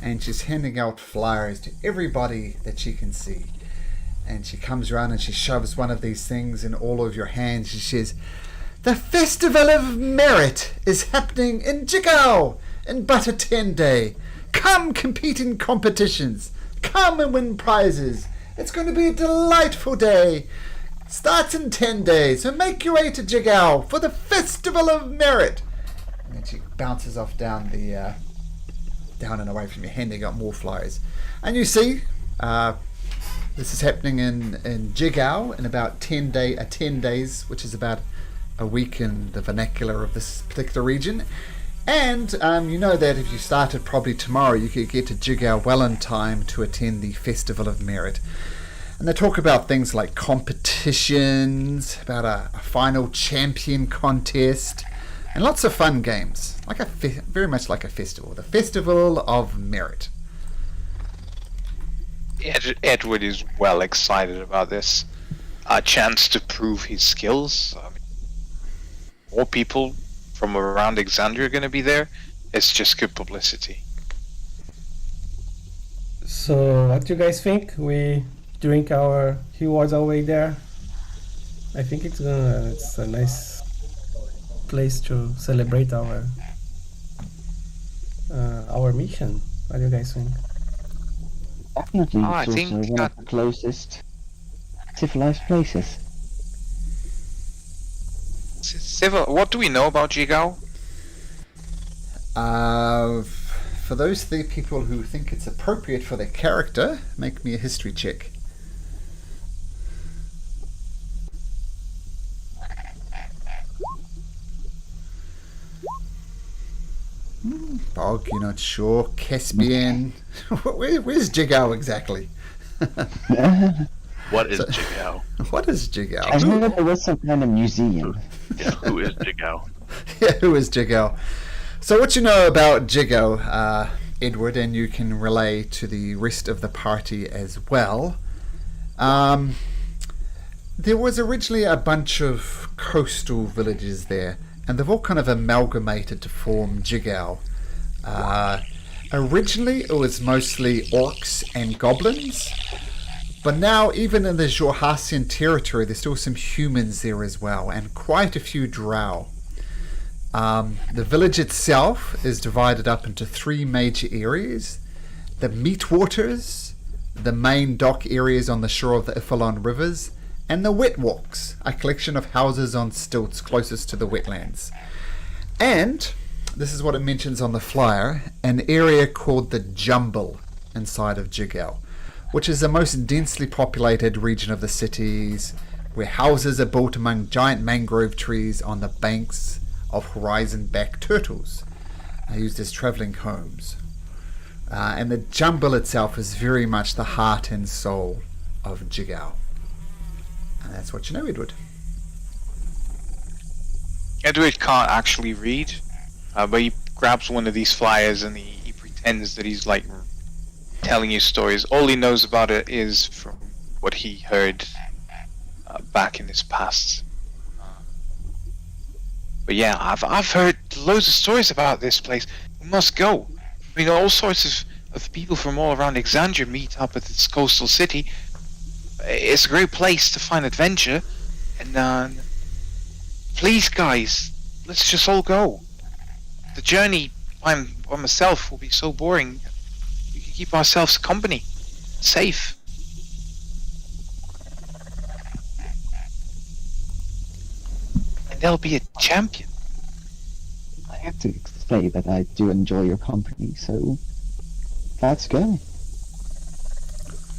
and she's handing out flyers to everybody that she can see. And she comes around and she shoves one of these things in all of your hands. She says, "The Festival of Merit is happening in Jigow in but a 10-day. Come compete in competitions. Come and win prizes. It's going to be a delightful day. Starts in 10 days, so make your way to Jigow for the Festival of Merit." And then she bounces off down and away from you, handing out more flyers. And you see, this is happening in Jigow in about 10 days, which is about a week in the vernacular of this particular region. And you know that if you started probably tomorrow, you could get to Jigow well in time to attend the Festival of Merit. And they talk about things like competitions, about a final champion contest, and lots of fun games, like very much like a festival. The Festival of Merit. Edward is well excited about this. A chance to prove his skills. I mean, more people from around Exandria are going to be there. It's just good publicity. So, what do you guys think? We drink our rewards our way there. I think it's a nice place to celebrate our mission. What do you guys think? Definitely, I it's think also one of the closest civilized places. Civil. What do we know about Jigow? For those people who think it's appropriate for their character, make me a history check. Bog, you're not sure. Caspian. Where's Jigow exactly? What is So- Jigow? What is I Jigow? heard there was some kind of museum. Yeah, who is Jigow? Yeah, who is Jigow? So what you know about Jigow, Edward, and you can relay to the rest of the party as well. There was originally a bunch of coastal villages there, and they've all kind of amalgamated to form Jigow. Originally, it was mostly orcs and goblins, but now, even in the Jorhasian territory, there's still some humans there as well, and quite a few drow. The village itself is divided up into 3 major areas: the Meatwaters, the main dock areas on the shore of the Ifalon rivers, and the Wet Walks, a collection of houses on stilts closest to the wetlands. And, this is what it mentions on the flyer, an area called the Jumble inside of Jigow, which is the most densely populated region of the cities, where houses are built among giant mangrove trees on the banks of horizon-back turtles, used as travelling homes. And the Jumble itself is very much the heart and soul of Jigow. And that's what you know, Edward. Edward can't actually read, but he grabs one of these flyers and he pretends that he's like telling you stories. All he knows about it is from what he heard back in his past. But yeah, I've heard loads of stories about this place. We must go. I mean, all sorts of people from all around Exandria meet up at this coastal city. It's a great place to find adventure, and please, guys, let's just all go. The journey by myself will be so boring. We can keep ourselves company, safe. And there'll be a champion. I have to say that I do enjoy your company, so let's go.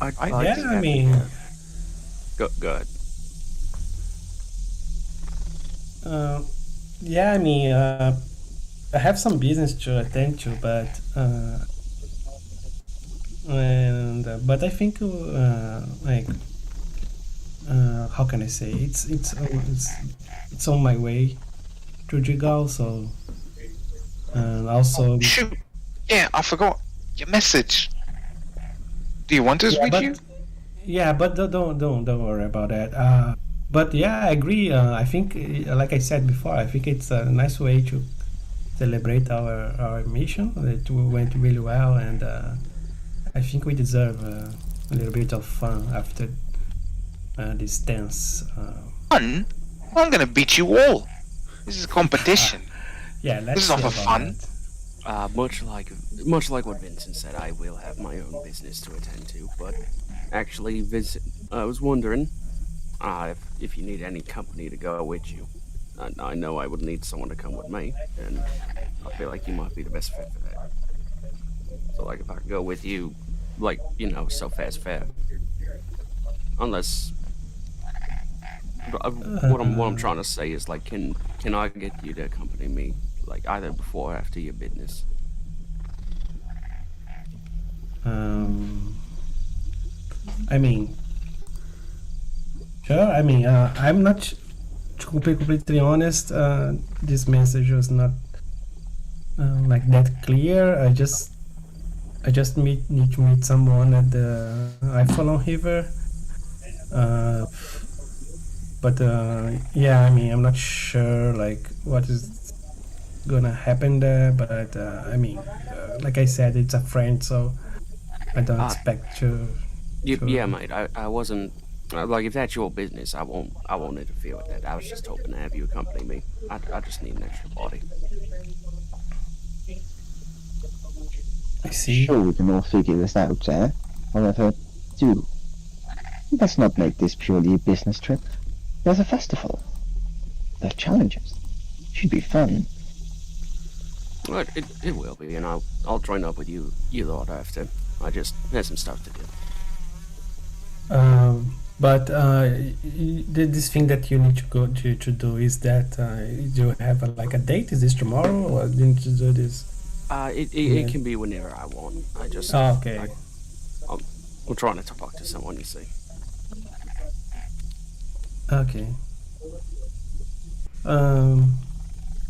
I mean, Go ahead. yeah, I mean, I have some business to attend to, but but I think like how can I say, it's on my way to Jigow, so and also Shoot! Yeah, I forgot your message. Do you want us with you? yeah, but don't worry about that. But yeah, I agree. I think, like I said before, I think it's a nice way to celebrate our mission. It went really well, and I think we deserve a little bit of fun after this tense. Fun? I'm gonna beat you all. This is a competition. Yeah, let's This is not see for about fun. that. Much like what Vincent said, I will have my own business to attend to. But actually, Vincent, I was wondering if you need any company to go with you. I know I would need someone to come with me, and I feel like you might be the best fit for that. So, like, if I could go with you, like, so fast fair. Unless, what I'm trying to say is, like, can I get you to accompany me, like, either before or after your business? I mean, sure. I mean, I'm not, to be completely honest, this message was not like that clear. I just need to meet someone at the Ifalon River. But yeah, I mean, I'm not sure like what is gonna happen there. But I mean, like I said, it's a friend, so I don't expect to. Yeah, mate. I wasn't like, if that's your business, I won't interfere with that. I was just hoping to have you accompany me. I just need an extra body. I see. Sure, we can all figure this out, eh? However, let's not make this purely a business trip. There's a festival. There's challenges. Should be fun. Well, it will be, and I'll join up with you lot after. I just have some stuff to do. But this thing that you need to go to do is that you have like a date. Is this tomorrow, or didn't you do this? It can be whenever I want. I just okay. I'm trying to talk to someone, you see. Okay.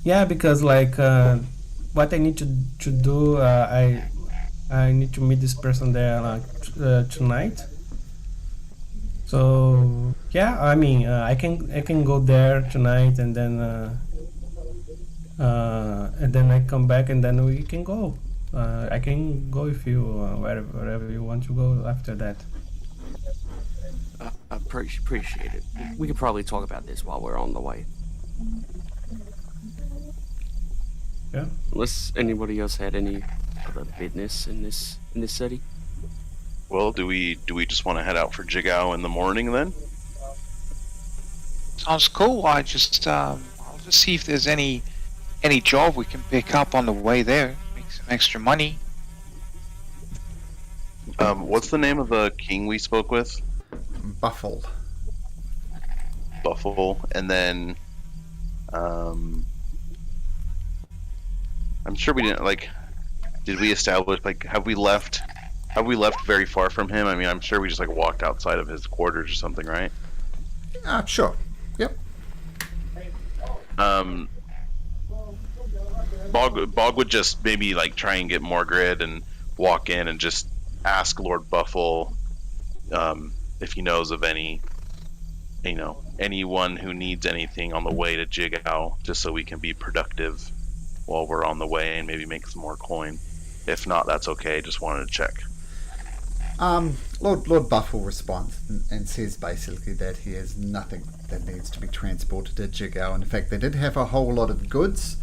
Yeah, because like what I need to do, I need to meet this person there like tonight. So yeah, I mean, I can go there tonight, and then I come back, and then we can go. I can go with you wherever you want to go after that. I appreciate it. We could probably talk about this while we're on the way. Yeah. Unless anybody else had any other business in this city. Well, do we just want to head out for Jigow in the morning then? Sounds cool. I'll just see if there's any job we can pick up on the way there. Make some extra money. What's the name of the king we spoke with? Buffle. Buffalo, and then I'm sure we didn't did we establish have we left very far from him? I mean, I'm sure we just walked outside of his quarters or something, right? Sure. Yep. Bog would just maybe try and get more grid and walk in and just ask Lord Buffalo if he knows of anyone who needs anything on the way to Jigow, just so we can be productive while we're on the way and maybe make some more coin. If not, that's okay. Just wanted to check. Lord Buffalo responds and says basically that he has nothing that needs to be transported to Jigow. In fact, they did have a whole lot of goods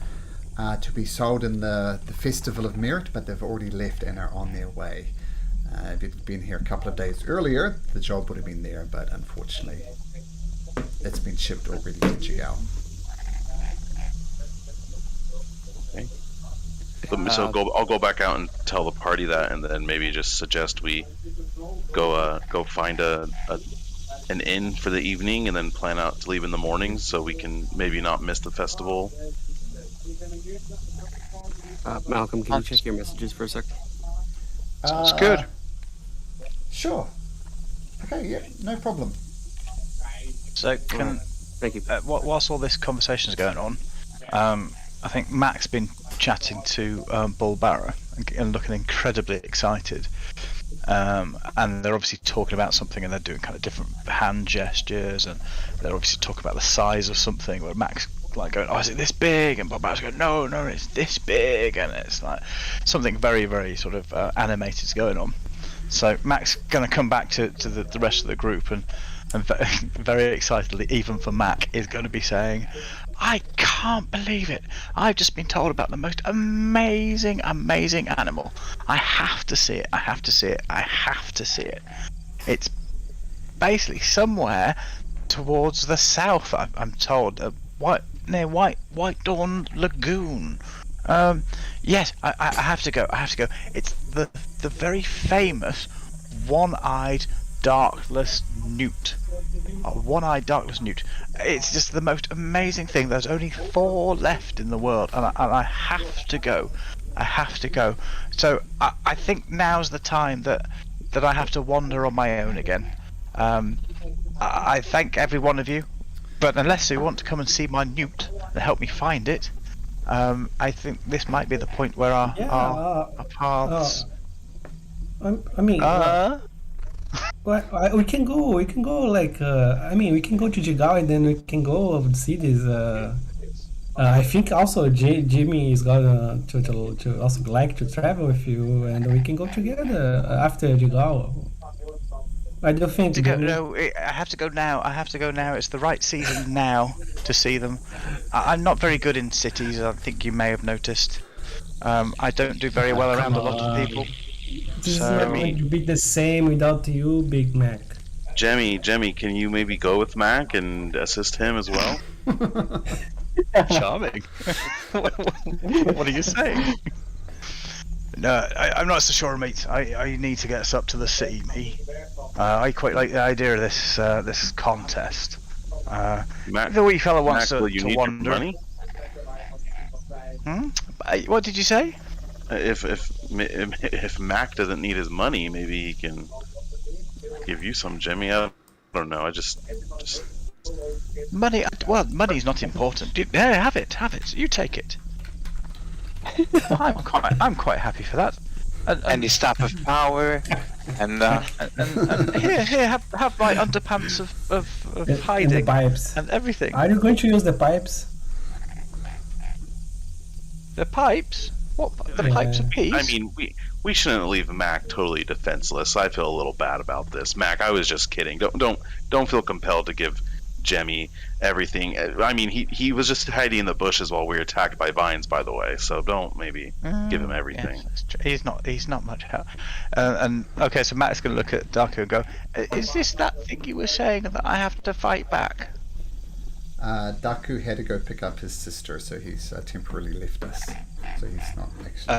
to be sold in the Festival of Merit, but they've already left and are on their way. If it had been here a couple of days earlier, the job would have been there, but unfortunately it's been shipped already to Jigow. Okay. So I'll go back out and tell the party that, and then maybe just suggest we go find an inn for the evening, and then plan out to leave in the morning, so we can maybe not miss the festival. Malcolm, can you check your messages for a sec? Sounds good. Sure. Okay, yeah, no problem. So Thank you. whilst all this conversation is going on, I think Mac's been chatting to Bull Barrow and looking incredibly excited. And they're obviously talking about something, and they're doing kind of different hand gestures, and they're obviously talking about the size of something, where Mac's going, oh, is it this big? And Bob Barrow's going, no, it's this big, and it's something very, very sort of animated is going on. So Mac's going to come back to the rest of the group, and very excitedly, even for Mac, is going to be saying, I can't believe it. I've just been told about the most amazing animal. I have to see it. I have to see it. I have to see it. It's basically somewhere towards the south, I'm told, near White Dawn Lagoon. Yes, I have to go. It's the very famous one-eyed darkless newt. One-eyed darkless newt. It's just the most amazing thing. There's only 4 left in the world, and I have to go. I have to go. So I think now's the time that I have to wander on my own again. I thank every one of you, but unless you want to come and see my newt and help me find it, I think this might be the point where our paths. I mean, we can go. We can go. We can go to Jigow, and then we can go see this. I think also Jimmy is gonna to also like to travel with you, and we can go together after Jigow. I don't think to go. No, I have to go now. It's the right season now to see them. I'm not very good in cities. I think you may have noticed. I don't do very well around a lot of people. This is not going to be the same without you, Big Mac. Jemmy, can you maybe go with Mac and assist him as well? Charming. What are you saying? No, I'm not so sure, mate. I need to get us up to the city, me. I quite like the idea of this contest. Mac, the wee fella wants Mac, to need wander. Your money? What did you say? If Mac doesn't need his money, maybe he can give you some, Jimmy. I don't know. I just money. Well, money's not important. Have it. You take it. I'm quite happy for that. and his staff of power, and here, have my underpants of And the hiding pipes. and everything. Are you going to use the pipes? The pipes? What? The Yeah. pipes of peace? I mean, we shouldn't leave Mac totally defenseless. I feel a little bad about this, Mac. I was just kidding. Don't feel compelled to give Jemmy everything. I mean, he was just hiding in the bushes while we were attacked by vines, by the way. So don't maybe give him everything. Yes, that's true. He's not much help. And okay, so Matt's going to look at Darko and go, "Is this that thing you were saying that I have to fight back?" Daku had to go pick up his sister, so he's temporarily left us. So he's not actually.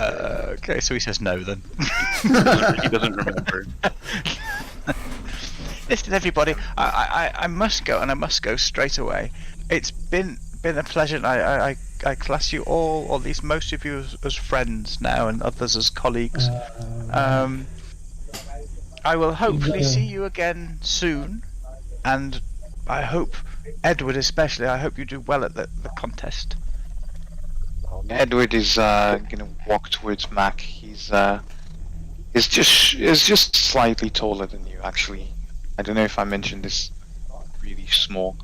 Okay, so he says no then. He doesn't remember. Listen, everybody, I must go, and I must go straight away. It's been a pleasure. And I class you all, or at least most of you, as friends now, and others as colleagues. I will hopefully see you again soon, and I hope, Edward especially, I hope you do well at the contest. Edward is gonna walk towards Mac. He's just slightly taller than you, actually. I don't know if I mentioned this. Really small.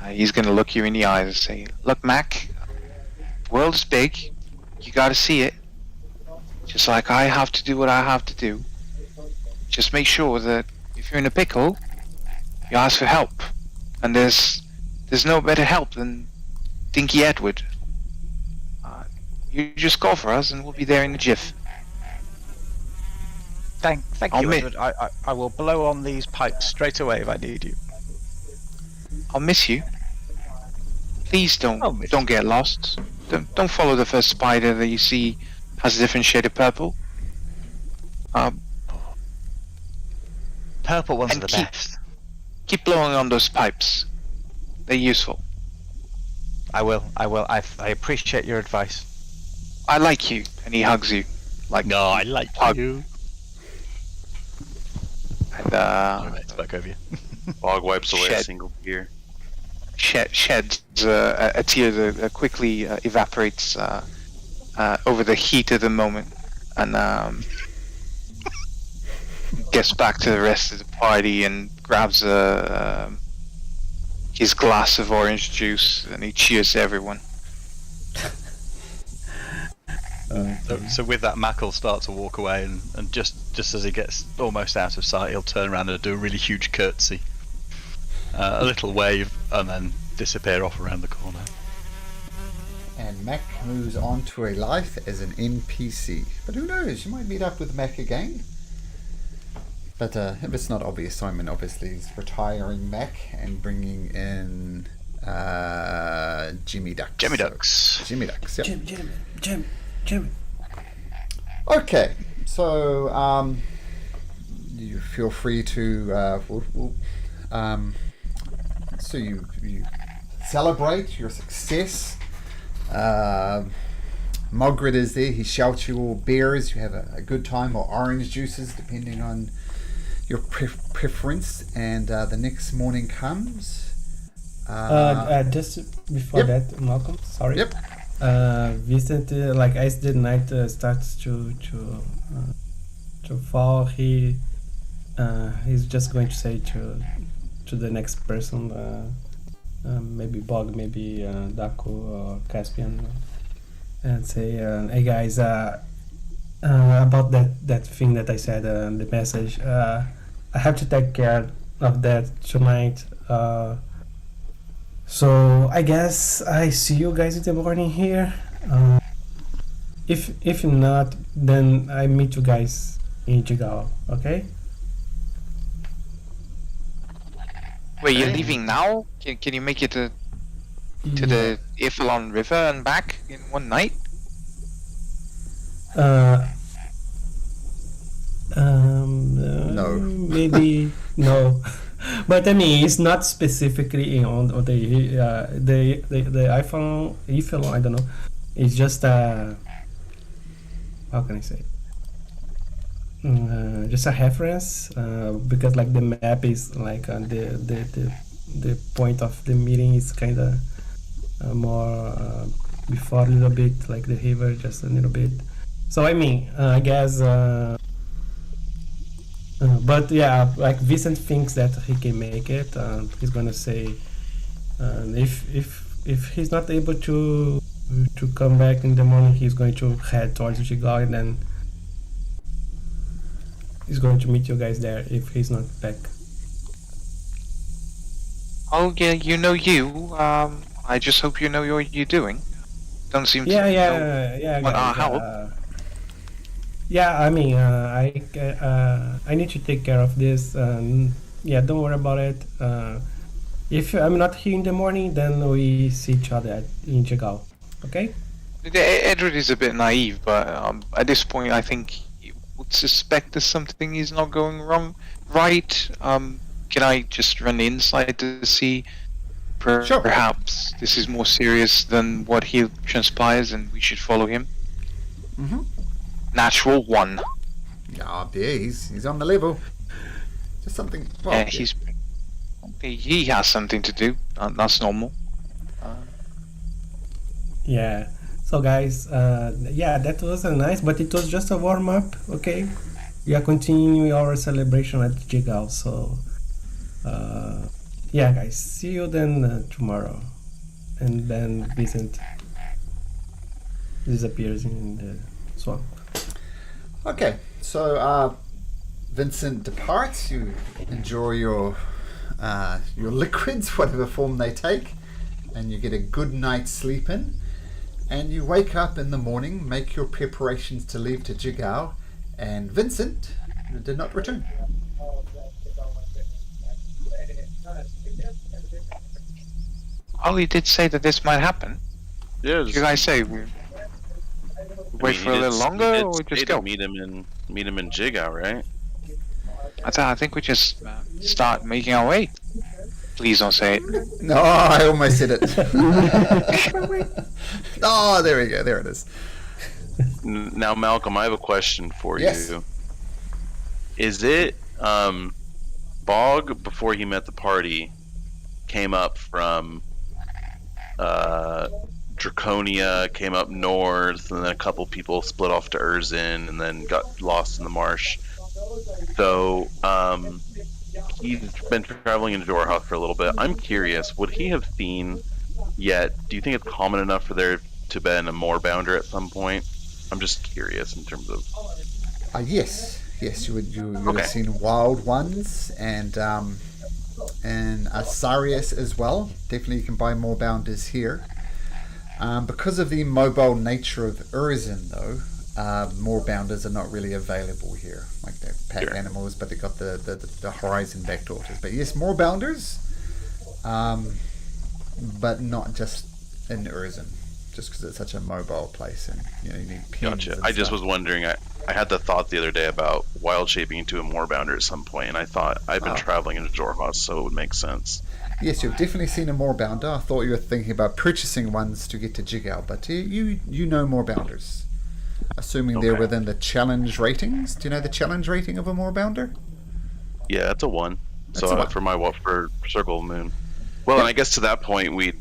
He's gonna look you in the eyes and say, "Look, Mac, the world is big. You gotta see it. Just like I have to do what I have to do. Just make sure that if you're in a pickle, you ask for help. And there's no better help than Dinky Edward. You just call for us, and we'll be there in a jiff." Thank I'll you, mi- Edward. I will blow on these pipes straight away if I need you. I'll miss you. Please don't I'll miss don't get lost. Don't follow the first spider that you see has a different shade of purple. Purple ones are And the best. keep blowing on those pipes. They're useful. I will. I appreciate your advice. I like you, and he hugs you. Like No, I like Hug. you. And It's back over you. Bog wipes away a Shed. single tear. sheds a tear that quickly evaporates over the heat of the moment, and gets back to the rest of the party and grabs his glass of orange juice, and he cheers everyone. So with that, Mac will start to walk away, and just as he gets almost out of sight, he'll turn around and do a really huge curtsy, a little wave, and then disappear off around the corner. And Mac moves on to a life as an NPC. But who knows, you might meet up with Mac again. But if it's not obvious, Simon obviously is retiring Mac and bringing in Jimmy Ducks. Jimmy Ducks. Jimmy Ducks, yep. Jim. Okay, so you feel free to so you celebrate your success. Margaret is there. He shouts you all beers. You have a good time, or orange juices, depending on your preference. And the next morning comes. Just before that, Malcolm. Sorry. Yep. Vincent, like as the night starts to fall, he's just going to say to the next person, maybe Bog, maybe Daku or Caspian, and say, "Hey guys, about that thing that I said in the message, I have to take care of that tonight. So I guess I see you guys in the morning here. If not, then I meet you guys in Jigow, okay?" Wait, you're leaving now? Can you make it to the Ifalon River and back in one night? No. Maybe no. But I mean, it's not specifically on the iPhone. I don't know. It's just how can I say? Just a reference, because like the map is like the point of the meeting is kind of more before a little bit, like the river, just a little bit. So I mean, I guess. But yeah, like Vincent thinks that he can make it. He's gonna say, if he's not able to come back in the morning, he's going to head towards Jigow, and then he's going to meet you guys there if he's not back. Oh yeah, you know you. I just hope you know what you're doing. Don't seem to know Yeah, what our guys. help. Yeah, I mean, I need to take care of this. Yeah, don't worry about it. If I'm not here in the morning, then we see each other in Jigow. Okay? Edward is a bit naive, but at this point, I think he would suspect that something is not going right. Can I just run inside to see? Sure. Perhaps this is more serious than what he transpires, and we should follow him. Mm-hmm. Natural 1. Oh, yeah, he's on the level. Just something. Well, Yeah, he has something to do. That's normal. Yeah. So guys, yeah, that was nice, but it was just a warm up. Okay, we are continuing our celebration at Jigow. So, yeah, guys, see you then tomorrow, and then Vincent disappears in the swamp. Okay, so Vincent departs. You enjoy your liquids, whatever form they take, and you get a good night's sleep in. And you wake up in the morning, make your preparations to leave to Jigow, and Vincent did not return. Oh, he did say that this might happen. Yeah, Did you guys say we wait for a little longer, or just go? Meet him in Jigow, right? I think we just start making our way. Please don't say it. No, I almost said it. Oh, there we go. There it is. Now, Malcolm, I have a question for Yes. you. Is it Bog, before he met the party, came up from Draconia, came up north, and then a couple people split off to Urzin, and then got lost in the marsh. So he's been traveling in Jorhoth for a little bit. I'm curious, would he have seen yet? Do you think it's common enough for there to have been a moorbounder at some point? I'm just curious in terms of. Yes, you would Okay. have seen wild ones and Asarius as well. Definitely, you can buy more bounders here. Because of the mobile nature of Urzin, though, more bounders are not really available here. Like they're pack Sure. animals, but they got the horizon back daughters. But yes, more bounders, but not just in Urzin, just because it's such a mobile place and you need pins. Gotcha. and I just stuff. was wondering. I had the thought the other day about wild shaping into a moorbounder at some point, and I thought I've been traveling into Jorhoth, so it would make sense. Yes, you've definitely seen a moorbounder. I thought you were thinking about purchasing ones to get to Jigow, but you know moorbounders. Assuming they're Okay. within the challenge ratings. Do you know the challenge rating of a moorbounder? Yeah, it's a 1. That's So a 1. for Circle of the Moon. Well, and I guess to that point we'd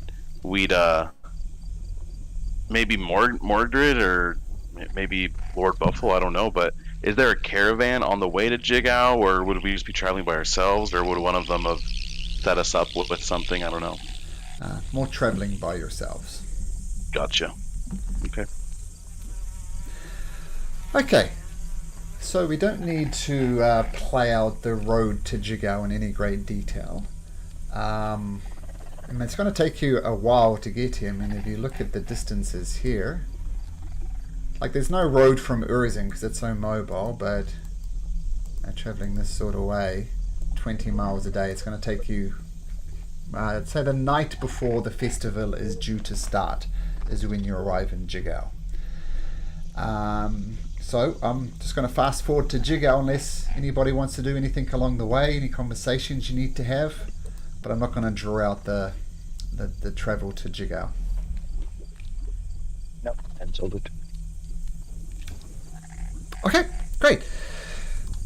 maybe Mordred or maybe Lord Buffalo. I don't know, but is there a caravan on the way to Jigow, or would we just be traveling by ourselves, or would one of them have set us up with something? I don't know. More traveling by yourselves. Gotcha. Okay. Okay, so we don't need to play out the road to Jigow in any great detail. It's going to take you a while to get here. I mean, if you look at the distances here, like there's no road from Urzin because it's so mobile, but traveling this sort of way, 20 miles a day, it's going to take you, I'd say the night before the festival is due to start is when you arrive in Jigow. So I'm just going to fast forward to Jigow unless anybody wants to do anything along the way, any conversations you need to have, but I'm not going to draw out the travel to Jigow. No, that's all good. Okay, great.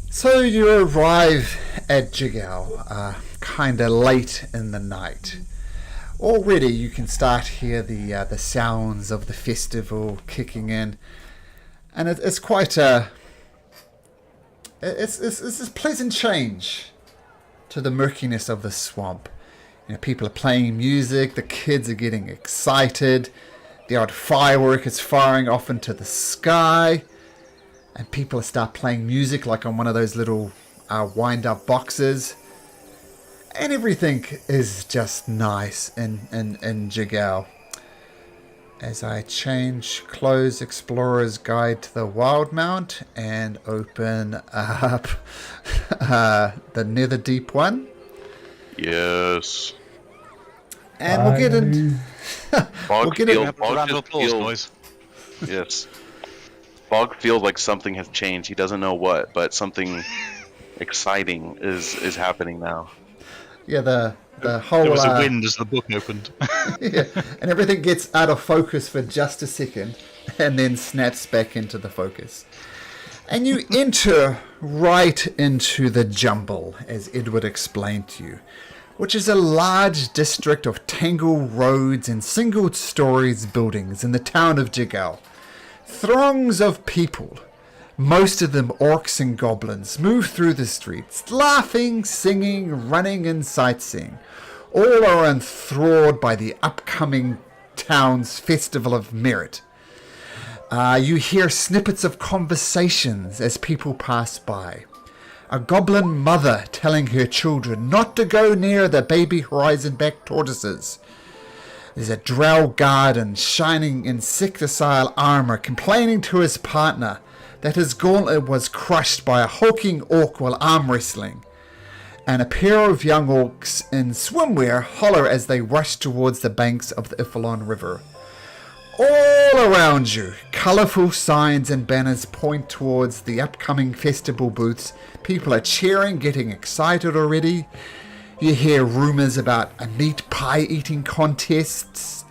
So you arrive at Jigow kind of late in the night. Already you can start hear the sounds of the festival kicking in. And it's quite a... It's this pleasant change to the murkiness of the swamp. People are playing music, the kids are getting excited, the odd firework is firing off into the sky, and people start playing music like on one of those little wind-up boxes. And everything is just nice in Jigow. As I close Explorer's Guide to the Wildmount and open up the Netherdeep one. Yes. And we'll get in. Bog get feel, it. Bog Round of just applause, feels- boys. Yes. Bog feels like something has changed. He doesn't know what, but something exciting is happening now. Yeah, the whole. There was a wind as the book opened. Yeah, and everything gets out of focus for just a second, and then snaps back into the focus. And you enter right into the jumble, as Edward explained to you, which is a large district of tangled roads and single-story buildings in the town of Jigow. Throngs of people, most of them orcs and goblins, move through the streets, laughing, singing, running, and sightseeing. All are enthralled by the upcoming town's Festival of Merit. You hear snippets of conversations as people pass by. A goblin mother telling her children not to go near the baby horizon-back tortoises. There's a drow guard in shining insecticidal armor complaining to his partner that his gauntlet was crushed by a hulking orc while arm wrestling. And a pair of young orcs in swimwear holler as they rush towards the banks of the Ifalon River. All around you, colourful signs and banners point towards the upcoming festival booths. People are cheering, getting excited already. You hear rumours about a meat pie eating contests.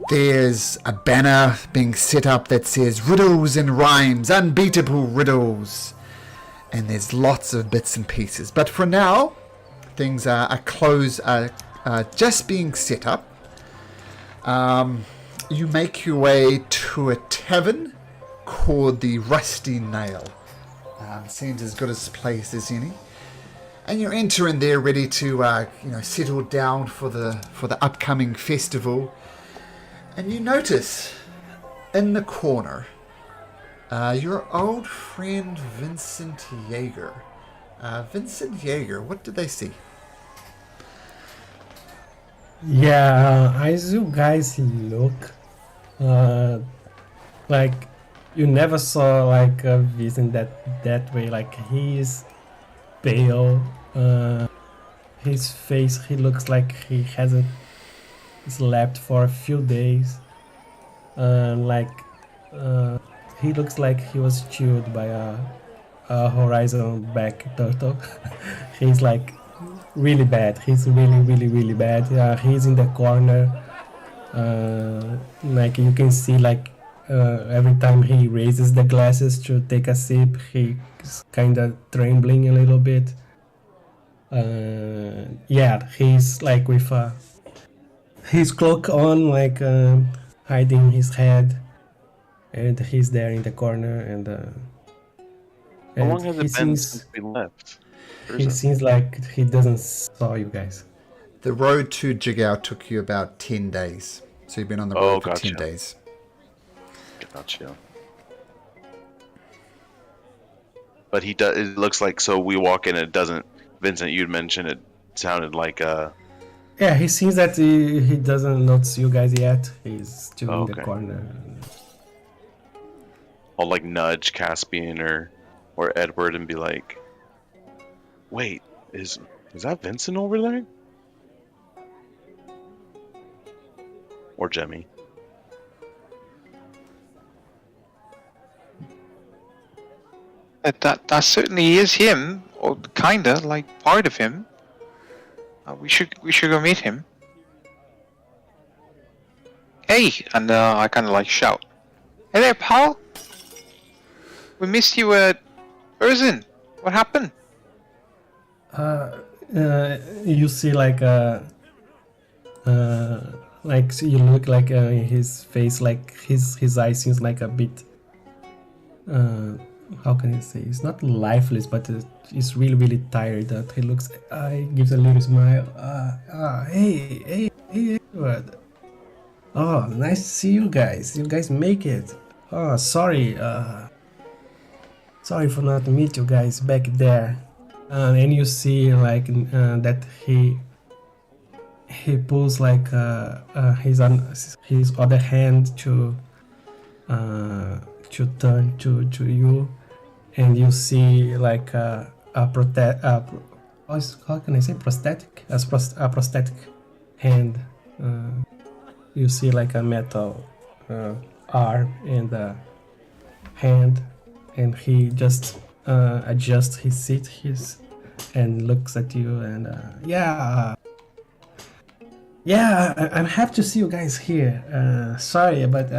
There's a banner being set up that says riddles and rhymes, unbeatable riddles. And there's lots of bits and pieces. But for now, things are just being set up. You make your way to a tavern called the Rusty Nail. Seems as good a place as any. And you're entering there ready to settle down for the upcoming festival. And you notice in the corner your old friend Vincent Jaeger. Vincent Jaeger, what did they see? Yeah, as you guys look, like you never saw like a Vincent that way. Like he is pale. His face, he looks like he hasn't slept for a few days. He looks like he was chewed by a horizon back turtle. He's like really bad. He's really bad. He's in the corner. Like you can see, like every time he raises the glasses to take a sip, he's kind of trembling a little bit. He's like with his cloak on, like hiding his head, and he's there in the corner. And How long has it been since we left? He seems like he doesn't saw you guys. The road to Jigow took you about 10 days. So you've been on the road for 10 days. Gotcha. But he does. It looks like, so we walk in. It doesn't. Vincent, you'd mentioned it sounded like Yeah, he seems that he doesn't notice you guys yet. He's still in the corner. I'll like nudge Caspian or Edward and be like, "Wait, is that Vincent over there?" Or Jemmy. That certainly is him, or kinda like part of him. We should go meet him. Hey, and I kind of like shout, "Hey there, pal! We missed you at Urzin. What happened?" You see like like so you look like his face, like his eyes seems like a bit. How can I say? It's not lifeless, but it's really tired. That he looks. He gives a little smile. Hey, Edward. Oh, nice to see you guys. You guys make it. Oh, sorry. Sorry for not meet you guys back there. And you see like that he pulls like his other hand to turn to you, and you see like how can I say prosthetic? A prosthetic hand. You see like a metal arm and a hand, and he just adjusts his seat and looks at you and I'm happy to see you guys here. Sorry, but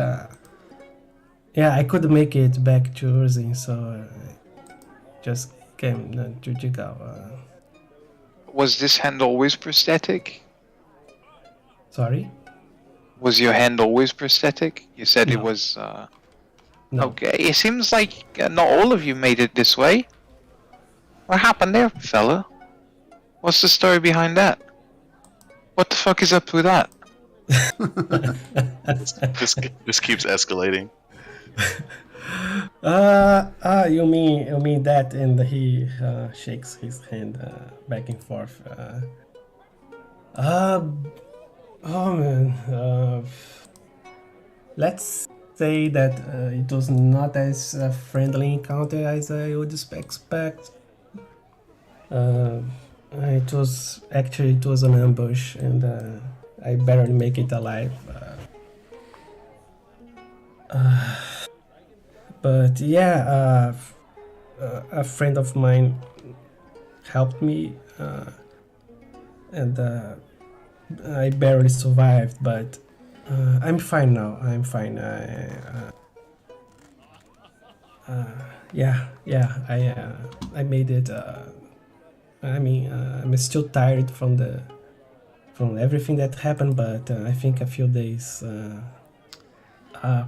yeah, I couldn't make it back to Urzin, so just came to Jigow. Was this hand always prosthetic? Sorry? Was your hand always prosthetic? You said it No. was. No. Okay, it seems like not all of you made it this way. What happened there, fella? What's the story behind that? What the fuck is up with that? This keeps escalating. You mean that? And he shakes his hand back and forth. Oh man. Let's say that it was not as friendly encounter as I would expect. It was an ambush, and I barely make it alive. But yeah, a friend of mine helped me, and I barely survived. But I'm fine now. I'm fine. I made it. I'm still tired from everything that happened, but I think a few days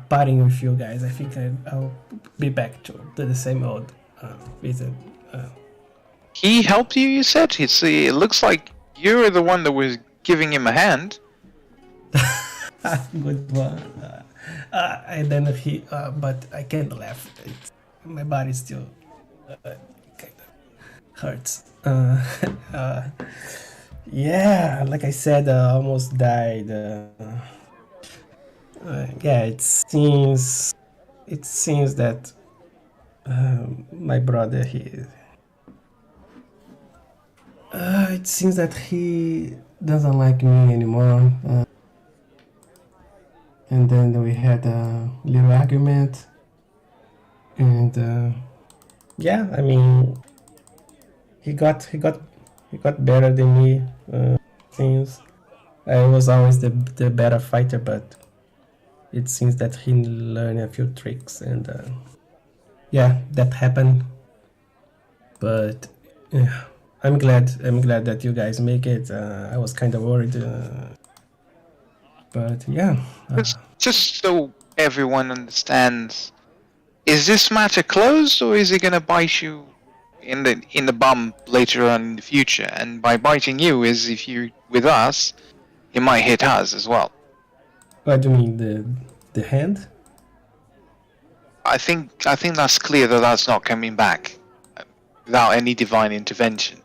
partying with you guys, I think I'll be back to the same old reason. He helped you, you said? It looks like you're the one that was giving him a hand. Good one. And then but I can't laugh. My body still kind of hurts. Yeah, like I said, I almost died. Yeah, it seems that my brother it seems that he doesn't like me anymore. And then we had a little argument, and yeah, I mean, he got better than me. Seems I was always the better fighter, but it seems that he learned a few tricks, and yeah, that happened. But yeah, I'm glad that you guys make it. I was kind of worried, but yeah. Just so everyone understands, is this matter closed, or is he gonna bite you in the bum later on in the future? And by biting you, is if you with us, he might hit us as well. What do you mean, the hand? I think that's clear that that's not coming back without any divine intervention.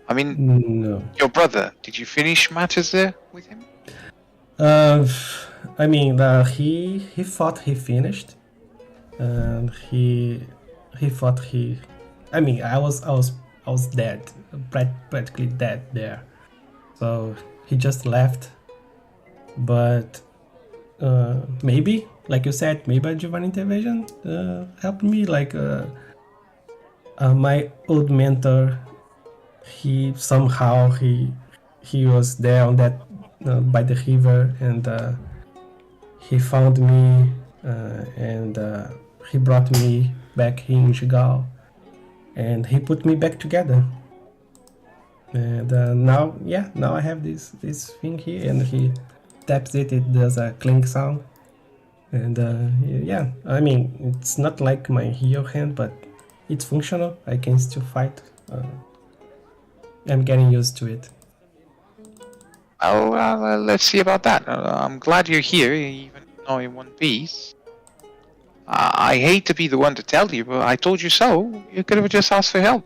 I mean, No. your brother, did you finish matters there with him? I mean, he thought he finished, and he thought he. I mean, I was dead, practically dead there. So he just left. But maybe, like you said, maybe a divine intervention helped me. Like my old mentor, he was there on that by the river, and he found me, and he brought me back in Jigow, and he put me back together. And now I have this thing here, and he taps it, it does a clink sound. And yeah, I mean, it's not like my heal hand, but it's functional. I can still fight. I'm getting used to it. Oh, let's see about that. I'm glad you're here, even though in one piece. I hate to be the one to tell you, but I told you so. You could have just asked for help.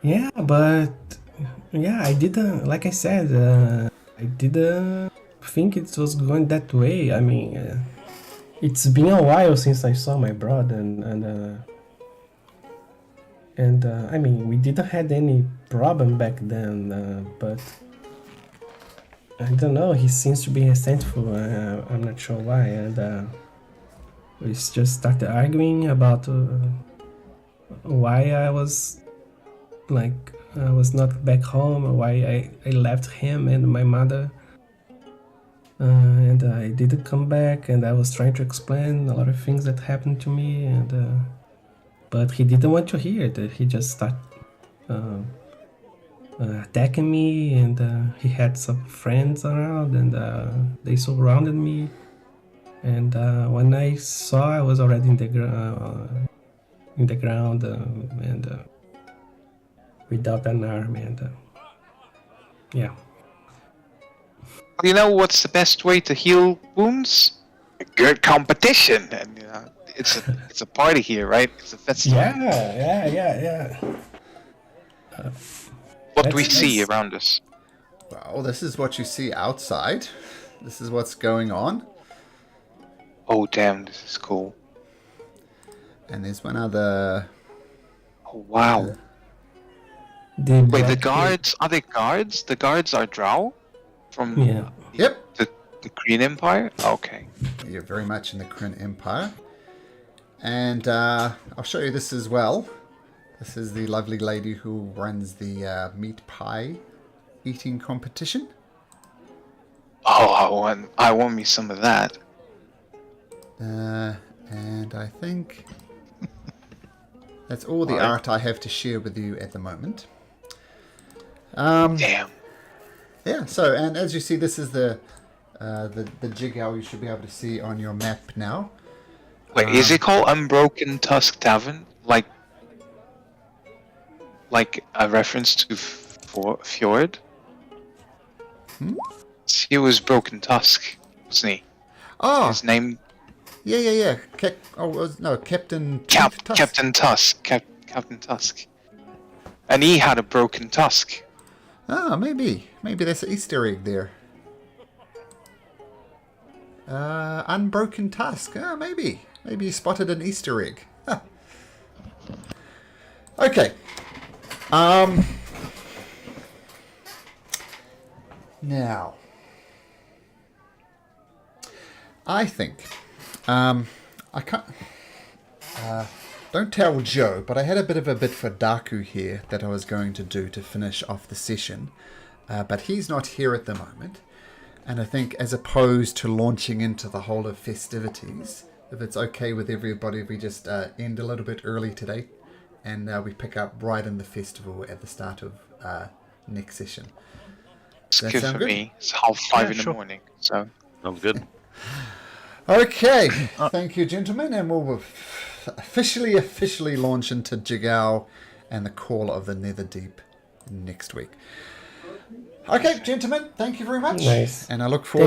Yeah, but yeah, I didn't. Like I said, I didn't think it was going that way. I mean, it's been a while since I saw my brother, and I mean, we didn't had any problem back then. But I don't know. He seems to be resentful. I'm not sure why, and we just started arguing about why I was like I was not back home, why I left him and my mother, and I didn't come back, and I was trying to explain a lot of things that happened to me, and but he didn't want to hear it. He just started attacking me, and he had some friends around, and they surrounded me, and when I saw I was already in the ground, and without an arm, and yeah. You know what's the best way to heal wounds? A good competition, and it's a party here, right? It's a festival. Yeah. What do we That's- see that's- around us? Well, this is what you see outside. This is what's going on. Oh damn, this is cool. And there's one other. Oh wow. The Wait, the black- guards, are they guards? The guards are Drow? From Yeah. Yep. the Korean Empire? Okay. You're very much in the Kryn Empire. And I'll show you this as well. This is the lovely lady who runs the meat pie eating competition. Oh, I want me some of that. And I think that's all the Alright. art I have to share with you at the moment. Damn. Yeah, so, and as you see, this is the Jigow you should be able to see on your map now. Wait, is it called Unbroken Tusk Tavern? Like a reference to Fjord? He was Broken Tusk, wasn't he? Oh, His name yeah. Captain Tusk. Captain Tusk. Captain Tusk. And he had a broken tusk. Ah, maybe there's an Easter egg there. Unbroken Tusk. Ah, maybe you spotted an Easter egg. Huh. Okay. Now, I think I can't. Don't tell Joe, but I had a bit for Daku here that I was going to do to finish off the session, but he's not here at the moment. And I think, as opposed to launching into the whole of festivities, if it's okay with everybody, we just end a little bit early today, and we pick up right in the festival at the start of next session. It's Does that good sound for good? me. It's 5:30 in sure. the morning, so Sounds good. Okay, thank you, gentlemen, and we'll officially launch into Jigow and the call of the Netherdeep next week. Okay, gentlemen, thank you very much. Nice. And I look forward